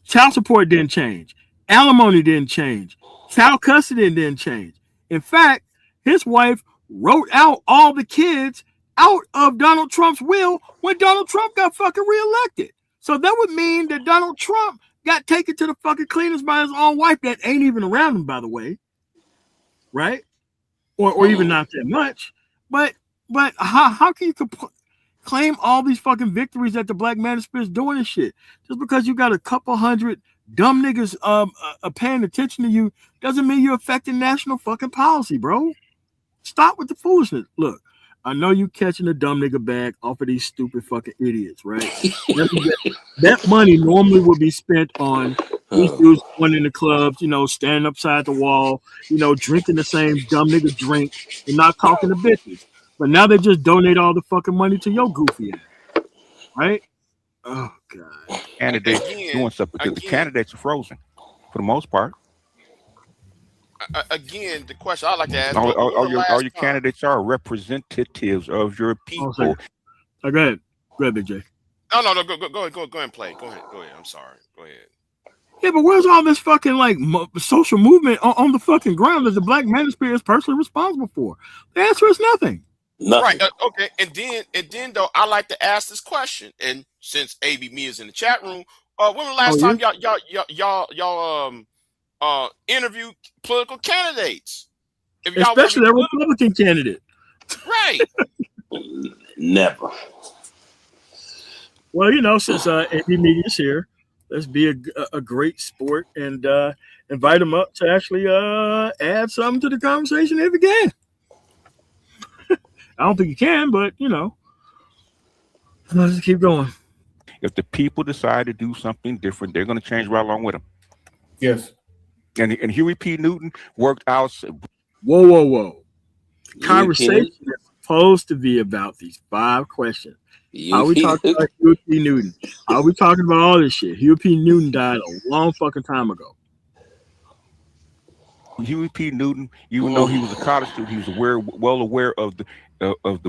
Child support didn't change. Alimony didn't change. Child custody didn't change. In fact, his wife wrote out all the kids out of Donald Trump's will when Donald Trump got fucking reelected. So that would mean that Donald Trump got taken to the fucking cleaners by his own wife that ain't even around him, by the way. Right? Or even not that much. But how can you claim all these fucking victories that the black manosphere is doing and shit? Just because you got a couple hundred dumb niggas paying attention to you doesn't mean you're affecting national fucking policy, bro. Stop with the foolishness. Look, I know you catching a dumb nigga bag off of these stupid fucking idiots, right? That money normally would be spent on these dudes going in the clubs, standing upside the wall, drinking the same dumb nigga drink and not talking to bitches. But now they just donate all the fucking money to your goofy ass, right? Oh God! Candidates doing stuff because the candidates are frozen for the most part. Again, the question I like to ask: all your candidates are representatives of your people. Go ahead, Big J. No, go ahead and play. Go ahead. I'm sorry. Go ahead. Yeah, but where's all this fucking social movement on the fucking ground that the black manosphere is personally responsible for? The answer is nothing. Right. Okay. And then though, I like to ask this question. And since ABM is in the chat room, When was the last time y'all interview political candidates? If y'all Especially a Republican candidate. Right. Never. Well, since AV Media's here, let's be a great sport and invite them up to actually add something to the conversation if you can. I don't think you can, but let's keep going. If the people decide to do something different, they're going to change right along with them. Yes. And Huey P. Newton worked out. Whoa. Conversation is supposed to be about these 5 questions. How are we talking about Huey P. Newton? How are we talking about all this shit? Huey P. Newton died a long fucking time ago. Huey P. Newton, even though he was a college student, he was well aware of the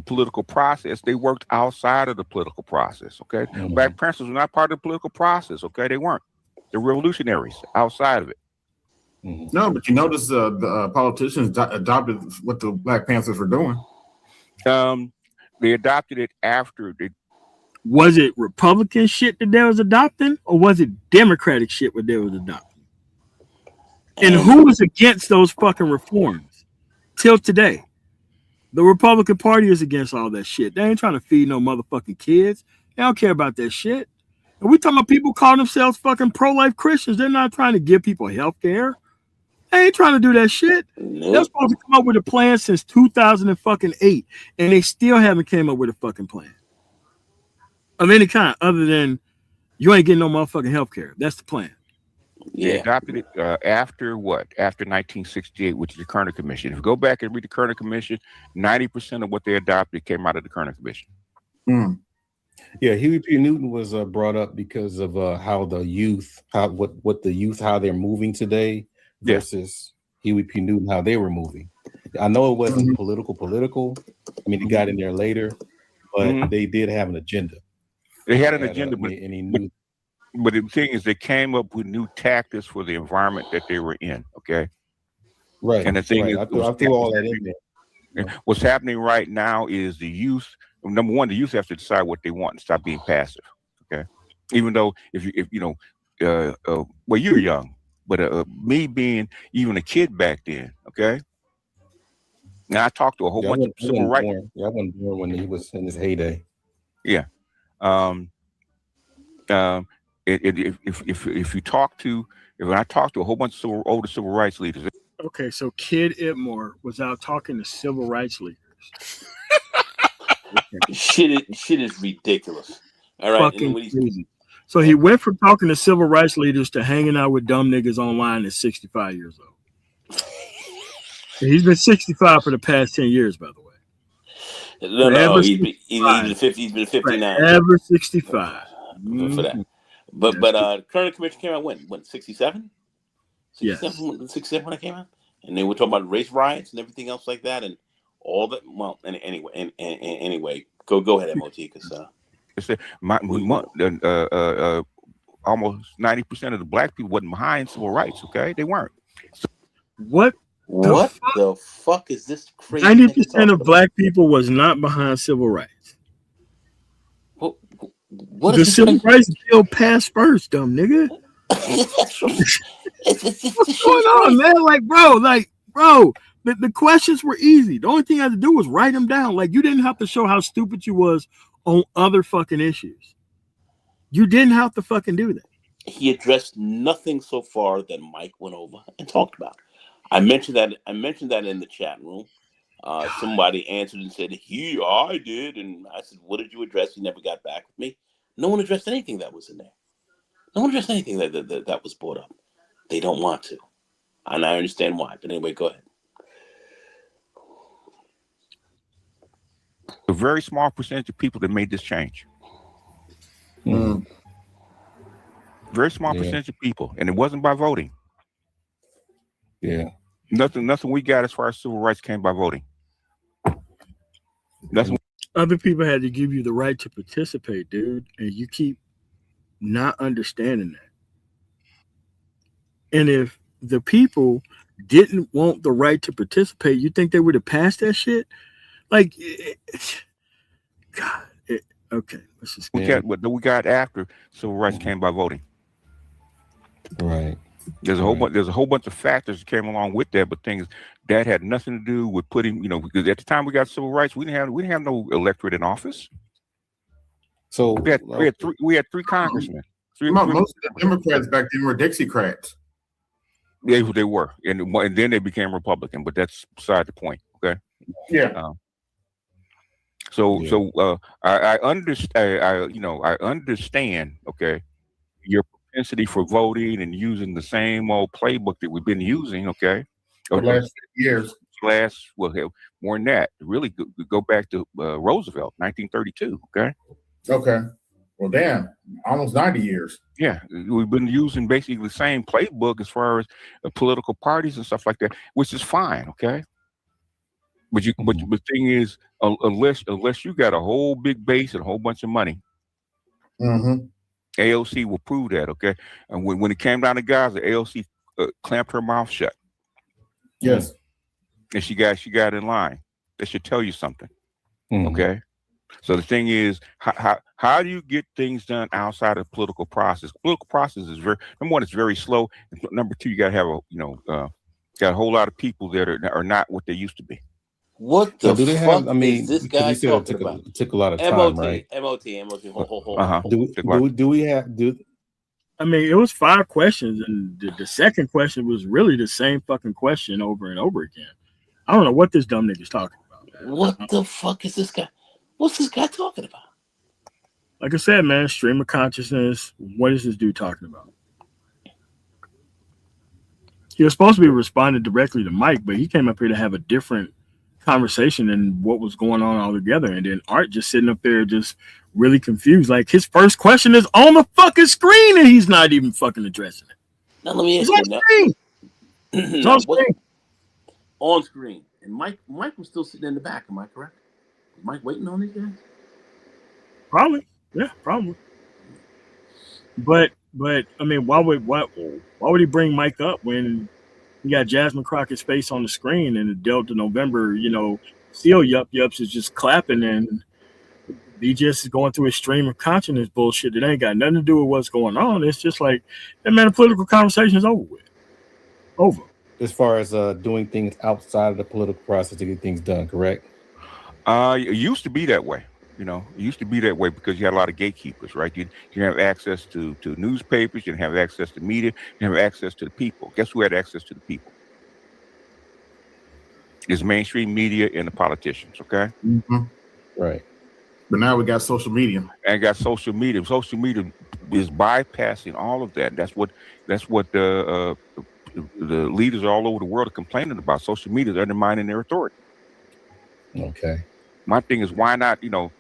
political process. They worked outside of the political process. Okay, Black Panthers were not part of the political process. Okay, they weren't. They're revolutionaries outside of it. No, but you notice the politicians adopted what the Black Panthers were doing. They adopted it after they. Was it Republican shit that they was adopting, or was it Democratic shit what they was adopting? And who was against those fucking reforms till today? The Republican Party is against all that shit. They ain't trying to feed no motherfucking kids. They don't care about that shit. And we talking about people calling themselves fucking pro-life Christians. They're not trying to give people health care. They ain't trying to do that shit. Nope. They're supposed to come up with a plan since 2008, and they still haven't came up with a fucking plan of any kind other than you ain't getting no motherfucking health care. That's the plan. They adopted it after what? After 1968, which is the Kerner Commission. If you go back and read the Kerner Commission, 90% of what they adopted came out of the Kerner Commission. Yeah, Huey P. Newton was brought up because of how the youth, how they're moving today versus Huey P. Newton, how they were moving. I know it wasn't political. I mean, he got in there later, but they did have an agenda. They had an agenda, and he knew. But the thing is, they came up with new tactics for the environment that they were in. Okay, right. And the thing is, I threw all that in there. What's happening right now is the youth. Number one, the youth have to decide what they want and stop being passive. Okay, even though if you well, you're young, but me being even a kid back then. Okay, now I talked to a whole bunch of civil rights. I wasn't born when he was in his heyday. Yeah. If I talk to a whole bunch of older civil rights leaders. Okay, so Kid Itmore was out talking to civil rights leaders. Shit is ridiculous. All right. Fucking so he went from talking to civil rights leaders to hanging out with dumb niggas online at 65 years old. And he's been 65 for the past 10 years, by the way. No, he's been 59. Ever 65. For that. But Kerner Commission came out when 67? 67 when it came out? And they were talking about race riots and everything else like that and all that. Well, anyway, go ahead, MOT, because almost 90% of the black people wasn't behind civil rights. Okay, they weren't. So, what the fuck is this crazy? 90% of black people was not behind civil rights. What the civil rights bill passed first, dumb nigga. What's going on, man? Bro, the questions were easy. The only thing I had to do was write them down. Like, you didn't have to show how stupid you was on other fucking issues. You didn't have to fucking do that. He addressed nothing so far that Mike went over and talked about. I mentioned that in the chat room. Somebody answered and said, I did. And I said, what did you address? He never got back with me. No one addressed anything that was in there. No one addressed anything that was brought up. They don't want to. And I understand why. But anyway, go ahead. A very small percentage of people that made this change. Very small percentage of people. And it wasn't by voting. Yeah. Nothing we got as far as civil rights came by voting. Other people had to give you the right to participate, dude, and you keep not understanding that. And if the people didn't want the right to participate, you think they would have passed that shit? Like, okay, let's just we got after civil rights came by voting. Right. There's a whole bunch of factors that came along with that, but things that had nothing to do with putting, because at the time we got civil rights, we didn't have no electorate in office. So we had three congressmen. Most of the Democrats back then were Dixiecrats. They were, and then they became Republican, but that's beside the point. Okay. Yeah. I understand. I understand. Okay, your propensity for voting and using the same old playbook that we've been using. Okay, for the last years. More than that. Really go back to Roosevelt, 1932. Okay. Okay. Well, damn, almost 90 years. Yeah, we've been using basically the same playbook as far as political parties and stuff like that, which is fine. Okay. But the thing is, unless you got a whole big base and a whole bunch of money, AOC will prove that. Okay, and when it came down to Gaza, AOC clamped her mouth shut. Yes, and she got in line. That should tell you something. Okay, so the thing is, how do you get things done outside of the political process? Political process is number one, it's very slow. And number two, you got to have got a whole lot of people that are not what they used to be. What the do they fuck have? I mean, is this guy talking about? It took a lot of time, MOT, right? MOT. Hold on. Do we have? I mean, it was 5 questions, and the second question was really the same fucking question over and over again. I don't know what this dumb nigga's talking about, man. What the fuck is this guy? What's this guy talking about? Like I said, man, stream of consciousness. What is this dude talking about? He was supposed to be responding directly to Mike, but he came up here to have a different conversation than what was going on altogether. And then Art just sitting up there just really confused. Like, his first question is on the fucking screen and he's not even fucking addressing it. Now let me ask you now. It's on screen. On screen. And Mike was still sitting in the back. Am I correct? Was Mike waiting on these guys? Probably. Yeah, probably. But I mean, why would he bring Mike up when you got Jasmine Crockett's face on the screen and the Delta November, still yups is just clapping and BGS is going through a stream of consciousness bullshit that ain't got nothing to do with what's going on. It's just like, man, the political conversation is over with. Over. As far as doing things outside of the political process to get things done, correct? It used to be that way. It used to be that way because you had a lot of gatekeepers, right? You have access to newspapers, you have access to media, you have access to the people. Guess who had access to the people? It's mainstream media and the politicians, okay? Right. But now we got social media. And got social media. Social media is bypassing all of that. That's what the leaders all over the world are complaining about. Social media is undermining their authority. Okay. My thing is, why not, and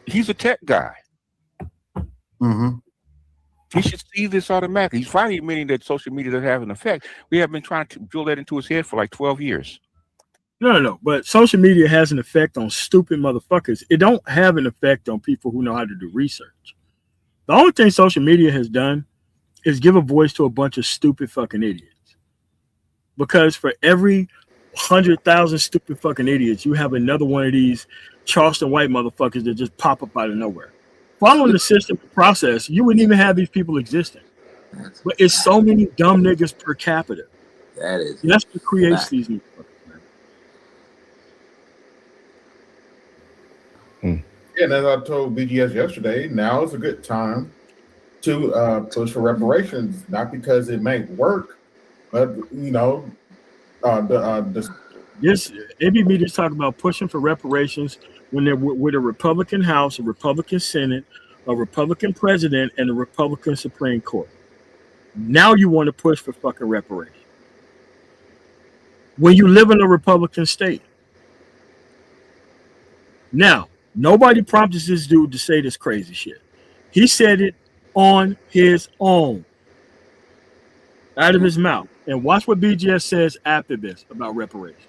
he's a tech guy. He should see this automatically. He's finally admitting that social media does have an effect. We have been trying to drill that into his head for like 12 years. No. But social media has an effect on stupid motherfuckers. It don't have an effect on people who know how to do research. The only thing social media has done is give a voice to a bunch of stupid fucking idiots. Because for every 100,000 stupid fucking idiots, you have another one of these Charleston white motherfuckers that just pop up out of nowhere. Following the system process, you wouldn't even have these people existing. But it's so many dumb niggas per capita. That's what creates these motherfuckers. Yeah, and as I told BGS yesterday, now is a good time to push for reparations, not because it may work, but This ABB just talking about pushing for reparations when they're with a Republican House, a Republican Senate, a Republican President, and a Republican Supreme Court. Now you want to push for fucking reparations when you live in a Republican state. Now, nobody prompted this dude to say this crazy shit. He said it on his own, out of his mouth. And watch what BGS says after this about reparations.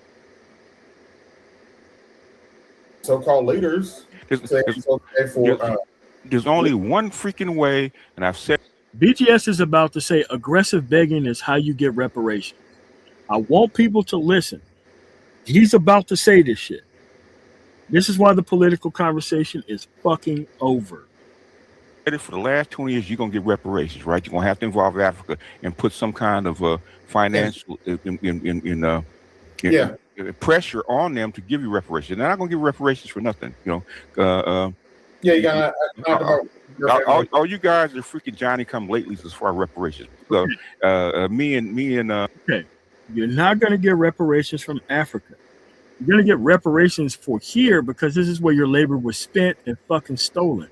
So-called leaders say it's okay for. There's only one freaking way, and I've said. BGS is about to say aggressive begging is how you get reparations. I want people to listen. He's about to say this shit. This is why the political conversation is fucking over. for the last 20 years, you're gonna get reparations, right? You're gonna have to involve Africa and put some kind of financial pressure on them to give you reparations. They're not gonna give reparations for nothing, you know. Yeah, you gotta talk about. All you guys are freaking Johnny come latelys as far as reparations. Me and okay, you're not gonna get reparations from Africa. You're gonna get reparations for here because this is where your labor was spent and fucking stolen.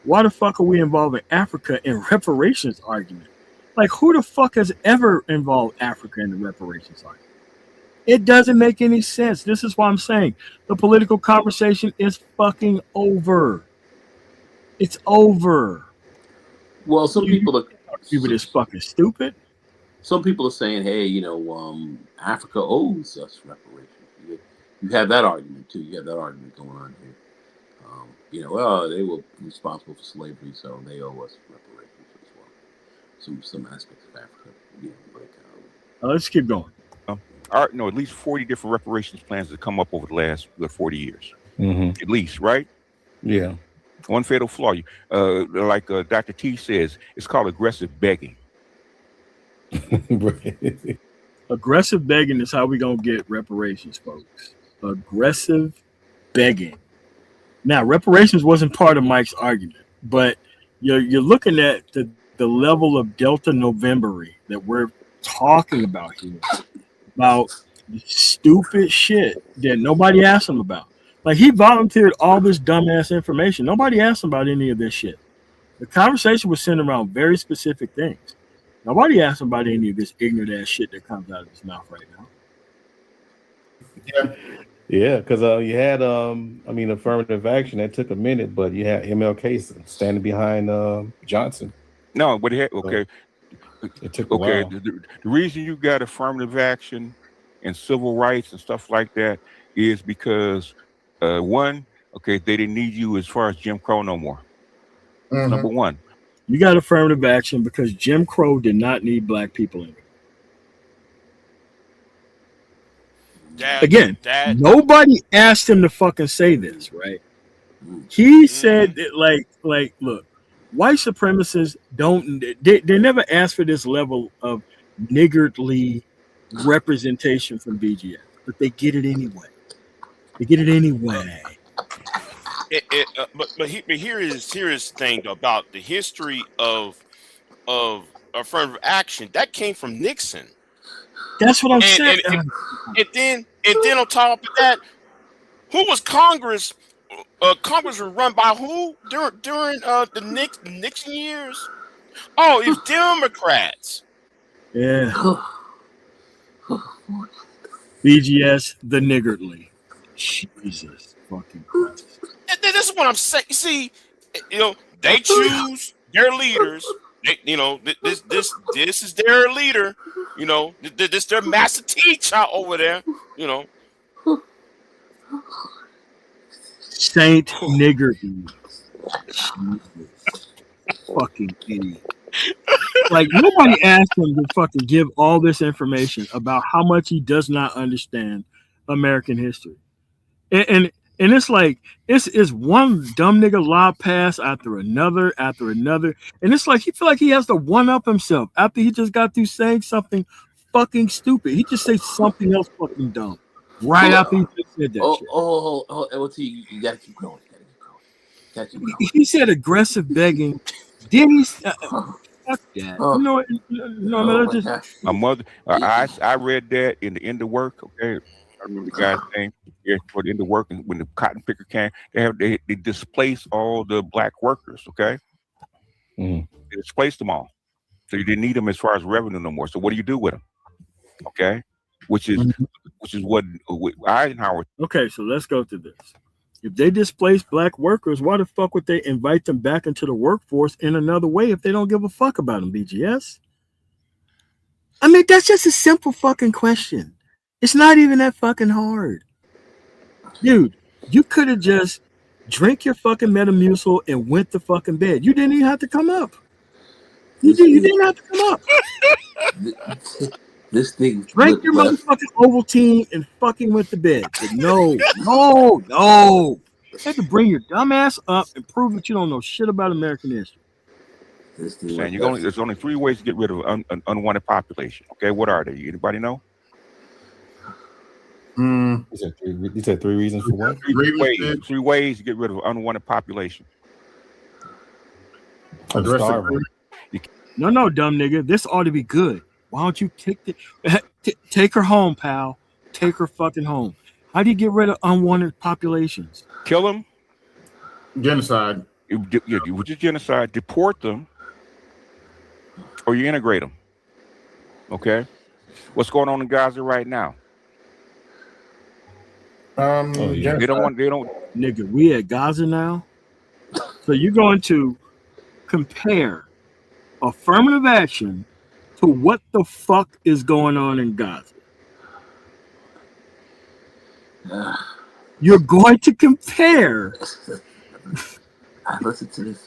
Why the fuck are we involving Africa in reparations argument? Like, who the fuck has ever involved Africa in the reparations argument? It doesn't make any sense. This is why I'm saying the political conversation is fucking over. It's over. Well, some people are this fucking stupid. Some people are saying, hey, you know, Africa owes us reparations. You have that argument too. You have that argument going on here. You know, well, they were responsible for slavery, so they owe us reparations as well. Some aspects of Africa, you know, but let's keep going. At least 40 different reparations plans that come up over the last 40 years. At least, right? Yeah. One fatal flaw. Like Dr. T says, it's called aggressive begging. Aggressive begging is how we gonna get reparations, folks. Aggressive begging. Now, reparations wasn't part of Mike's argument, but you're looking at the level of Delta Novembery that we're talking about here, about stupid shit that nobody asked him about. Like, he volunteered all this dumbass information. Nobody asked him about any of this shit. The conversation was centered around very specific things. Nobody asked him about any of this ignorant ass shit that comes out of his mouth right now. Yeah, because you had affirmative action that took a minute, but you had MLK standing behind Johnson. No, but okay. It took a while. The reason you got affirmative action and civil rights and stuff like that is because one, they didn't need you as far as Jim Crow no more. Number one. You got affirmative action because Jim Crow did not need black people in it. Again, nobody asked him to fucking say this, right? He said that, like, look, white supremacists they never asked for this level of niggardly representation from BGS, but they get it anyway. But here is the thing about the history of affirmative action that came from Nixon. That's what I'm saying. And then on top of that, who was Congress? Congress was run by who during the Nixon years? Oh, it's Democrats. Yeah. BGS, the niggardly. Jesus fucking Christ. This is what I'm saying. You see, they choose their leaders. This is their leader. This their master teacher over there. Saint Niggardly. Fucking idiot. Like, nobody asked him to fucking give all this information about how much he does not understand American history. And it's like it's one dumb nigga lob pass after another. And it's like he feel like he has to one up himself after he just got through saying something fucking stupid. He just say something else fucking dumb right after he just said that shit. LT, you gotta keep going. He said aggressive begging. Then he fuck that. My mother, I read that in the end of work. Okay, I remember the guy's name. Yeah, for the end of work, and when the cotton picker came, they displaced all the black workers. Okay, they displaced them all, so you didn't need them as far as revenue no more. So what do you do with them? Okay, which is what Eisenhower. Okay, so let's go to this. If they displace black workers, why the fuck would they invite them back into the workforce in another way if they don't give a fuck about them, BGS? I mean, that's just a simple fucking question. It's not even that fucking hard. Dude, you could have just drank your fucking Metamucil and went to fucking bed. You didn't even have to come up. You didn't have to come up. This thing. Drank your motherfucking Ovaltine and fucking went to bed. But no. You had to bring your dumb ass up and prove that you don't know shit about American history. Saying there's only 3 ways to get rid of an unwanted population. Okay, what are they? Anybody know? You said 3 reasons for what? 3 ways to get rid of an unwanted population. Starve them. No, dumb nigga. This ought to be good. Why don't you take her home, pal? Take her fucking home. How do you get rid of unwanted populations? Kill them. Genocide. You just genocide. Deport them, or you integrate them. Okay. What's going on in Gaza right now? They don't. Nigga, we at Gaza now. So you're going to compare affirmative action to what the fuck is going on in Gaza? You're going to compare affirmative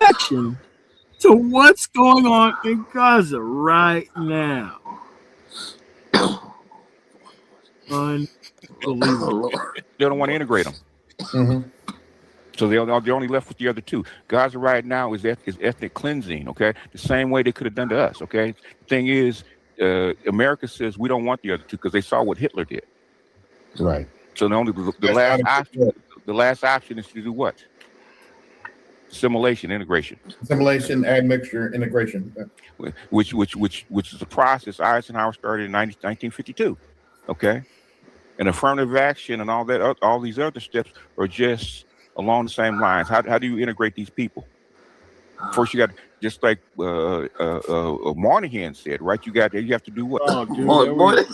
action to what's going on in Gaza right now. Unbelievable. They don't want to integrate them. Mm-hmm. So they're only left with the other 2. Gaza right now is ethnic cleansing. Okay, the same way they could have done to us. Okay, the thing is, America says we don't want the other 2 because they saw what Hitler did. Right. So the last option is to do what? Assimilation, integration. Assimilation, admixture, integration. Which is a process Eisenhower started in 1952. Okay, and affirmative action and all that, all these other steps are just along the same lines. How do you integrate these people? First, you got, just like Moynihan said, right? You have to do what? Oh, dude, Moynihan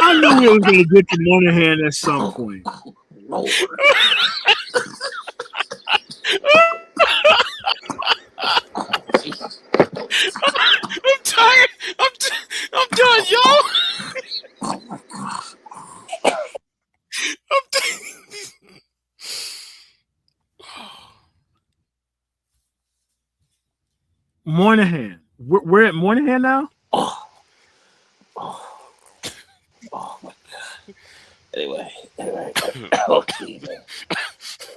I knew we were going to get to Moynihan at some point. I'm tired. I'm done, y'all. Moynihan. We're at Moynihan now? Oh my God. Anyway. Okay, man.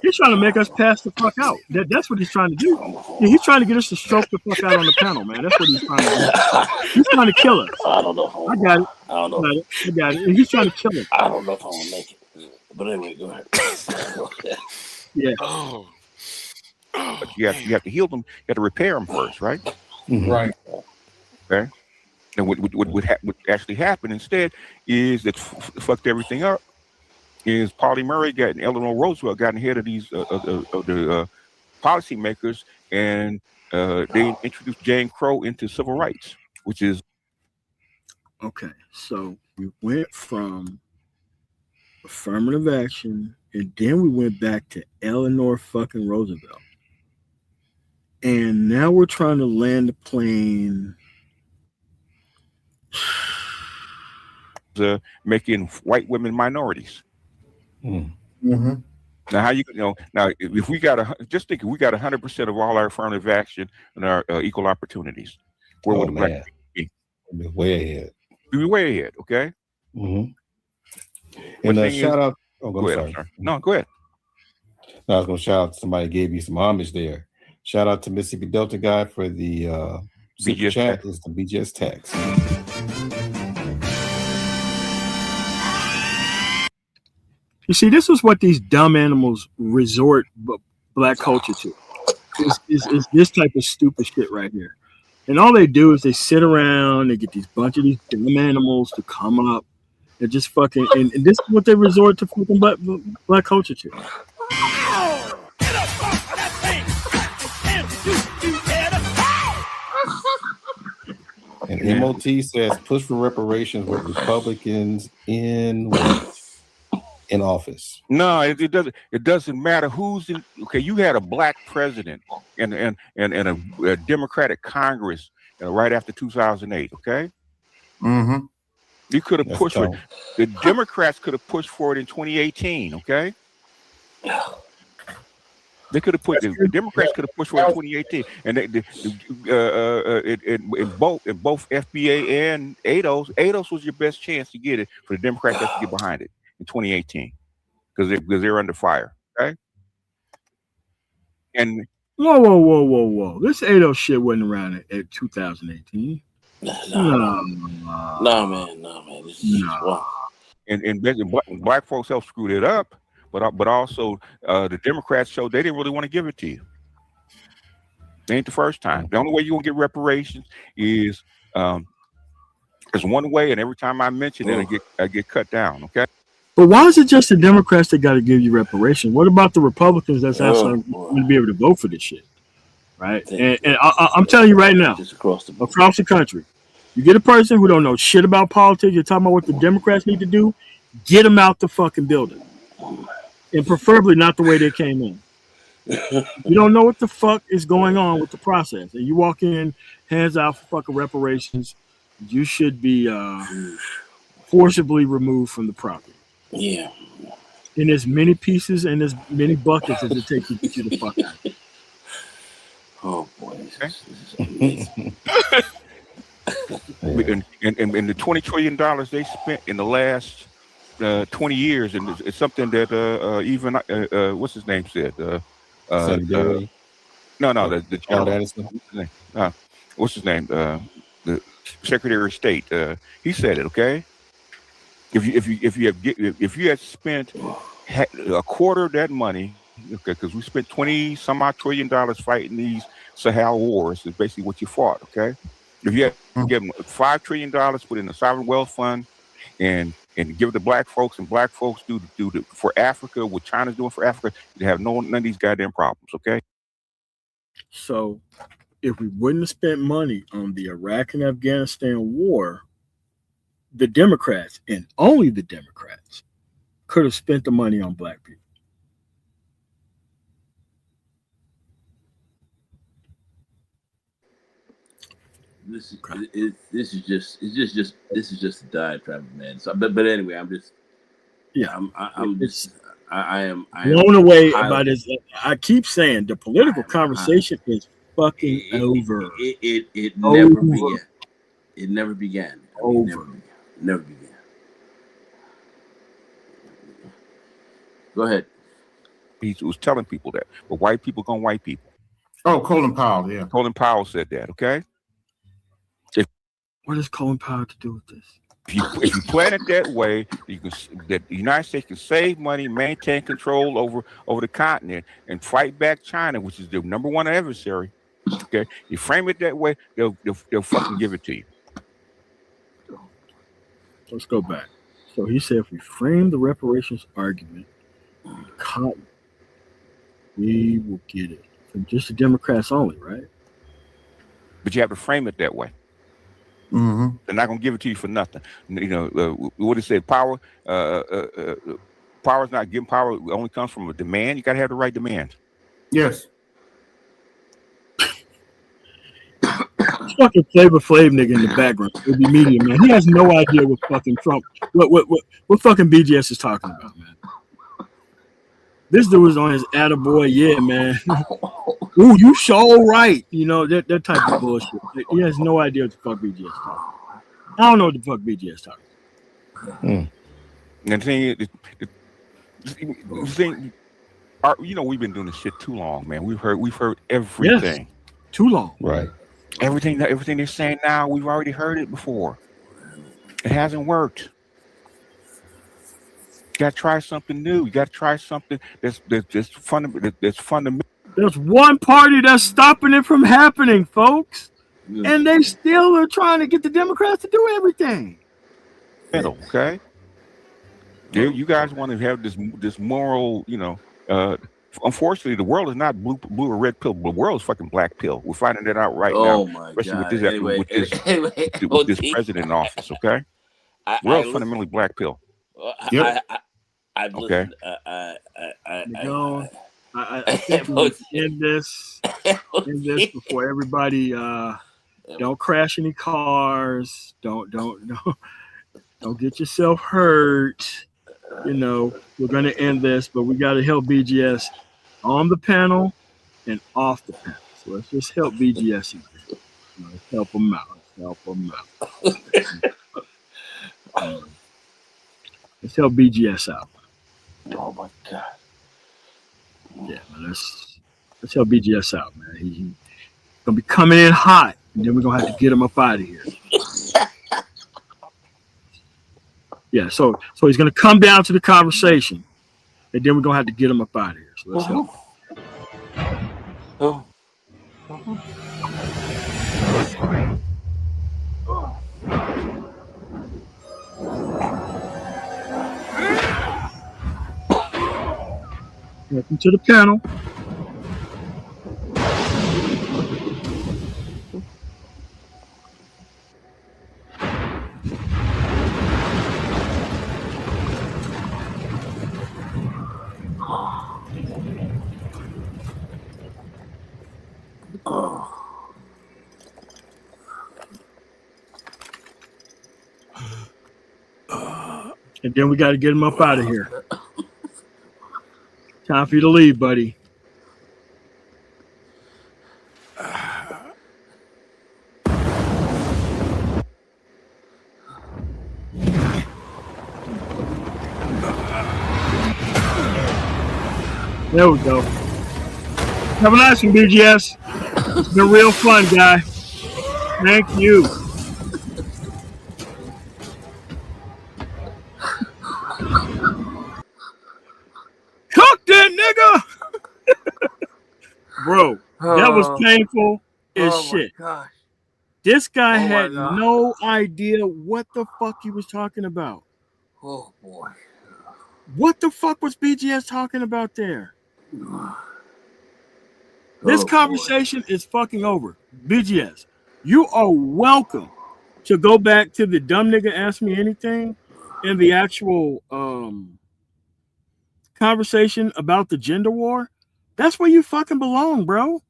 He's trying to make us pass the fuck out. That's what he's trying to do. Yeah, he's trying to get us to stroke the fuck out on the panel, man. That's what he's trying to do. He's trying to kill us. I don't know. I got it. I don't know. I got it. And he's trying to kill us. I don't know if I'm gonna make it. But anyway, go ahead. Yeah. But you have to heal them. You have to repair them first, right? Mm-hmm. Right. Okay. And what actually happened instead is that fucked everything up. Is Pauli Murray and Eleanor Roosevelt got ahead of these the policymakers, and they introduced Jane Crow into civil rights, which is Okay. So we went from affirmative action, and then we went back to Eleanor fucking Roosevelt. And now we're trying to land the plane. making white women minorities. Mm-hmm. Now, how now if we got just think if we got 100% of all our affirmative action and our equal opportunities, where would the black people be? Way ahead. We'd be way ahead. Okay. Mm-hmm. And shout out. Oh, go ahead. I'm sorry. No, go ahead. No, I was going to shout out. Somebody gave you some homage there. Shout out to Mississippi Delta guy for the BGS chat. Is the BGS tax. You see, this is what these dumb animals resort black culture to. Is this type of stupid shit right here. And all they do is they sit around, they get these bunch of these dumb animals to come up. They're just fucking, and this is what they resort to fucking black culture to. And MOT says push for reparations with Republicans in office. No, it doesn't. It doesn't matter who's in. Okay, you had a black president and a Democratic Congress right after 2008. Okay. Mm-hmm. You could have pushed for it. The Democrats could have pushed for it in 2018. Okay. They could have put the Democrats could have pushed for it in 2018, and in both FBA and ADOS was your best chance to get it for the Democrats to get behind it in 2018 because they're under fire. Okay, and whoa! This ADOS shit wasn't around at 2018. No, man. This is wow. And black folks helped screw it up. But also the Democrats showed they didn't really want to give it to you. It ain't the first time. The only way you're gonna get reparations is there's one way, and every time I mention it, I get cut down. Okay. But why is it just the Democrats that got to give you reparations? What about the Republicans that's actually going to be able to vote for this shit? Right. And I'm telling you right now, across the country, you get a person who don't know shit about politics. You're talking about what the Democrats need to do. Get them out the fucking building. And preferably not the way they came in. You don't know what the fuck is going on with the process. And you walk in, hands out for fucking reparations. You should be forcibly removed from the property. Yeah. In as many pieces and as many buckets as it takes to get you the fuck out. Oh, boy. This is amazing. And the $20 trillion they spent in the last 20 years, and it's something that even what's his name said. The what's his name? The Secretary of State. He said it. Okay, if you had spent a quarter of that money, okay, because we spent 20 some odd trillion dollars fighting these Sahel wars, is basically what you fought. Okay, if you had given $5 trillion, put in the sovereign wealth fund, and give it to black folks, and black folks do for Africa what China's doing for Africa, you have none of these goddamn problems, okay? So if we wouldn't have spent money on the Iraq and Afghanistan war, the Democrats, and only the Democrats, could have spent the money on black people. This is just a diatribe, man. So, but anyway, I'm just I am blown away by this. I keep saying the political conversation is fucking over. It never began. It never began. Never began. Go ahead. He was telling people that, but white people gonna white people. Oh, Colin Powell, yeah. Colin Powell said that. Okay. What does Colin Powell to do with this? If you plan it that way, that the United States can save money, maintain control over the continent, and fight back China, which is the number one adversary. Okay, you frame it that way, they'll fucking give it to you. Let's go back. So he said, if we frame the reparations argument, cotton, we will get it from just the Democrats only, right? But you have to frame it that way. Mm-hmm. They're not gonna give it to you for nothing. You know what it said. Power is not giving power. It only comes from a demand. You gotta have the right demand. Yes. Fucking Flavor Flav nigga in the background. It'll be media, man. He has no idea what fucking Trump, what fucking BGS is talking about, man. This dude was on his attaboy, yeah, man. Ooh, you so right. You know, that type of bullshit. He has no idea what the fuck BGS is talking about. I don't know what the fuck BGS is talking about. And the thing, you know, we've been doing this shit too long, man. We've heard everything. Yes, too long. Right. Everything they're saying now, we've already heard it before. It hasn't worked. You gotta try something new. You gotta try something that's fundamental. There's one party that's stopping it from happening, folks. And they still are trying to get the Democrats to do everything. Okay. You guys want to have this moral, you know, unfortunately, the world is not blue or red pill. The world is fucking black pill. We're finding that out right now. My especially God. with this president in office, okay? World's fundamentally black pill. I've okay. I think we end this before everybody don't crash any cars, don't get yourself hurt. You know, we're gonna end this, but we gotta help BGS on the panel and off the panel. So let's just help BGS out. Let's help him out. Let's help BGS out. Oh my God. Yeah, man. Let's help BGS out, man. He's gonna be coming in hot, and then we're gonna have to get him up out of here. Yeah, so he's gonna come down to the conversation, and then we're gonna have to get him up out of here. So let's help. Oh. Welcome to the panel. And then we got to get him up out of here. Time for you to leave, buddy. There we go. Have a nice one, BGS. It's been real fun, guy. Thank you. Cook that nigga! Bro, that was painful as shit. Gosh. This guy had no idea what the fuck he was talking about. Oh boy. What the fuck was BGS talking about there? This conversation is fucking over. BGS, you are welcome to go back to the dumb nigga ask me anything and the actual conversation about the gender war. That's where you fucking belong, bro.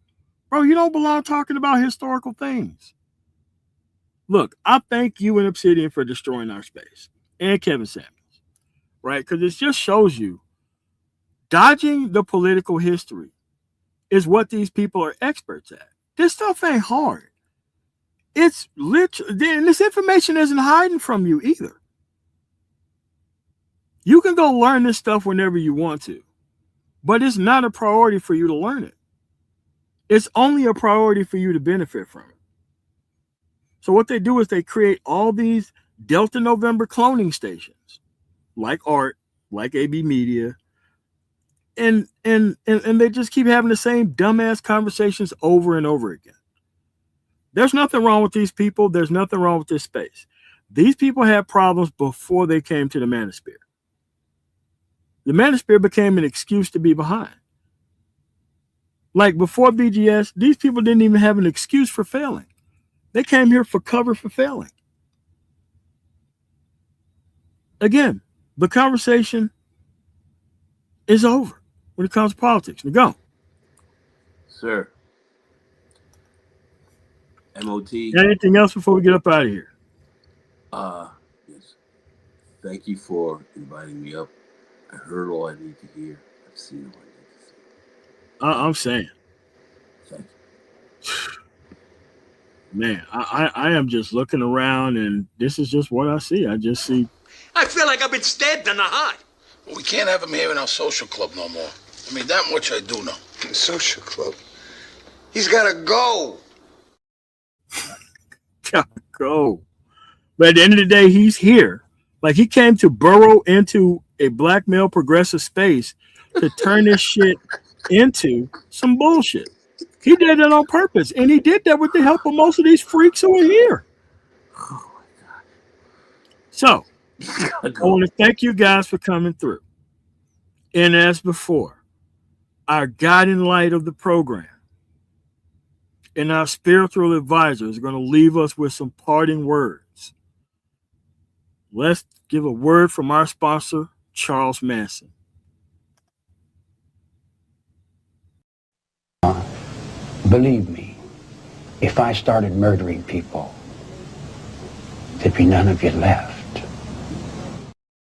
Bro, you don't belong talking about historical things. Look, I thank you and Obsidian for destroying our space and Kevin Samuels, right? Because it just shows you dodging the political history is what these people are experts at. This stuff ain't hard. It's literally, and this information isn't hiding from you either. You can go learn this stuff whenever you want to, but it's not a priority for you to learn it. It's only a priority for you to benefit from it. So what they do is they create all these Delta November cloning stations, like ART, like AB Media, and they just keep having the same dumbass conversations over and over again. There's nothing wrong with these people. There's nothing wrong with this space. These people had problems before they came to the Manosphere. The Manosphere became an excuse to be behind. Like before BGS, these people didn't even have an excuse for failing. They came here for cover for failing. Again, the conversation is over when it comes to politics. Now go. Sir. MOT. Anything else before we get up out of here? Yes. Thank you for inviting me up. I heard all I need to hear. I've seen all I need to see. I'm saying. Thank you. Man, I am just looking around and this is just what I see. I just see. I feel like I've been stabbed in the heart. Well, we can't have him here in our social club no more. I mean, that much I do know. The social club? He's gotta go. Gotta go. But at the end of the day, he's here. Like he came to burrow into a black male progressive space to turn this shit into some bullshit. He did it on purpose, and he did that with the help of most of these freaks who are here. Oh my God. So, I want to thank you guys for coming through. And as before, our guiding light of the program and our spiritual advisor is going to leave us with some parting words. Let's give a word from our sponsor, Charles Manson. Believe me, if I started murdering people, there'd be none of you left.